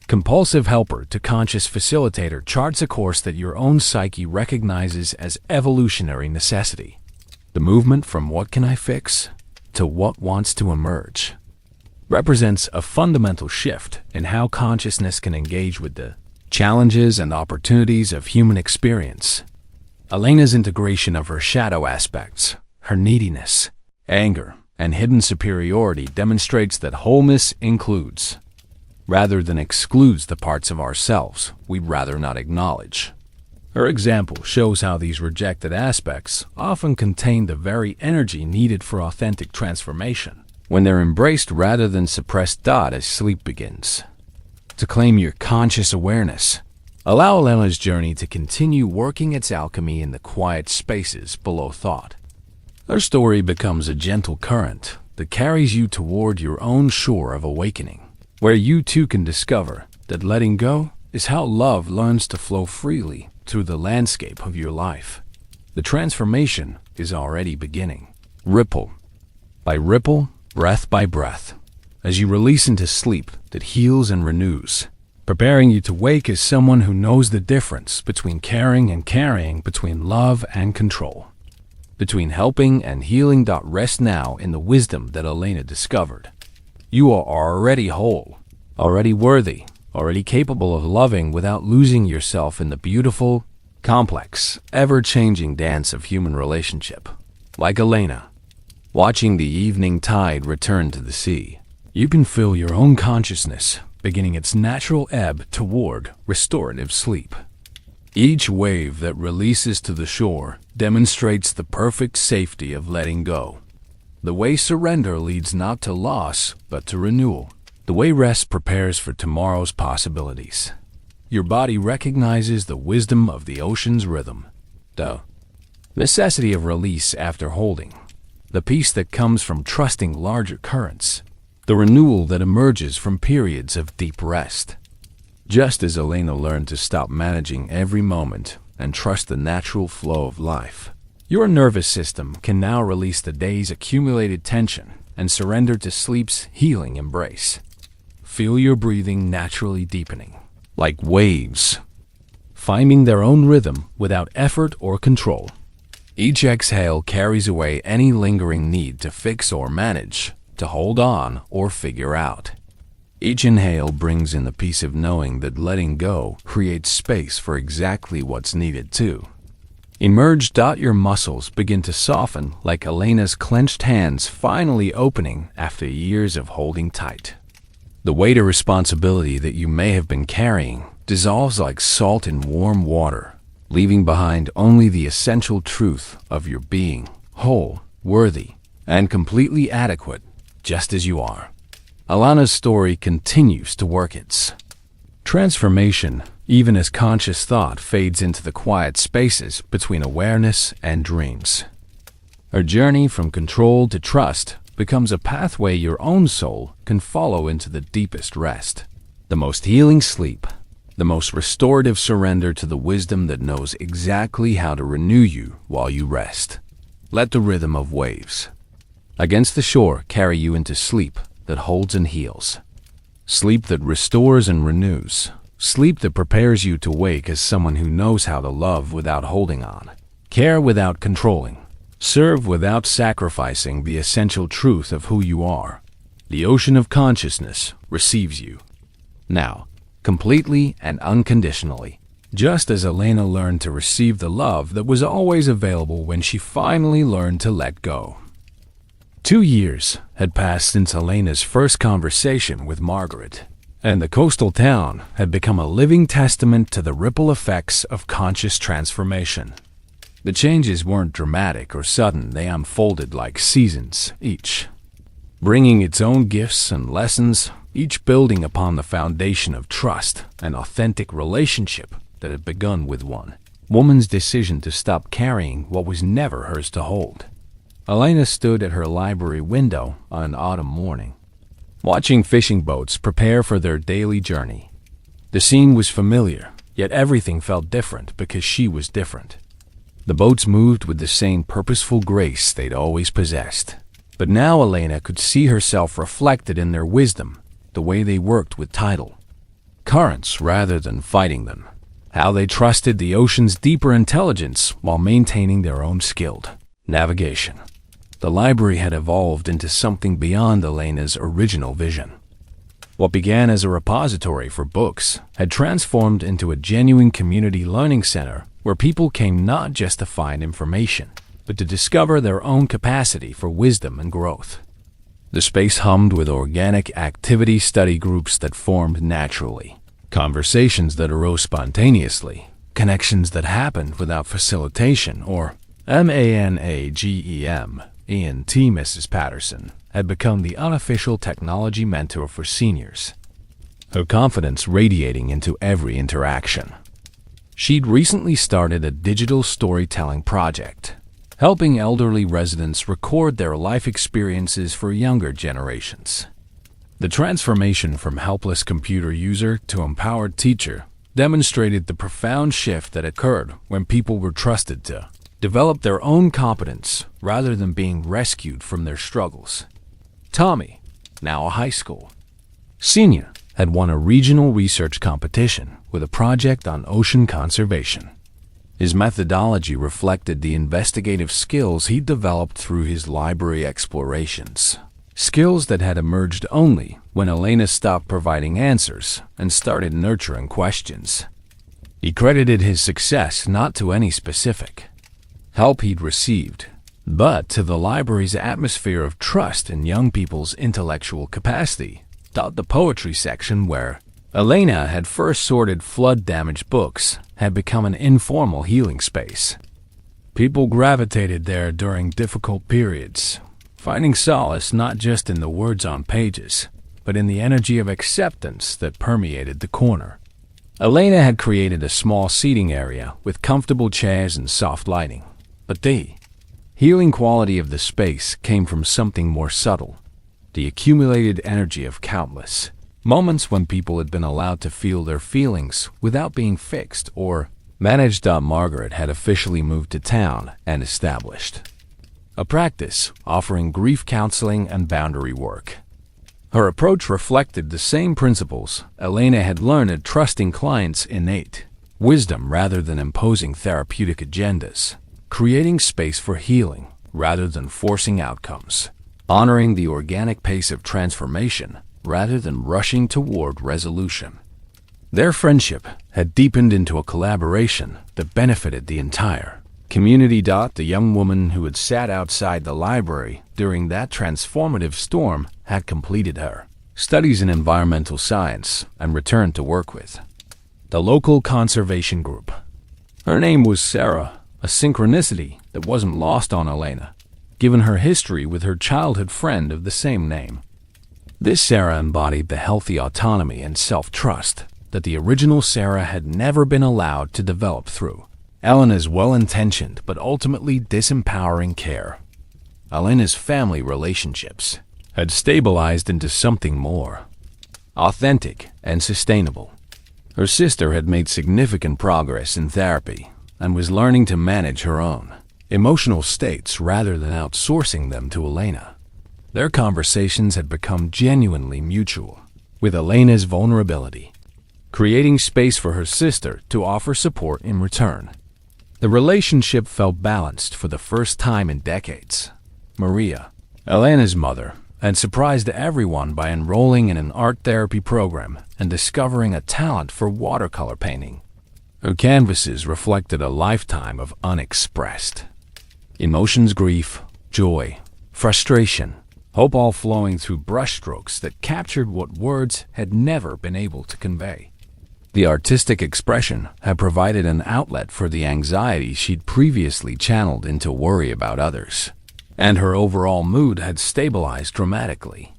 compulsive helper to conscious facilitator charts a course that your own psyche recognizes as evolutionary necessity. The movement from what can I fix to what wants to emerge represents a fundamental shift in how consciousness can engage with the challenges and opportunities of human experience. Elena's integration of her shadow aspects, her neediness, anger, and hidden superiority demonstrates that wholeness includes, rather than excludes, the parts of ourselves we'd rather not acknowledge. Her example shows how these rejected aspects often contain the very energy needed for authentic transformation when they're embraced rather than suppressed. As sleep begins to claim your conscious awareness, allow Elena's journey to continue working its alchemy in the quiet spaces below thought. Her story becomes a gentle current that carries you toward your own shore of awakening, where you too can discover that letting go is how love learns to flow freely through the landscape of your life. The transformation is already beginning, ripple by ripple, breath by breath, as you release into sleep that heals and renews, preparing you to wake as someone who knows the difference between caring and carrying, between love and control, between helping and healing. Rest now in the wisdom that Elena discovered. You are already whole, already worthy, already capable of loving without losing yourself in the beautiful, complex, ever-changing dance of human relationship. Like Elena, watching the evening tide return to the sea, you can feel your own consciousness beginning its natural ebb toward restorative sleep. Each wave that releases to the shore demonstrates the perfect safety of letting go. The way surrender leads not to loss, but to renewal. The way rest prepares for tomorrow's possibilities. Your body recognizes the wisdom of the ocean's rhythm, the necessity of release after holding, the peace that comes from trusting larger currents, the renewal that emerges from periods of deep rest. Just as Elena learned to stop managing every moment and trust the natural flow of life, your nervous system can now release the day's accumulated tension and surrender to sleep's healing embrace. Feel your breathing naturally deepening, like waves, finding their own rhythm without effort or control. Each exhale carries away any lingering need to fix or manage, to hold on or figure out. Each inhale brings in the peace of knowing that letting go creates space for exactly what's needed too. Emerge. Your muscles begin to soften like Elena's clenched hands finally opening after years of holding tight. The weight of responsibility that you may have been carrying dissolves like salt in warm water, leaving behind only the essential truth of your being whole, worthy, and completely adequate, just as you are. Alana's story continues to work its transformation, even as conscious thought fades into the quiet spaces between awareness and dreams. Her journey from control to trust becomes a pathway your own soul can follow into the deepest rest, the most healing sleep, the most restorative surrender to the wisdom that knows exactly how to renew you while you rest. Let the rhythm of waves against the shore carry you into sleep that holds and heals. Sleep that restores and renews. Sleep that prepares you to wake as someone who knows how to love without holding on, care without controlling, serve without sacrificing the essential truth of who you are. The ocean of consciousness receives you now, completely and unconditionally, just as Elena learned to receive the love that was always available when she finally learned to let go. 2 years had passed since Elena's first conversation with Margaret, and the coastal town had become a living testament to the ripple effects of conscious transformation. The changes weren't dramatic or sudden, they unfolded like seasons, each bringing its own gifts and lessons, each building upon the foundation of trust and authentic relationship that had begun with one woman's decision to stop carrying what was never hers to hold. Elena stood at her library window on an autumn morning, watching fishing boats prepare for their daily journey. The scene was familiar, yet everything felt different because she was different. The boats moved with the same purposeful grace they'd always possessed. But now Elena could see herself reflected in their wisdom, the way they worked with tidal currents rather than fighting them, how they trusted the ocean's deeper intelligence while maintaining their own skilled navigation. The library had evolved into something beyond Elena's original vision. What began as a repository for books had transformed into a genuine community learning center where people came not just to find information, but to discover their own capacity for wisdom and growth. The space hummed with organic activity study groups that formed naturally, conversations that arose spontaneously, connections that happened without facilitation or MANAGEM. ENT. Mrs. Patterson had become the unofficial technology mentor for seniors, her confidence radiating into every interaction. She'd recently started a digital storytelling project, helping elderly residents record their life experiences for younger generations. The transformation from helpless computer user to empowered teacher demonstrated the profound shift that occurred when people were trusted to develop their own competence rather than being rescued from their struggles. Tommy, now a high school senior, had won a regional research competition with a project on ocean conservation. His methodology reflected the investigative skills he'd developed through his library explorations, skills that had emerged only when Elena stopped providing answers and started nurturing questions. He credited his success not to any specific help he'd received, but to the library's atmosphere of trust in young people's intellectual capacity. The poetry section, where Elena had first sorted flood-damaged books, had become an informal healing space. People gravitated there during difficult periods, finding solace not just in the words on pages, but in the energy of acceptance that permeated the corner. Elena had created a small seating area with comfortable chairs and soft lighting. But the healing quality of the space came from something more subtle, the accumulated energy of countless moments when people had been allowed to feel their feelings without being fixed or managed. Margaret had officially moved to town and established a practice offering grief counseling and boundary work. Her approach reflected the same principles Elena had learned at trusting clients' innate wisdom rather than imposing therapeutic agendas, creating space for healing rather than forcing outcomes, honoring the organic pace of transformation rather than rushing toward resolution. Their friendship had deepened into a collaboration that benefited the entire community. The young woman who had sat outside the library during that transformative storm had completed her studies in environmental science and returned to work with the local conservation group. Her name was Sarah, a synchronicity that wasn't lost on Elena, given her history with her childhood friend of the same name. This Sarah embodied the healthy autonomy and self-trust that the original Sarah had never been allowed to develop through Elena's well-intentioned but ultimately disempowering care. Elena's family relationships had stabilized into something more authentic and sustainable. Her sister had made significant progress in therapy and was learning to manage her own emotional states rather than outsourcing them to Elena. Their conversations had become genuinely mutual, with Elena's vulnerability creating space for her sister to offer support in return. The relationship felt balanced for the first time in decades. Maria, Elena's mother, had surprised everyone by enrolling in an art therapy program and discovering a talent for watercolor painting. Her canvases reflected a lifetime of unexpressed emotions: grief, joy, frustration, hope, all flowing through brushstrokes that captured what words had never been able to convey. The artistic expression had provided an outlet for the anxiety she'd previously channeled into worry about others, and her overall mood had stabilized dramatically.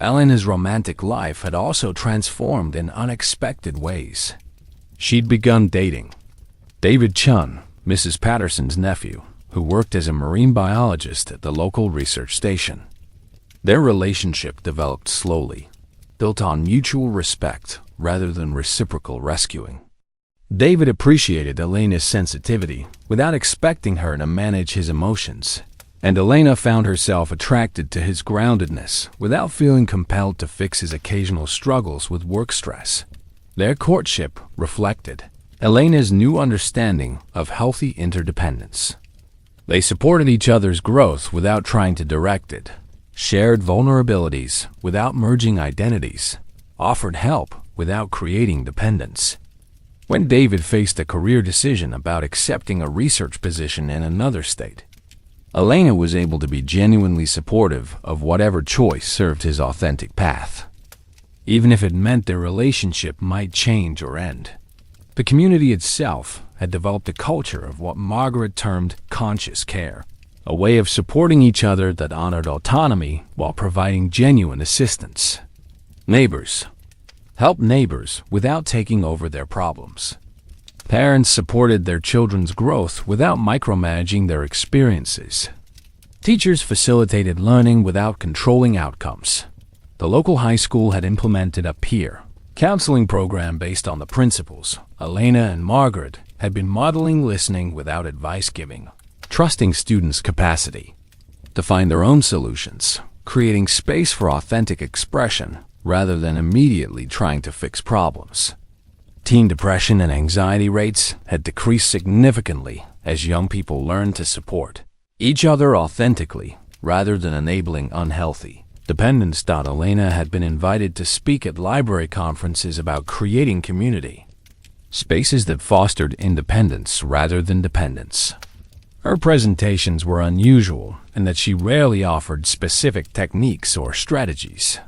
Elena's romantic life had also transformed in unexpected ways. She'd begun dating David Chun, Mrs. Patterson's nephew, who worked as a marine biologist at the local research station. Their relationship developed slowly, built on mutual respect rather than reciprocal rescuing. David appreciated Elena's sensitivity without expecting her to manage his emotions, and Elena found herself attracted to his groundedness without feeling compelled to fix his occasional struggles with work stress. Their courtship reflected Elena's new understanding of healthy interdependence. They supported each other's growth without trying to direct it, shared vulnerabilities without merging identities, offered help without creating dependence. When David faced a career decision about accepting a research position in another state, Elena was able to be genuinely supportive of whatever choice served his authentic path, even if it meant their relationship might change or end. The community itself had developed a culture of what Margaret termed conscious care, a way of supporting each other that honored autonomy while providing genuine assistance. Neighbors helped neighbors without taking over their problems. Parents supported their children's growth without micromanaging their experiences. Teachers facilitated learning without controlling outcomes. The local high school had implemented a peer counseling program based on the principles Elena and Margaret had been modeling: listening without advice giving, trusting students' capacity to find their own solutions, creating space for authentic expression rather than immediately trying to fix problems. Teen depression and anxiety rates had decreased significantly as young people learned to support each other authentically rather than enabling unhealthy dependence. Elena had been invited to speak at library conferences about creating community spaces that fostered independence rather than dependence. Her presentations were unusual in that she rarely offered specific techniques or strategies.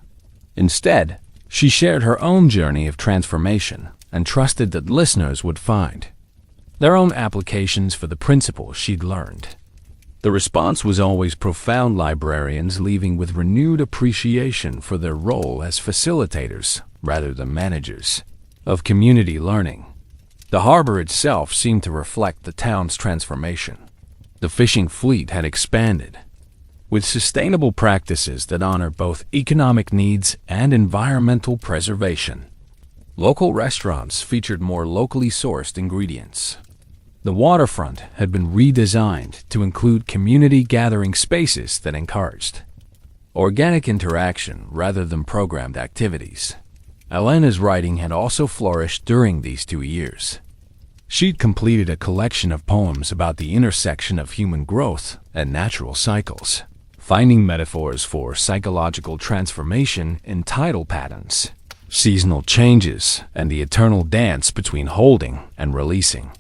Instead, she shared her own journey of transformation and trusted that listeners would find their own applications for the principles she'd learned. The response was always profound, librarians leaving with renewed appreciation for their role as facilitators rather than managers of community learning. The harbor itself seemed to reflect the town's transformation. The fishing fleet had expanded, with sustainable practices that honor both economic needs and environmental preservation. Local restaurants featured more locally sourced ingredients. The waterfront had been redesigned to include community gathering spaces that encouraged organic interaction rather than programmed activities. Elena's writing had also flourished during these 2 years. She'd completed a collection of poems about the intersection of human growth and natural cycles, finding metaphors for psychological transformation in tidal patterns, seasonal changes, and the eternal dance between holding and releasing.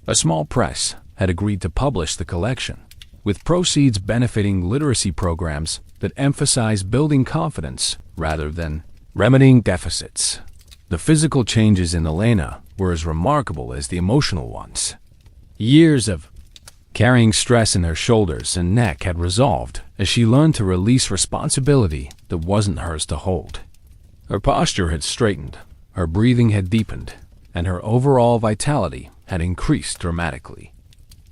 A small press had agreed to publish the collection, with proceeds benefiting literacy programs that emphasize building confidence rather than remedying deficits. The physical changes in Elena were as remarkable as the emotional ones. Years of carrying stress in her shoulders and neck had resolved as she learned to release responsibility that wasn't hers to hold. Her posture had straightened, her breathing had deepened, and her overall vitality had increased dramatically.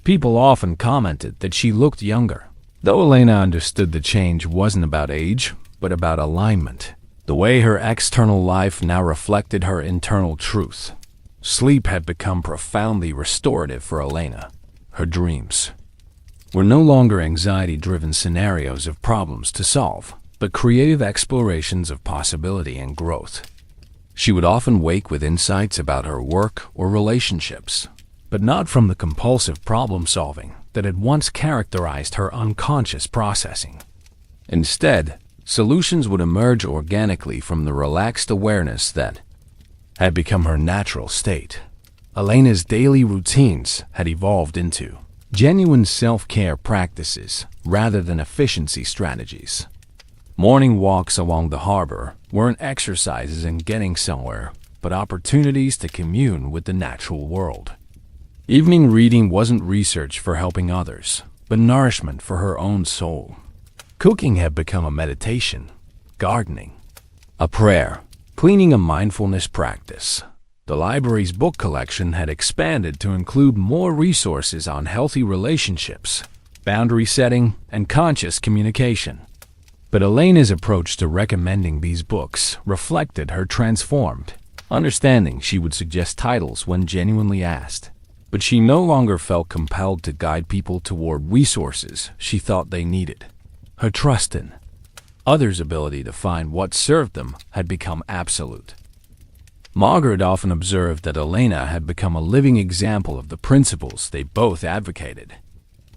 People often commented that she looked younger, though Elena understood the change wasn't about age, but about alignment. The way her external life now reflected her internal truth. Sleep had become profoundly restorative for Elena. Her dreams were no longer anxiety-driven scenarios of problems to solve, but creative explorations of possibility and growth. She would often wake with insights about her work or relationships, but not from the compulsive problem-solving that had once characterized her unconscious processing. Instead, solutions would emerge organically from the relaxed awareness that had become her natural state. Elena's daily routines had evolved into genuine self-care practices rather than efficiency strategies. Morning walks along the harbor weren't exercises in getting somewhere, but opportunities to commune with the natural world. Evening reading wasn't research for helping others, but nourishment for her own soul. Cooking had become a meditation, gardening, a prayer, cleaning a mindfulness practice. The library's book collection had expanded to include more resources on healthy relationships, boundary setting, and conscious communication. But Elena's approach to recommending these books reflected her transformed understanding. She would suggest titles when genuinely asked, but she no longer felt compelled to guide people toward resources she thought they needed. Her trust in others' ability to find what served them had become absolute. Margaret often observed that Elena had become a living example of the principles they both advocated.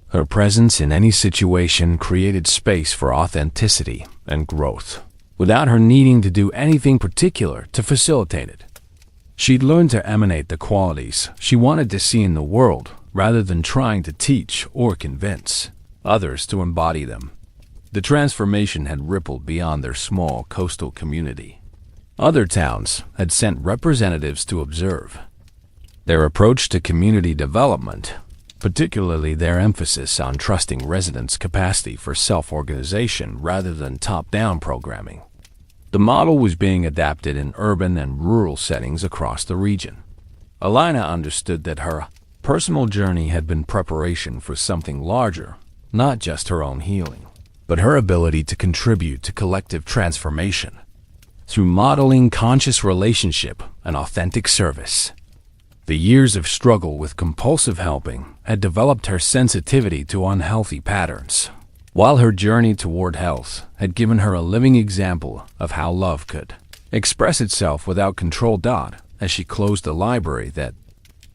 Her presence in any situation created space for authenticity and growth, without her needing to do anything particular to facilitate it. She'd learned to emanate the qualities she wanted to see in the world rather than trying to teach or convince others to embody them. The transformation had rippled beyond their small coastal community. Other towns had sent representatives to observe. Their approach to community development, particularly their emphasis on trusting residents' capacity for self-organization rather than top-down programming. The model was being adapted in urban and rural settings across the region. Elena understood that her personal journey had been preparation for something larger, not just her own healing, but her ability to contribute to collective transformation through modeling conscious relationship and authentic service. The years of struggle with compulsive helping had developed her sensitivity to unhealthy patterns, while her journey toward health had given her a living example of how love could express itself without control. As she closed the library that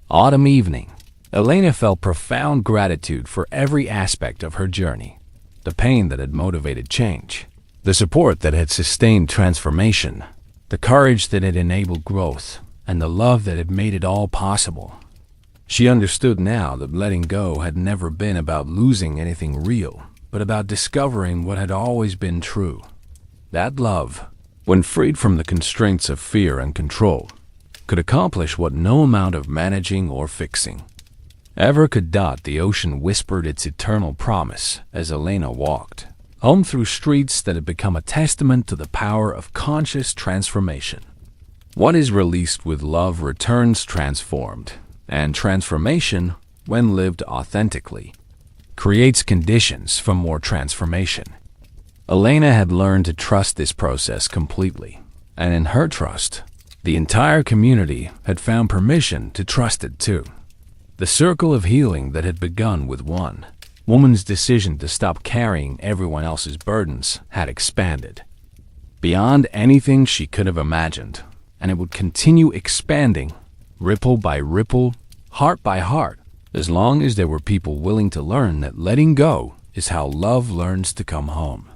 autumn evening, Elena felt profound gratitude for every aspect of her journey. The pain that had motivated change, the support that had sustained transformation, the courage that had enabled growth, and the love that had made it all possible. She understood now that letting go had never been about losing anything real, but about discovering what had always been true. That love, when freed from the constraints of fear and control, could accomplish what no amount of managing or fixing ever could. The ocean whispered its eternal promise as Elena walked home through streets that had become a testament to the power of conscious transformation. What is released with love returns transformed, and transformation, when lived authentically, creates conditions for more transformation. Elena had learned to trust this process completely, and in her trust, the entire community had found permission to trust it too. The circle of healing that had begun with one woman's decision to stop carrying everyone else's burdens had expanded beyond anything she could have imagined, and it would continue expanding, ripple by ripple, heart by heart, as long as there were people willing to learn that letting go is how love learns to come home.